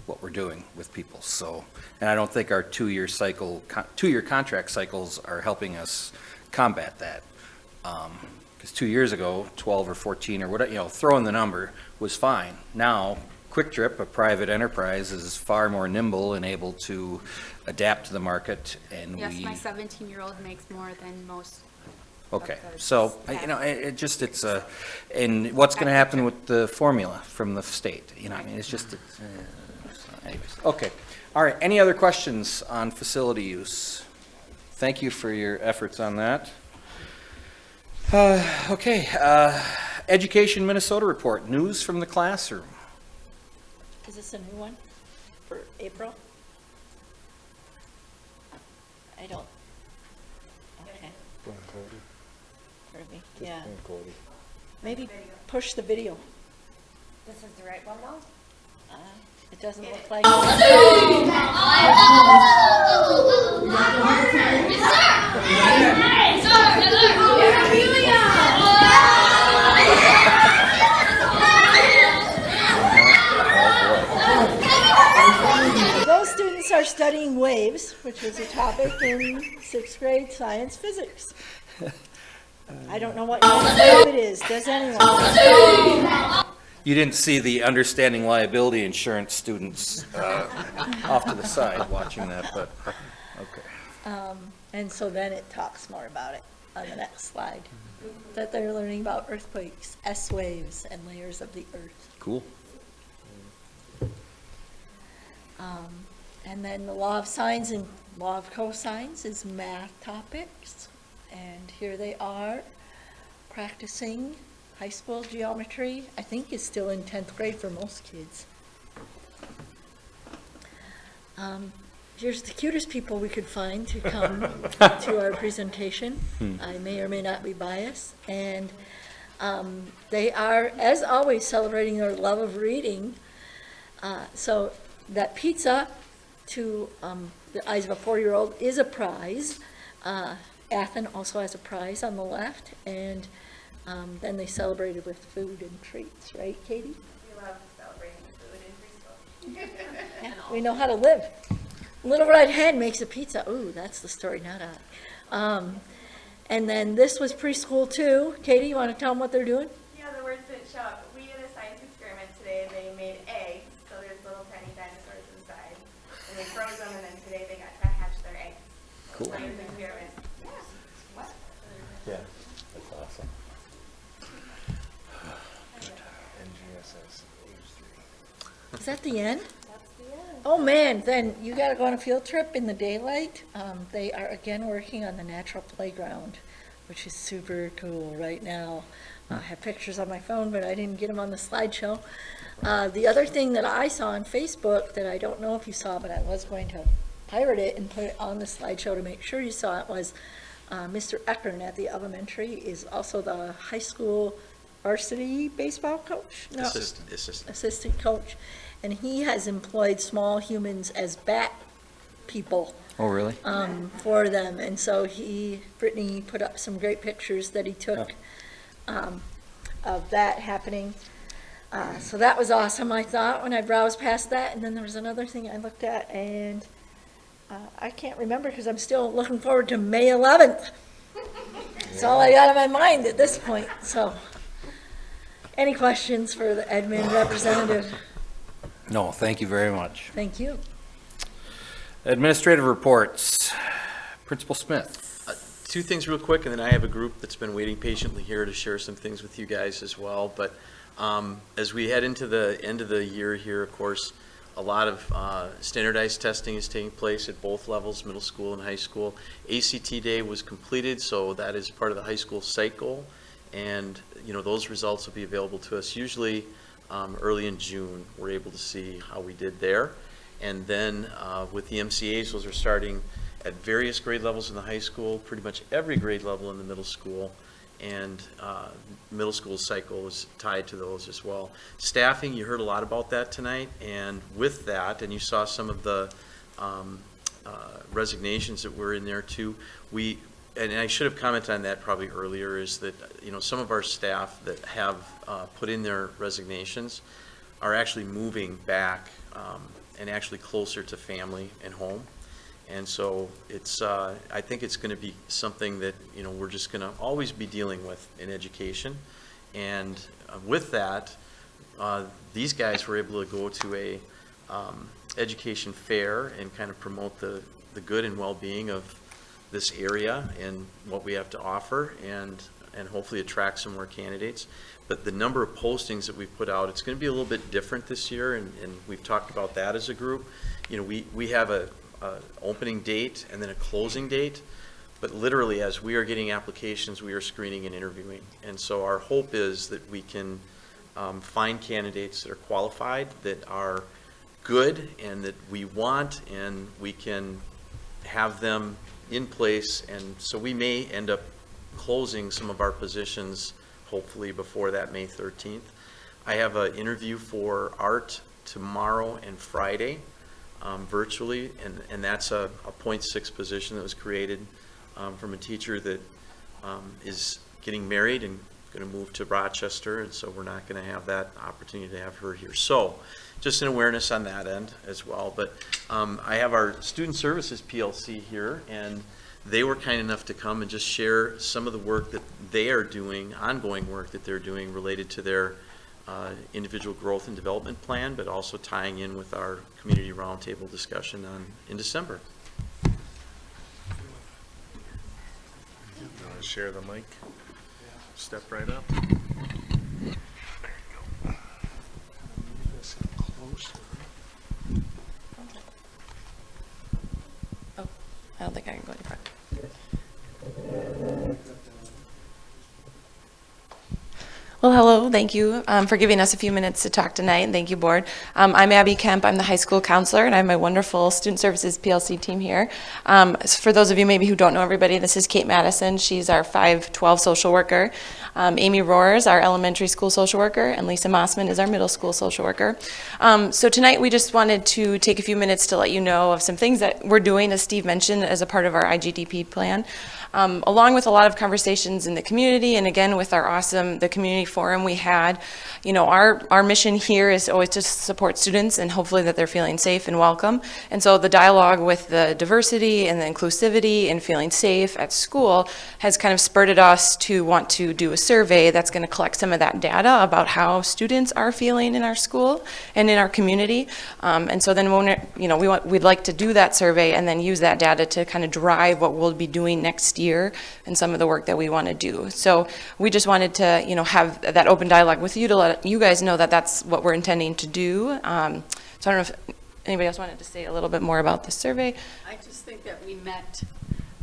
what we're doing with people. So, and I don't think our two-year contract cycles are helping us combat that. Because 2 years ago, 12 or 14 or whatever, throwing the number was fine. Now, Quick Trip, a private enterprise, is far more nimble and able to adapt to the market. And yes, my 17-year-old makes more than most. Okay, so it's and what's going to happen with the formula from the state? It's just. Anyways, okay, all right. Any other questions on facility use? Thank you for your efforts on that. Okay, Education Minnesota report, news from the classroom. Is this a new one for April? I don't. Okay. Kirby, yeah. Maybe push the video. This is the right one though? It doesn't look like. Those students are studying waves, which was a topic in 6th grade science physics. I don't know what kind of wave it is. Does anyone? You didn't see the understanding liability insurance students off to the side watching that, but okay. And so then it talks more about it on the next slide, that they're learning about earthquakes, S waves, and layers of the earth. Cool. And then the law of sines and law of cosines is math topics. And here they are practicing high school geometry. I think is still in 10th grade for most kids. Here's the cutest people we could find to come to our presentation. I may or may not be biased. And they are, as always, celebrating their love of reading. So that pizza, to the eyes of a 4-year-old, is a prize. Athen also has a prize on the left. And then they celebrated with food and treats, right, Katie? We love celebrating food in preschool. Yeah, we know how to live. Little Red Hen makes a pizza. Ooh, that's the story, not I. And then this was preschool too. Katie, you want to tell them what they're doing? Yeah, the words didn't show up. We did a science experiment today. They made eggs. So there's little and they froze them, and then today they got to hatch their eggs. Cool. Right in the experiment. Yeah. What? Yeah, that's awesome. Is that the end? That's the end. Oh, man, then you gotta go on a field trip in the daylight. They are again working on the natural playground, which is super cool right now. I have pictures on my phone, but I didn't get them on the slideshow. The other thing that I saw on Facebook that I don't know if you saw, but I was going to pirate it and put it on the slideshow to make sure you saw it, was Mr. Eckern at the elementary is also the high school varsity baseball coach? No, assistant coach. And he has employed small humans as bat people. Oh, really? For them. And so Brittany put up some great pictures that he took of that happening. So that was awesome, I thought, when I browsed past that. And then there was another thing I looked at, and I can't remember because I'm still looking forward to May 11th. That's all I got in my mind at this point. So, any questions for the admin representative? No, thank you very much. Thank you. Administrative reports. Principal Smith. Two things real quick, and then I have a group that's been waiting patiently here to share some things with you guys as well. But as we head into the end of the year here, of course, a lot of standardized testing is taking place at both levels, middle school and high school. ACT Day was completed, so that is part of the high school site goal. And those results will be available to us usually early in June. We're able to see how we did there. And then with the MCAs, those are starting at various grade levels in the high school, pretty much every grade level in the middle school, and middle school cycle is tied to those as well. Staffing, you heard a lot about that tonight, and with that, and you saw some of the resignations that were in there too. And I should have commented on that probably earlier, is that some of our staff that have put in their resignations are actually moving back and actually closer to family and home. And so it's, I think it's going to be something that, we're just going to always be dealing with in education. And with that, these guys were able to go to a education fair and kind of promote the good and well-being of this area and what we have to offer, and hopefully attract some more candidates. But the number of postings that we've put out, it's going to be a little bit different this year, and we've talked about that as a group. We have a opening date and then a closing date, but literally as we are getting applications, we are screening and interviewing. And so our hope is that we can find candidates that are qualified, that are good, and that we want, and we can have them in place. And so we may end up closing some of our positions hopefully before that May 13th. I have an interview for art tomorrow and Friday virtually, and that's a 0.6 position that was created from a teacher that is getting married and going to move to Rochester, and so we're not going to have that opportunity to have her here. So just an awareness on that end as well. But I have our Student Services PLC here, and they were kind enough to come and just share some of the work that they are doing, ongoing work that they're doing related to their individual growth and development plan, but also tying in with our community roundtable discussion in December. You want to share the mic? Step right up. Oh, I don't think I can go any further. Well, hello. Thank you for giving us a few minutes to talk tonight, and thank you, board. I'm Abby Kemp. I'm the high school counselor, and I have my wonderful Student Services PLC team here. For those of you maybe who don't know everybody, this is Kate Madison. She's our 512 social worker. Amy Rohrs, our elementary school social worker, and Lisa Mossman is our middle school social worker. So tonight we just wanted to take a few minutes to let you know of some things that we're doing, as Steve mentioned, as a part of our IGDP plan. Along with a lot of conversations in the community, and again with our awesome, the community forum we had, you know, our mission here is always to support students and hopefully that they're feeling safe and welcome. And so the dialogue with the diversity and the inclusivity and feeling safe at school has kind of spurred us to want to do a survey that's going to collect some of that data about how students are feeling in our school and in our community. And so then when, you know, we'd like to do that survey and then use that data to kind of drive what we'll be doing next year and some of the work that we want to do. So we just wanted to, you know, have that open dialogue with you to let you guys know that that's what we're intending to do. So I don't know if anybody else wanted to say a little bit more about the survey. I just think that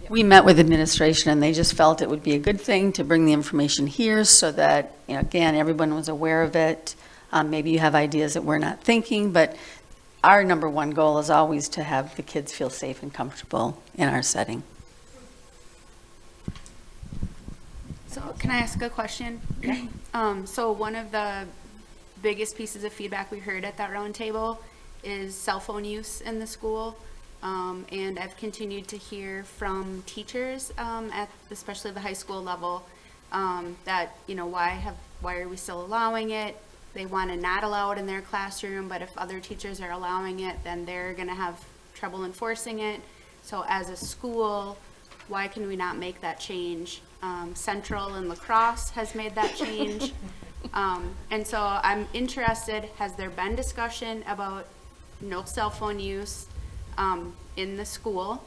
we met with administration and they just felt it would be a good thing to bring the information here so that, you know, again, everyone was aware of it. Maybe you have ideas that we're not thinking, but our number one goal is always to have the kids feel safe and comfortable in our setting. So can I ask a question? So one of the biggest pieces of feedback we heard at that round table is cell phone use in the school. And I've continued to hear from teachers at especially the high school level that, you know, why are we still allowing it? They want to not allow it in their classroom, but if other teachers are allowing it, then they're going to have trouble enforcing it. So as a school, why can we not make that change? Central and La Crosse has made that change. And so I'm interested, has there been discussion about no cell phone use in the school?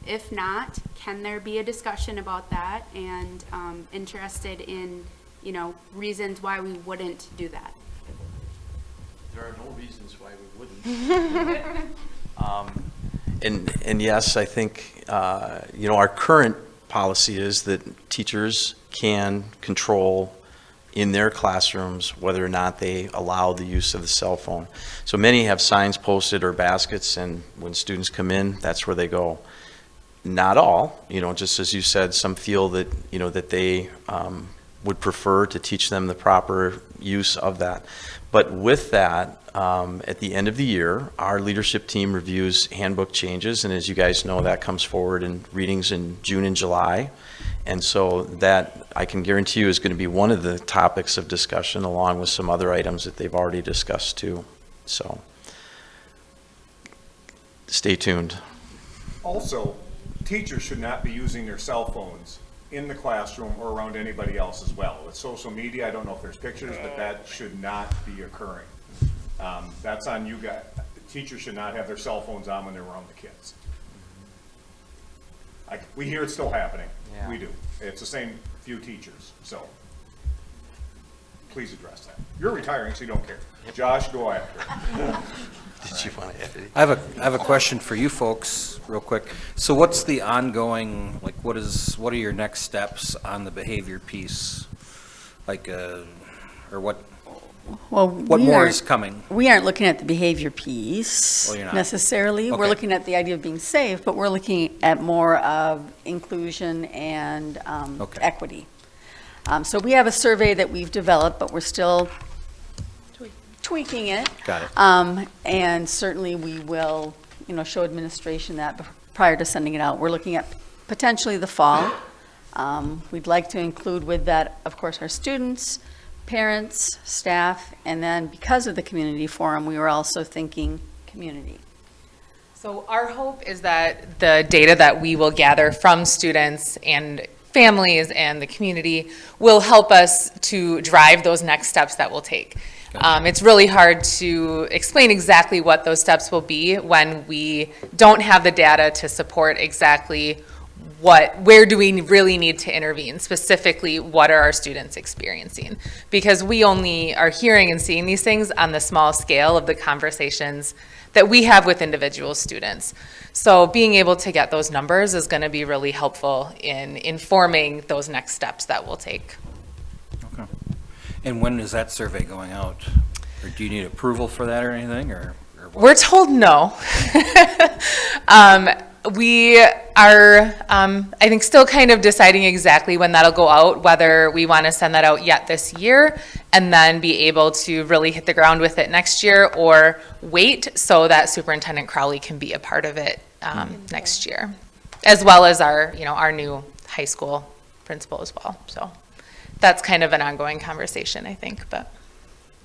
If not, can there be a discussion about that? And interested in, you know, reasons why we wouldn't do that. There are no reasons why we wouldn't. And yes, I think, you know, our current policy is that teachers can control in their classrooms whether or not they allow the use of the cell phone. So many have signs posted or baskets, and when students come in, that's where they go. Not all, you know, just as you said, some feel that, you know, that they would prefer to teach them the proper use of that. But with that, at the end of the year, our leadership team reviews handbook changes, and as you guys know, that comes forward in readings in June and July. And so that, I can guarantee you, is going to be one of the topics of discussion along with some other items that they've already discussed too. So stay tuned. Also, teachers should not be using their cell phones in the classroom or around anybody else as well. With social media, I don't know if there's pictures, but that should not be occurring. That's on you guys. Teachers should not have their cell phones on when they're around the kids. We hear it's still happening. Yeah. We do. It's the same few teachers, so please address that. You're retiring, so you don't care. Josh, go after it. Did you want to add anything? I have a question for you folks, real quick. So what's the ongoing, like, what are your next steps on the behavior piece? Like, or what? Well, what more is coming? We aren't looking at the behavior piece necessarily. Okay. We're looking at the idea of being safe, but we're looking at more of inclusion and equity. So we have a survey that we've developed, but we're still tweaking it. Got it. And certainly we will, you know, show administration that prior to sending it out. We're looking at potentially the fall. We'd like to include with that, of course, our students, parents, staff, and then because of the community forum, we were also thinking community. So our hope is that the data that we will gather from students and families and the community will help us to drive those next steps that we'll take. It's really hard to explain exactly what those steps will be when we don't have the data to support exactly where do we really need to intervene, specifically what are our students experiencing? Because we only are hearing and seeing these things on the small scale of the conversations that we have with individual students. So being able to get those numbers is going to be really helpful in informing those next steps that we'll take. Okay. And when is that survey going out? Or do you need approval for that or anything? Or what? We're told no. We are, I think, still kind of deciding exactly when that'll go out, whether we want to send that out yet this year and then be able to really hit the ground with it next year, or wait so that Superintendent Crowley can be a part of it next year, as well as our, you know, our new high school principal as well. So that's kind of an ongoing conversation, I think, but.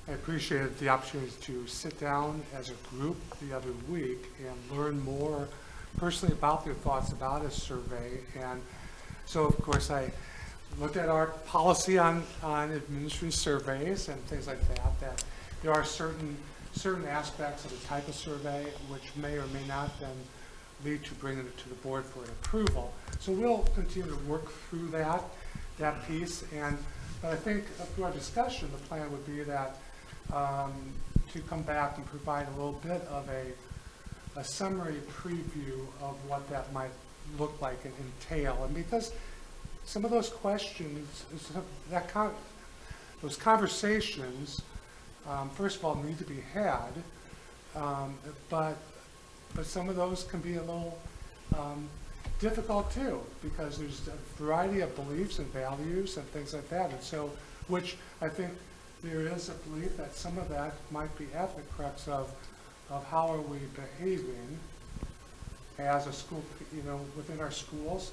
I appreciated the opportunity to sit down as a group the other week and learn more personally about their thoughts about a survey. And so, of course, I looked at our policy on administering surveys and things like that, that there are certain aspects of the type of survey which may or may not then lead to bringing it to the board for an approval. So we'll continue to work through that piece. But I think through our discussion, the plan would be that to come back and provide a little bit of a summary preview of what that might look like and entail. And because some of those questions, those conversations, first of all, need to be had, but some of those can be a little difficult too, because there's a variety of beliefs and values and things like that. And so, which I think there is a belief that some of that might be at the crux of how are we behaving as a school, within our schools,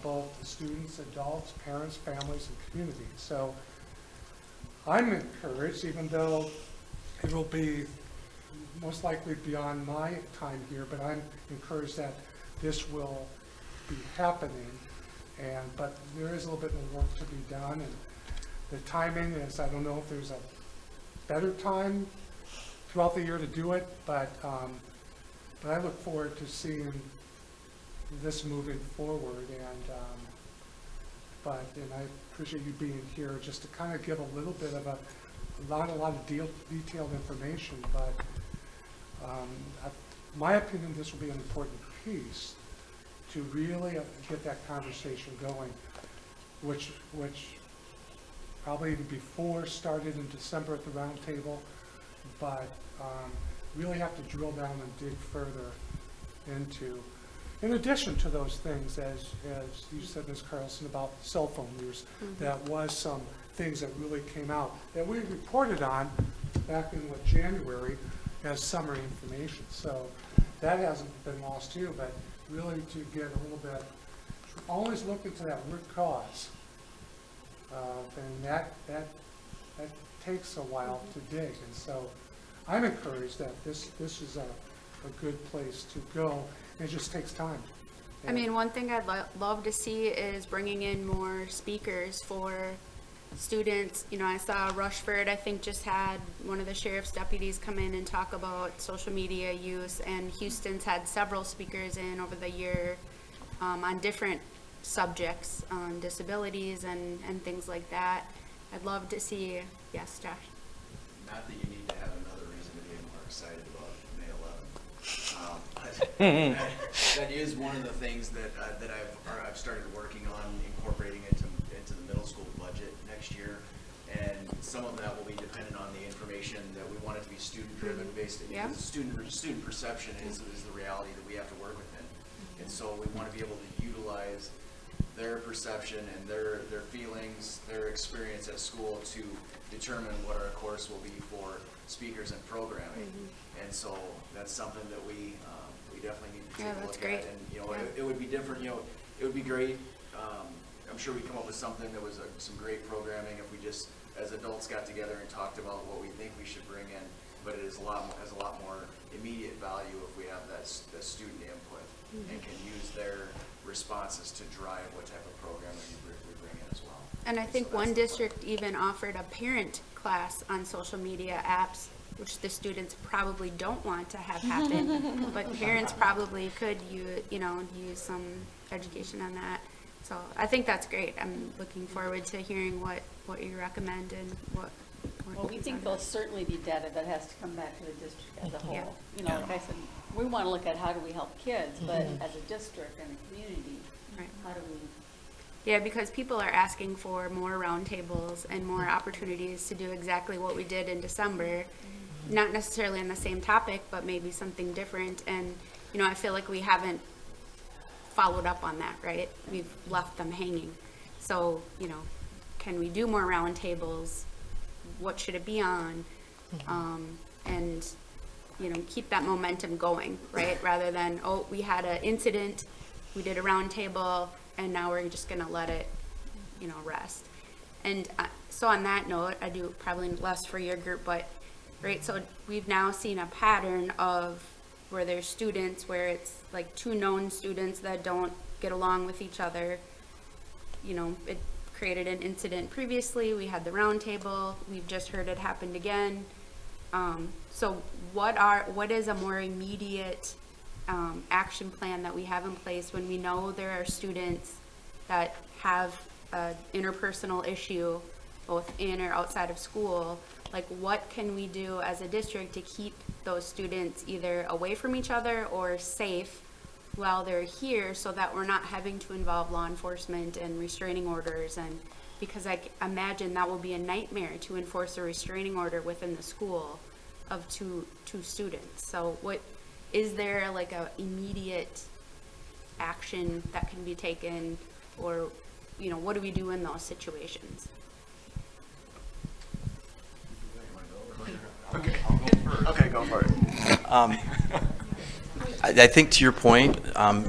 both students, adults, parents, families, and communities. So I'm encouraged, even though it will be most likely beyond my time here, but I'm encouraged that this will be happening. But there is a little bit more work to be done, and the timing is, I don't know if there's a better time throughout the year to do it, but I look forward to seeing this moving forward, and I appreciate you being here just to kind of give a little bit of a lot of detailed information. But my opinion, this will be an important piece to really get that conversation going, which probably even before started in December at the round table, but really have to drill down and dig further into. In addition to those things, as you said, Ms. Carlson, about cell phone use, that was some things that really came out that we reported on back in January as summary information. So that hasn't been lost too, but really to get a little bit, always look into that root cause. And that takes a while to dig. And so I'm encouraged that this is a good place to go. It just takes time. I mean, one thing I'd love to see is bringing in more speakers for students. I saw Rushford, I think, just had one of the sheriff's deputies come in and talk about social media use, and Houston's had several speakers in over the year on different subjects, on disabilities and things like that. I'd love to see, yes, Josh? Not that you need to have another reason to be more excited about May 11th. That is one of the things that I've started working on, incorporating into the middle school budget next year, and some of that will be dependent on the information that we want it to be student-driven, based because student perception is the reality that we have to work within, and so we want to be able to utilize their perception and their feelings, their experience at school to determine what our course will be for speakers and programming. And so that's something that we definitely need to take a look at. And it would be different. It would be great. I'm sure we come up with something that was some great programming if we just, as adults, got together and talked about what we think we should bring in. But it has a lot more immediate value if we have that student input and can use their responses to drive what type of programming we bring in as well. And I think one district even offered a parent class on social media apps, which the students probably don't want to have happen, but parents probably could use some education on that. So I think that's great. I'm looking forward to hearing what you recommend and what. Well, we think there'll certainly be data that has to come back to the district as a whole. Like I said, we want to look at how do we help kids, but as a district and a community, how do we? Yeah, because people are asking for more roundtables and more opportunities to do exactly what we did in December, not necessarily on the same topic, but maybe something different. And, I feel like we haven't followed up on that, right? We've left them hanging. So, can we do more roundtables? What should it be on? And, keep that momentum going, right? Rather than, we had an incident, we did a roundtable, and now we're just going to let it, rest. And so on that note, I do probably less for your group, but, right, so we've now seen a pattern of where there's students where it's like two known students that don't get along with each other. You know, it created an incident previously. We had the round table. We've just heard it happened again. So what is a more immediate action plan that we have in place when we know there are students that have an interpersonal issue both in or outside of school? Like, what can we do as a district to keep those students either away from each other or safe while they're here, so that we're not having to involve law enforcement and restraining orders? And because I imagine that will be a nightmare to enforce a restraining order within the school of two students. So what is there, like, a immediate action that can be taken, or, you know, what do we do in those situations? Okay, go for it. I think to your point,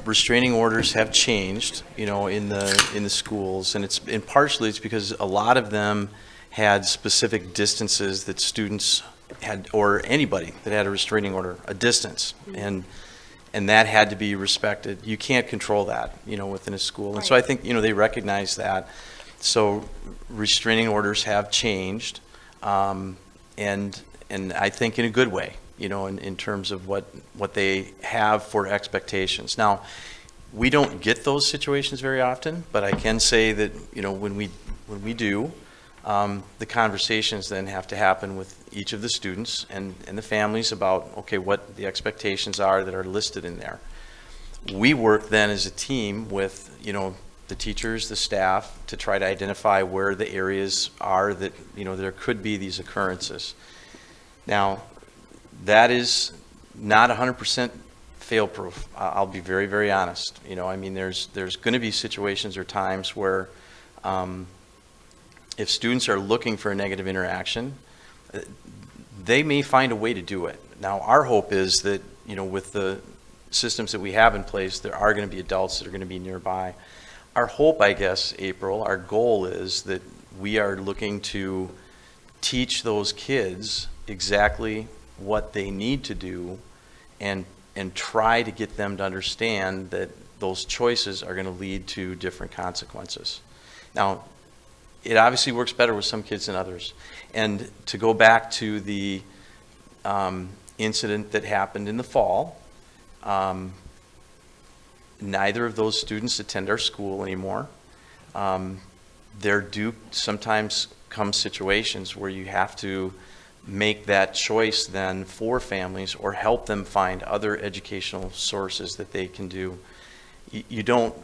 restraining orders have changed, you know, in the schools, and partially it's because a lot of them had specific distances that students had, or anybody that had a restraining order, a distance, and that had to be respected. You can't control that, you know, within a school, and so I think, you know, they recognize that. So restraining orders have changed, and I think in a good way, you know, in terms of what they have for expectations. Now, we don't get those situations very often, but I can say that, you know, when we do, the conversations then have to happen with each of the students and the families about, okay, what the expectations are that are listed in there. We work then as a team with, you know, the teachers, the staff, to try to identify where the areas are that, you know, there could be these occurrences. Now, that is not 100% fail-proof. I'll be very, very honest. You know, I mean, there's going to be situations or times where if students are looking for a negative interaction, they may find a way to do it. Now, our hope is that, you know, with the systems that we have in place, there are going to be adults that are going to be nearby. Our hope, I guess, April, our goal is that we are looking to teach those kids exactly what they need to do and try to get them to understand that those choices are going to lead to different consequences. Now, it obviously works better with some kids than others. And to go back to the incident that happened in the fall, neither of those students attend our school anymore. There do sometimes come situations where you have to make that choice then for families, or help them find other educational sources that they can do. You don't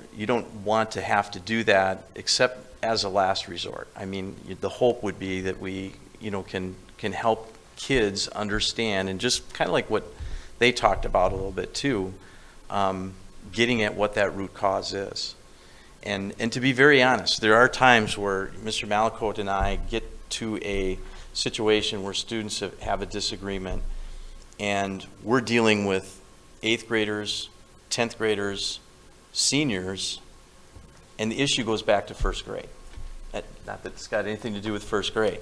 want to have to do that except as a last resort. I mean, the hope would be that we, you know, can help kids understand, and just kind of like what they talked about a little bit too, getting at what that root cause is. And to be very honest, there are times where Mr. Malakote and I get to a situation where students have a disagreement, and we're dealing with 8th graders, 10th graders, seniors, and the issue goes back to 1st grade. Not that it's got anything to do with 1st grade.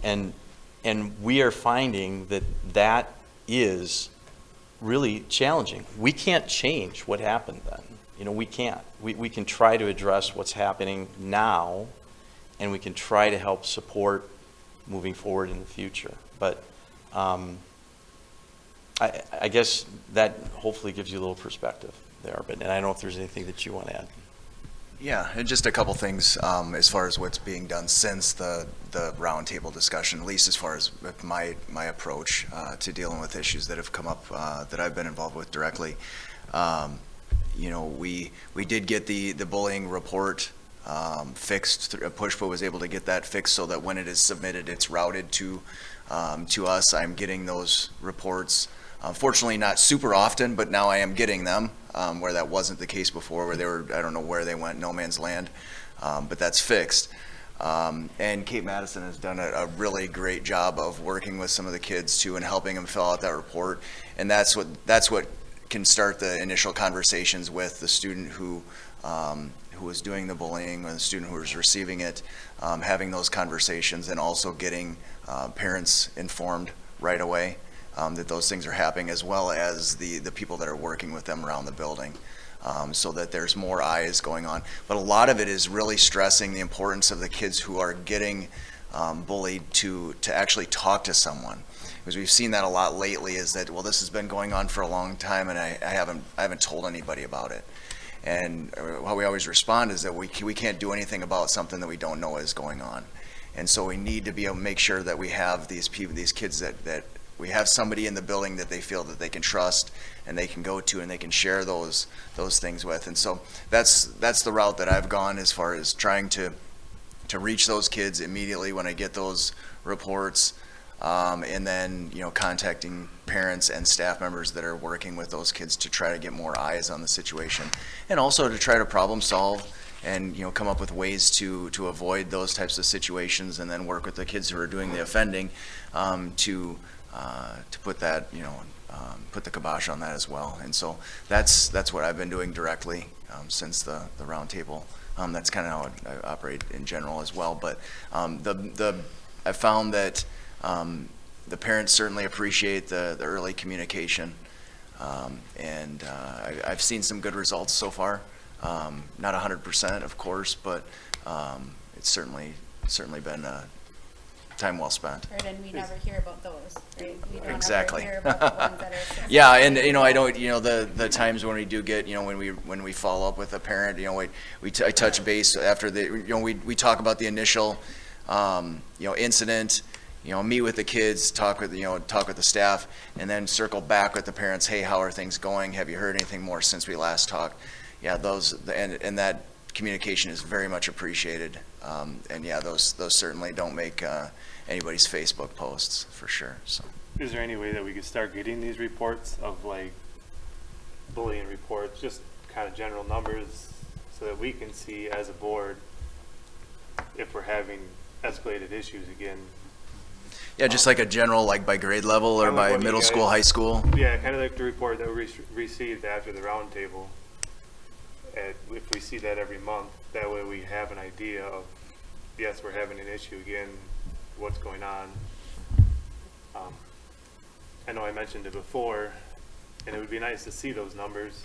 And we are finding that is really challenging. We can't change what happened then. You know, we can't. We can try to address what's happening now, and we can try to help support moving forward in the future. But I guess that hopefully gives you a little perspective there. But and I don't know if there's anything that you want to add. Yeah, and just a couple things as far as what's being done since the roundtable discussion, at least as far as my approach to dealing with issues that have come up that I've been involved with directly. You know, we did get the bullying report fixed. Pushpa was able to get that fixed so that when it is submitted, it's routed to us. I'm getting those reports. Fortunately, not super often, but now I am getting them, where that wasn't the case before, where they were, I don't know where they went, no man's land, but that's fixed. And Kate Madison has done a really great job of working with some of the kids too and helping them fill out that report. And that's what can start the initial conversations with the student who who was doing the bullying or the student who was receiving it, having those conversations and also getting parents informed right away that those things are happening, as well as the people that are working with them around the building, so that there's more eyes going on. But a lot of it is really stressing the importance of the kids who are getting bullied to actually talk to someone. Because we've seen that a lot lately, is that, well, this has been going on for a long time and I haven't told anybody about it. And how we always respond is that we can't do anything about something that we don't know is going on. And so we need to be able to make sure that we have these people, these kids, that we have somebody in the building that they feel that they can trust and they can go to and they can share those things with. And so that's the route that I've gone as far as trying to reach those kids immediately when I get those reports, and then contacting parents and staff members that are working with those kids to try to get more eyes on the situation, and also to try to problem solve and come up with ways to avoid those types of situations, and then work with the kids who are doing the offending to put that put the kibosh on that as well. And so that's what I've been doing directly since the roundtable. That's kind of how I operate in general as well. But I found that the parents certainly appreciate the early communication, and I've seen some good results so far. Not 100%, of course, but it's certainly been time well spent. Right, and we never hear about those, right? We don't Exactly. ever hear about the ones that are Yeah, and I don't, the times when we do get, when we follow up with a parent, I touch base after we talk about the initial, incident, meet with the kids, talk with the staff, and then circle back with the parents. Hey, how are things going? Have you heard anything more since we last talked? Yeah, and that communication is very much appreciated. And yeah, those certainly don't make anybody's Facebook posts, for sure. So, is there any way that we could start getting these reports of like bullying reports, just kind of general numbers, so that we can see as a board if we're having escalated issues again? Yeah, just like a general, like by grade level or by middle school, high school. Yeah, kind of like the report that we received after the roundtable. If we see that every month, that way we have an idea of, yes, we're having an issue again, what's going on. I know I mentioned it before, and it would be nice to see those numbers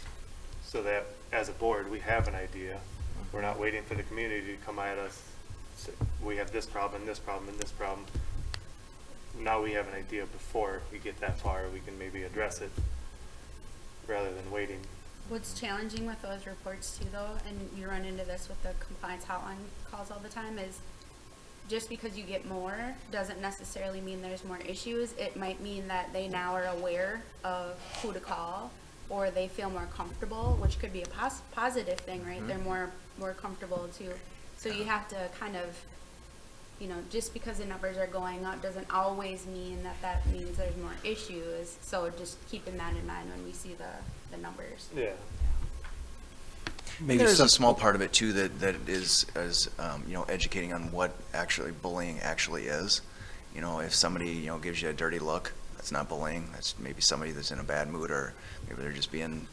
so that as a board we have an idea. We're not waiting for the community to come at us, say, we have this problem, this problem, and this problem. Now we have an idea before we get that far, we can maybe address it rather than waiting. What's challenging with those reports too, though, and you run into this with the compliance hotline calls all the time, is just because you get more doesn't necessarily mean there's more issues. It might mean that they now are aware of who to call, or they feel more comfortable, which could be a positive thing, right? Mm-hmm. They're more comfortable too. So you have to kind of, just because the numbers are going up doesn't always mean that means there's more issues. So just keeping that in mind when we see the numbers. Yeah. Maybe there's a small part of it too that is educating on what actually bullying actually is. If somebody gives you a dirty look, that's not bullying. That's maybe somebody that's in a bad mood, or maybe they're just being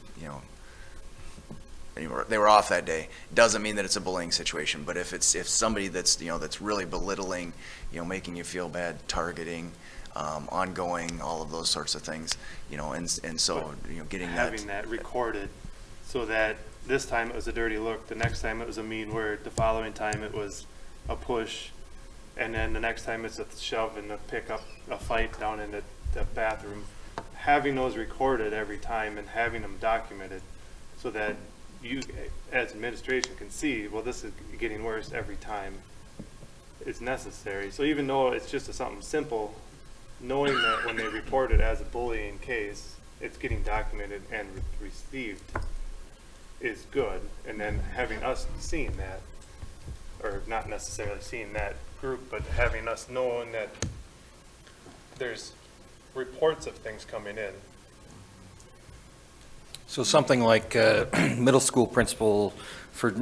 they were off that day. Doesn't mean that it's a bullying situation. But if somebody that's that's really belittling, making you feel bad, targeting, ongoing, all of those sorts of things, and so getting having that recorded, so that this time it was a dirty look, the next time it was a mean word, the following time it was a push, and then the next time it's a shove and a pick up, a fight down in the bathroom. Having those recorded every time and having them documented, so that you as administration can see, well, this is getting worse every time, it's necessary. So even though it's just something simple, knowing that when they report it as a bullying case, it's getting documented and received is good. And then having us seeing that, or not necessarily seeing that group, but having us knowing that there's reports of things coming in. So something like middle school principal for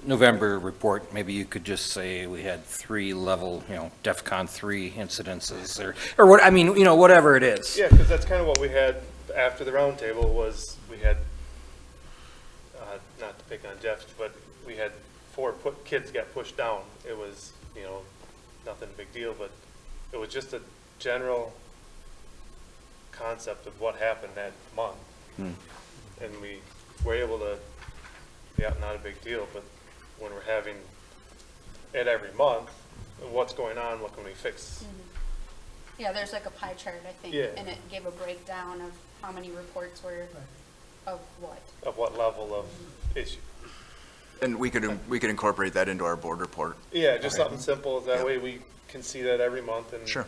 November report, maybe you could just say we had 3 level, DEFCON 3 incidences, or what, whatever it is. Yeah, because that's kind of what we had after the roundtable was we had not to pick on Jeff, but we had 4 kids got pushed down. It was, nothing big deal, but it was just a general concept of what happened that month. And we were able to, not a big deal, but when we're having it every month, what's going on, what can we fix? Yeah, there's like a pie chart, I think, Yeah. and it gave a breakdown of how many reports were of what. Of what level of issue. And we could incorporate that into our board report. Yeah, just something simple, that way we can see that every month and Sure.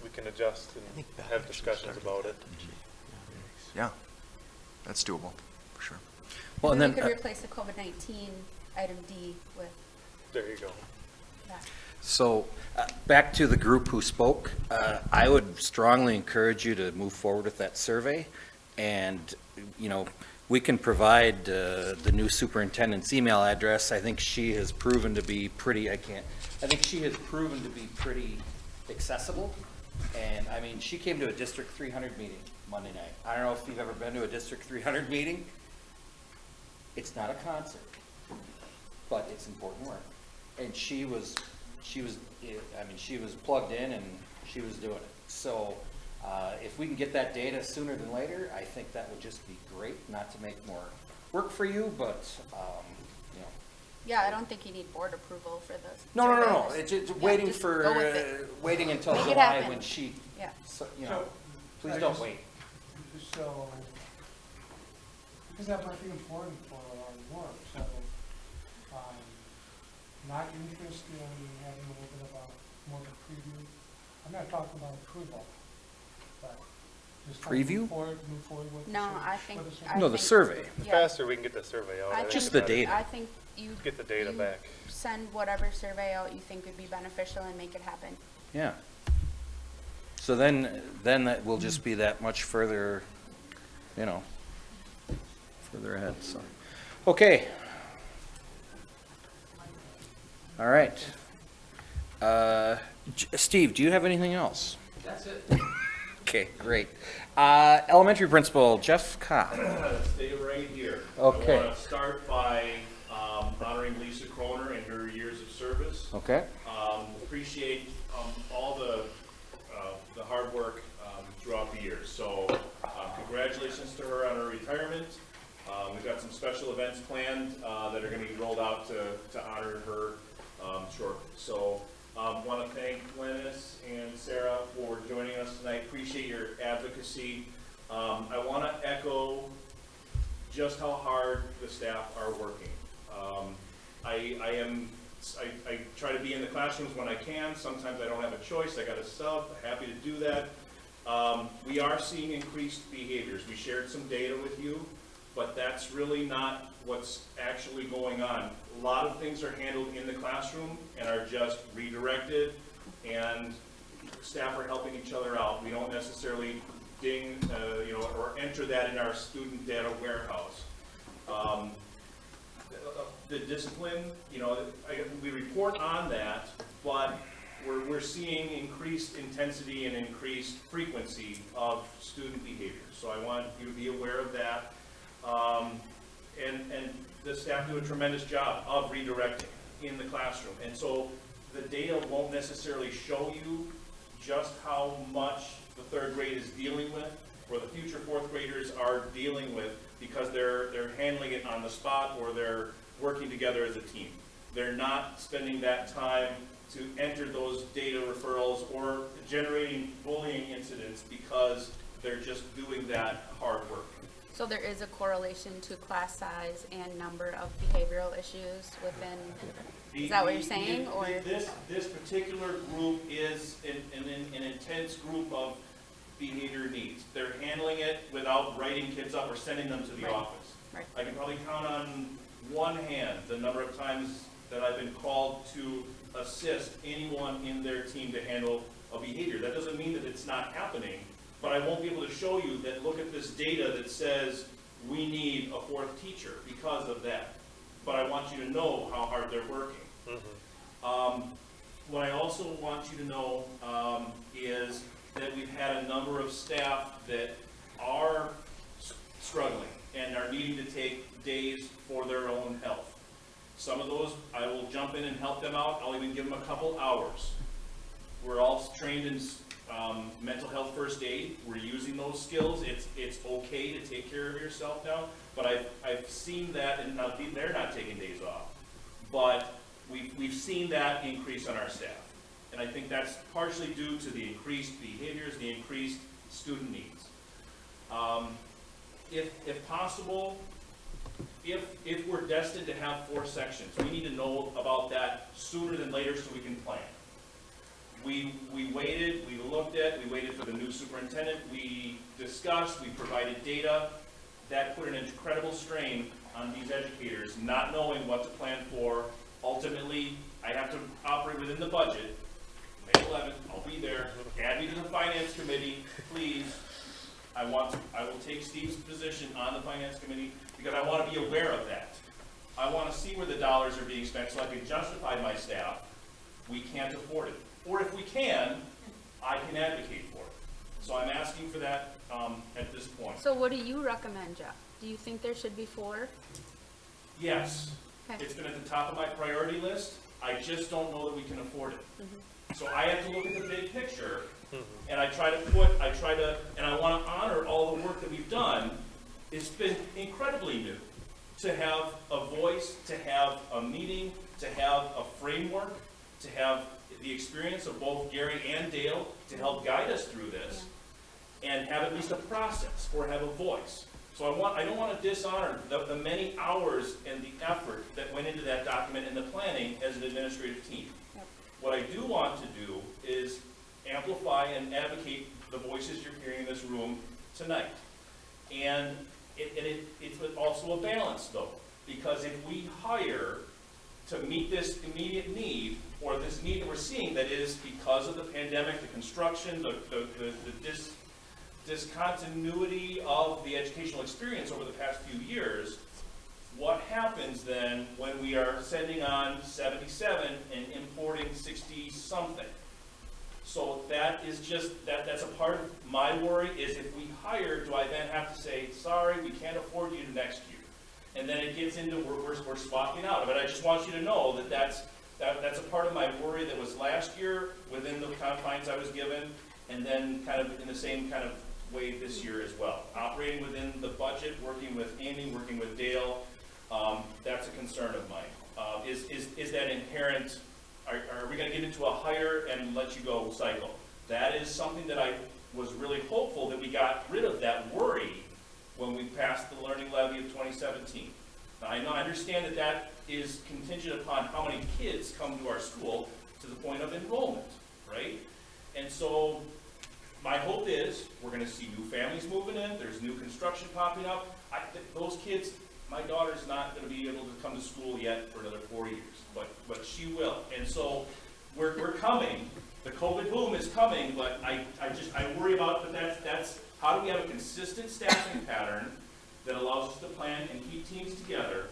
we can adjust and have discussions about it. Yeah, that's doable, for sure. Well, and We then, could replace the COVID-19 item D with There you go. that. so, back to the group who spoke, I would strongly encourage you to move forward with that survey. And, we can provide the new superintendent's email address. I think she has proven to be pretty, accessible. And, I mean, she came to a District 300 meeting Monday night. I don't know if you've ever been to a District 300 meeting. It's not a concert, but it's important work. And she was plugged in and she was doing it. So if we can get that data sooner than later, I think that would just be great, not to make more work for you, but, Yeah, I don't think you need board approval for this. No. It's just waiting just go with it. waiting until Make it July happen. when she, Yeah. please don't wait. So, because that might be important for our work, so, not interested in having a little bit of more of a preview. I'm not talking about approval, but just Preview? move forward with the No, survey. I think. With the I survey. No, the think- survey. The yeah. faster we can get the survey out. I I think Just the the better. data. I think you. Get the data back. Send whatever survey out you think would be beneficial and make it happen. Yeah. So then that will just be that much further, further ahead, so. Okay. All right. Steve, do you have anything else? That's it. Okay, great. Elementary principal, Jeff Kopp. Stay right here. Okay. I want to start by honoring Lisa Kroner and her years of service. Okay. Appreciate all the hard work throughout the years. So congratulations to her on her retirement. We've got some special events planned that are going to be rolled out to honor her shortly. So want to thank Lennis and Sarah for joining us tonight. Appreciate your advocacy. I want to echo just how hard the staff are working. I try to be in the classrooms when I can. Sometimes I don't have a choice. I got a sub. Happy to do that. We are seeing increased behaviors. We shared some data with you, but that's really not what's actually going on. A lot of things are handled in the classroom and are just redirected, and staff are helping each other out. We don't necessarily ding, or enter that in our student data warehouse. The discipline, we report on that, but we're seeing increased intensity and increased frequency of student behavior. So I want you to be aware of that. And the staff do a tremendous job of redirecting in the classroom. And so the data won't necessarily show you just how much the third grade is dealing with, or the future fourth graders are dealing with, because they're handling it on the spot, or they're working together as a team. They're not spending that time to enter those data referrals or generating bullying incidents because they're just doing that hard work. So there is a correlation to class size and number of behavioral issues within, is that what you're saying, or? This particular group is an intense group of behavior needs. They're handling it without writing kids up or sending them to the office. Right. I can probably count on one hand the number of times that I've been called to assist anyone in their team to handle a behavior. That doesn't mean that it's not happening, but I won't be able to show you that, look at this data that says we need a fourth teacher because of that. But I want you to know how hard they're working. Mm-hmm. What I also want you to know is that we've had a number of staff that are struggling. and are needing to take days for their own health. Some of those, I will jump in and help them out. I'll even give them a couple hours. We're all trained in mental health first aid. We're using those skills. It's okay to take care of yourself now, but I've seen that, and now they're not taking days off, but we've seen that increase on our staff. And I think that's partially due to the increased behaviors, the increased student needs. If possible, if we're destined to have 4 sections, we need to know about that sooner than later so we can plan. We waited, we waited for the new superintendent, we discussed, we provided data. That put an incredible strain on these educators, not knowing what to plan for. Ultimately, I have to operate within the budget. May 11th, I'll be there. Add me to the finance committee, please. I will take Steve's position on the finance committee because I want to be aware of that. I want to see where the dollars are being spent so I can justify my staff. We can't afford it. Or if we can, I can advocate for it. So I'm asking for that at this point. So what do you recommend, Jeff? Do you think there should be 4? Yes. Okay. It's been at the top of my priority list. I just don't know that we can afford it. Mm-hmm. So I have to look at the big picture, and I want to honor all the work that we've done. It's been incredibly new to have a voice, to have a meeting, to have a framework, to have the experience of both Gary and Dale to help guide us through this, and have at least a process or have a voice. So I don't want to dishonor the many hours and the effort that went into that document and the planning as an administrative team. Yep. What I do want to do is amplify and advocate the voices you're hearing in this room tonight. And it's also a balance, though, because if we hire to meet this immediate need, or this need that we're seeing that is because of the pandemic, the construction, the discontinuity of the educational experience over the past few years, what happens then when we are sending on 77 and importing 60-something? So that is just, that's a part of my worry is if we hire, do I then have to say, sorry, we can't afford you next year? And then it gets into, we're swapping out. But I just want you to know that that's a part of my worry that was last year within the confines I was given, and then kind of in the same kind of way this year as well. Operating within the budget, working with Amy, working with Dale, that's a concern of mine. Is that inherent? Are we going to get into a hire and let you go cycle? That is something that I was really hopeful that we got rid of that worry when we passed the Learning Levy of 2017. Now, I understand that is contingent upon how many kids come to our school to the point of enrollment, right? And so my hope is we're going to see new families moving in. There's new construction popping up. Those kids, my daughter's not going to be able to come to school yet for another 4 years, but she will. And so we're coming. The COVID boom is coming, but I worry about that's how do we have a consistent staffing pattern that allows us to plan and keep teams together,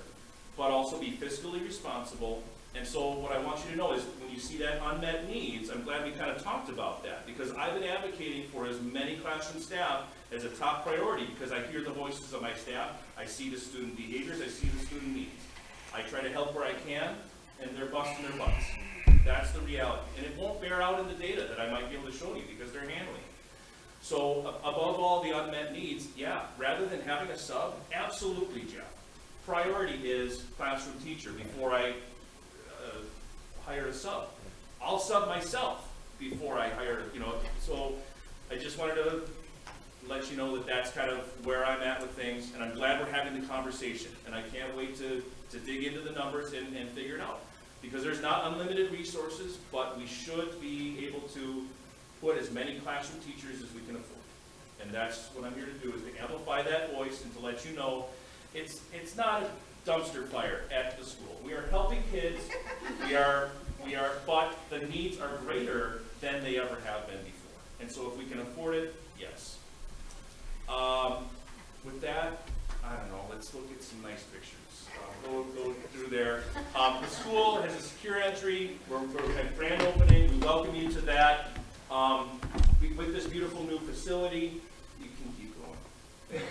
but also be fiscally responsible. And so what I want you to know is when you see that unmet needs, I'm glad we kind of talked about that, because I've been advocating for as many classroom staff as a top priority because I hear the voices of my staff, I see the student behaviors, I see the student needs. I try to help where I can, and they're busting their butts. That's the reality. And it won't bear out in the data that I might be able to show you because they're handling it. So above all the unmet needs, yeah, rather than having a sub, absolutely, Jeff. Priority is classroom teacher before I hire a sub. I'll sub myself before I hire, so I just wanted to let you know that that's kind of where I'm at with things, and I'm glad we're having the conversation, and I can't wait to dig into the numbers and figure it out. Because there's not unlimited resources, but we should be able to put as many classroom teachers as we can afford. And that's what I'm here to do, is to amplify that voice and to let you know it's not a dumpster fire at the school. We are helping kids, but the needs are greater than they ever have been before. And so if we can afford it, yes. With that, I don't know, let's look at some nice pictures. Go through there. The school has a secure entry. We're at grand opening. We welcome you to that. With this beautiful new facility, you can keep going.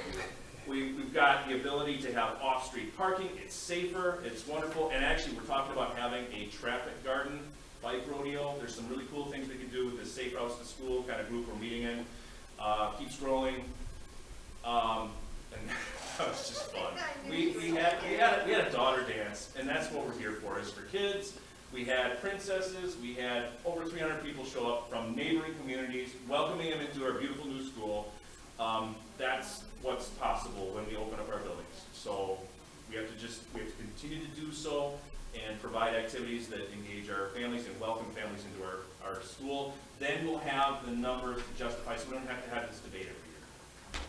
We've got the ability to have off-street parking. It's safer, it's wonderful, and actually we're talking about having a traffic garden bike rodeo. There's some really cool things we can do with this Safe Routes to School kind of group we're meeting in. Keep scrolling. And that was just fun. We had a daughter dance, and that's what we're here for, is for kids. We had princesses. We had over 300 people show up from neighboring communities, welcoming them into our beautiful new school. That's what's possible when we open up our buildings. So we have to continue to do so and provide activities that engage our families and welcome families into our school. Then we'll have the numbers to justify, so we don't have to have this debate every year.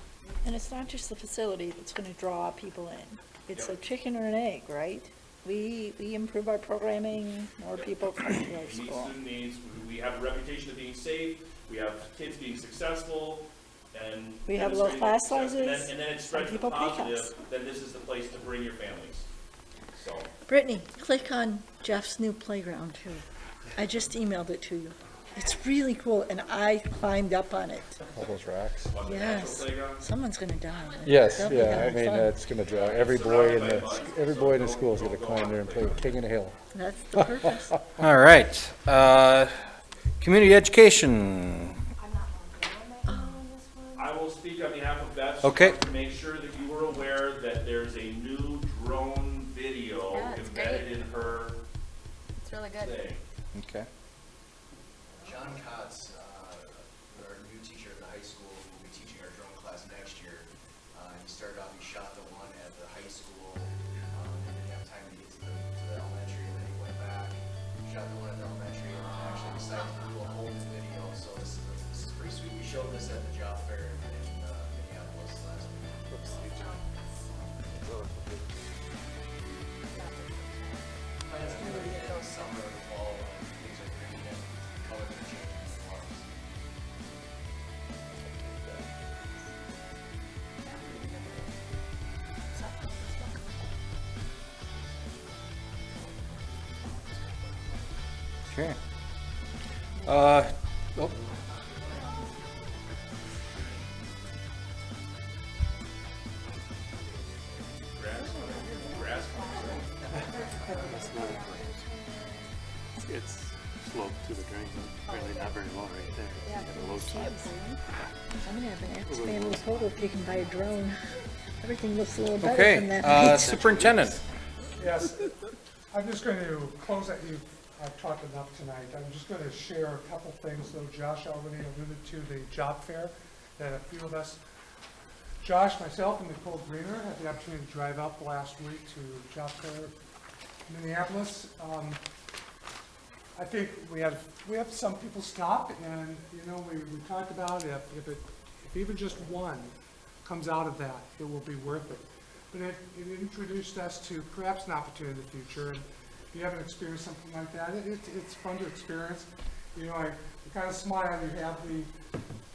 And it's not just the facility that's going to draw people in. It's a chicken or an egg, right? We improve our programming, more people come to our Meet school. student needs. We have a reputation of being safe. We have kids being successful. And We have low class demonstrating sizes, success. And then it some spreads the people pick us. positive, then this is the place to bring your families. So, Brittany, click on Jeff's new playground too. I just emailed it to you. It's really cool, and I climbed up on it. All those racks. Yes, someone's gonna die. Yes, They'll be yeah, I having mean, fun. that's gonna draw, every boy in the school is gonna climb there and play King of the Hill. That's the purpose. All right. Community education. I will speak on behalf of Beth. Okay. To make sure that you were aware that there's a new drone video embedded in her It's really good. thing. Okay. John Kotz, our new teacher at the high school, will be teaching our drone class next year. He started off, he shot the one at the high school, and didn't have time to get to the elementary, and then he went back, shot the one at the elementary, and actually decided to do a whole new video, so this is pretty sweet. We showed this at the job fair in Minneapolis last week. Plans to do it again in the summer or the fall, when things are green and colors are changing in the flowers. Okay. Oh. It's sloped to the drain, really not very low right there. Yeah, It's got a low spot. I'm gonna have an expanding photo if you can buy a drone. Everything looks a little better Okay, from that. superintendent. Yes, I'm just going to close that. I've talked enough tonight. I'm just going to share a couple things, though Josh already alluded to the job fair that a few of us, Josh, myself, and Nicole Greener had the opportunity to drive up last week to job fair in Minneapolis. I think we have some people stop, and we talked about if even just one comes out of that, it will be worth it. But it introduced us to perhaps an opportunity in the future. And if you haven't experienced something like that, it's fun to experience. I kind of smile. You have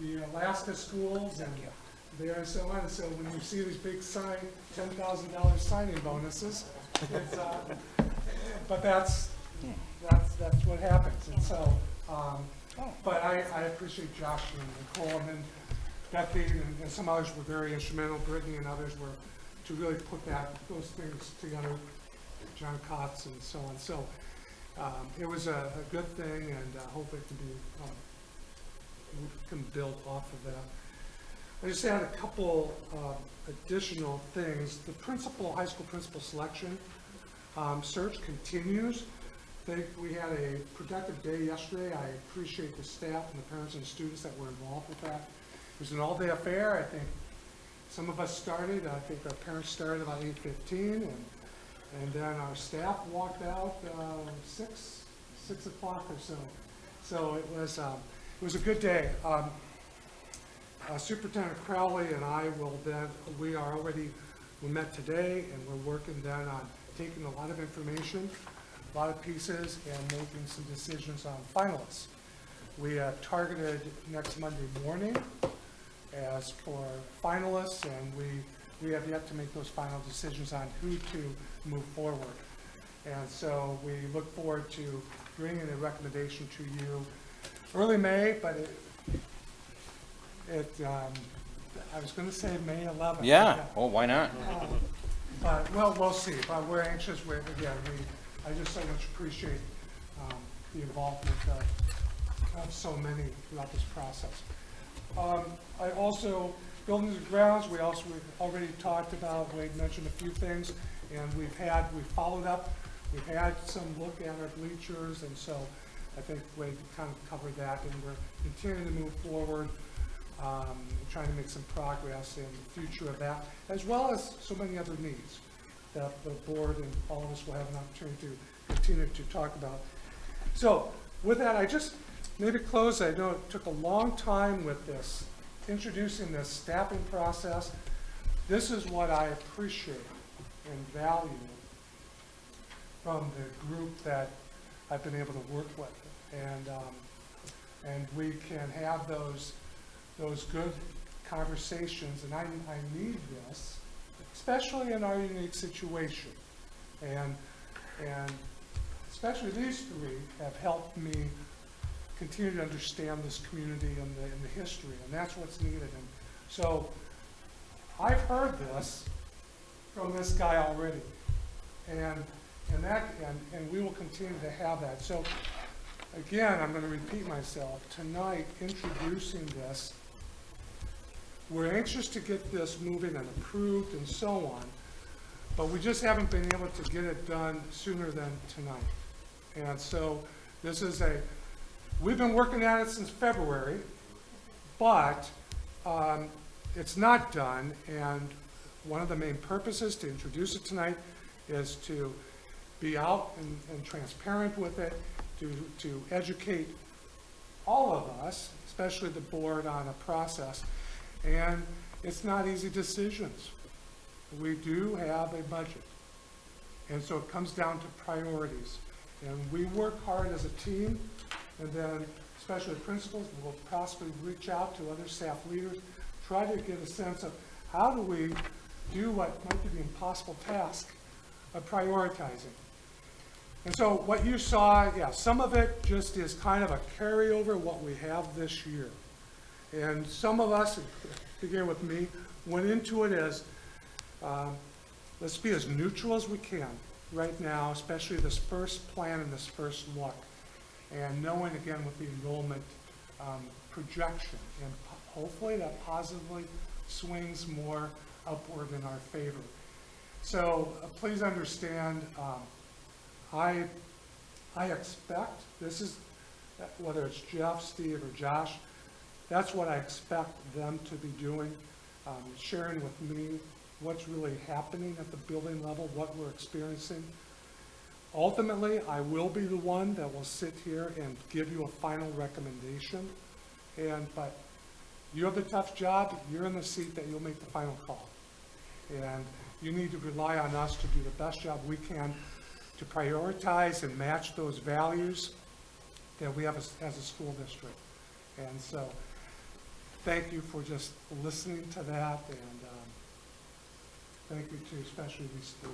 the Alaska schools and there and so on. And so when you see these big $10,000 signing bonuses, it's, but that's what happens. And so, but I appreciate Josh and Nicole, and then Bethany and some others were very instrumental. Brittany and others were to really put those things together. John Kotz and so on. So it was a good thing, and hopefully it we can build off of that. I just had a couple additional things. The high school principal selection search continues. We had a productive day yesterday. I appreciate the staff and the parents and students that were involved with that. It was an all-day affair. I think some of us started. I think our parents started about 8:15, and then our staff walked out 6 o'clock or so. So it was a good day. Superintendent Crowley and I we met today, and we're working then on taking a lot of information, a lot of pieces, and making some decisions on finalists. We have targeted next Monday morning as for finalists, and we have yet to make those final decisions on who to move forward. And so we look forward to bringing a recommendation to you early May, but I was going to say May 11th. Yeah, oh, why not? But, well, we'll see. But we're anxious. I just so much appreciate the involvement of so many throughout this process. I also, buildings and grounds, we've already talked about, Wade mentioned a few things, and we've followed up. We've had some look at our bleachers, and so I think Wade kind of covered that, and we're continuing to move forward, trying to make some progress in the future of that, as well as so many other needs that the board and all of us will have an opportunity to continue to talk about. So with that, I just maybe close. I know it took a long time with this, introducing this staffing process. This is what I appreciate and value from the group that I've been able to work with. And we can have those good conversations, and I need this, especially in our unique situation. And especially these three have helped me continue to understand this community and the history, and that's what's needed. And so I've heard this from this guy already, and we will continue to have that. So again, I'm going to repeat myself. Tonight, introducing this, we're anxious to get this moving and approved and so on, but we just haven't been able to get it done sooner than tonight. And so this is we've been working at it since February, but it's not done, and one of the main purposes to introduce it tonight is to be out and transparent with it, to educate all of us, especially the board, on a process. And it's not easy decisions. We do have a budget, and so it comes down to priorities. And we work hard as a team, and then especially principals will possibly reach out to other staff leaders, try to get a sense of how do we do what might be the impossible task of prioritizing. And so what you saw, some of it just is kind of a carryover of what we have this year. And some of us, begin with me, went into it as, let's be as neutral as we can right now, especially this first plan and this first look. And knowing, again, with the enrollment projection, and hopefully that positively swings more upward in our favor. So please understand, I expect, this is, whether it's Jeff, Steve, or Josh, that's what I expect them to be doing, sharing with me what's really happening at the building level, what we're experiencing. Ultimately, I will be the one that will sit here and give you a final recommendation, but you have the tough job, you're in the seat that you'll make the final call. And you need to rely on us to do the best job we can to prioritize and match those values that we have as a school district. And so, thank you for just listening to that, and thank you to especially these three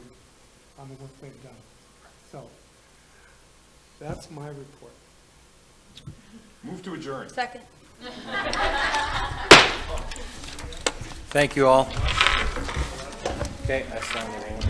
on the work they've done. So, that's my report. Move to adjourn. Second. Thank you all. Okay, I signed your name.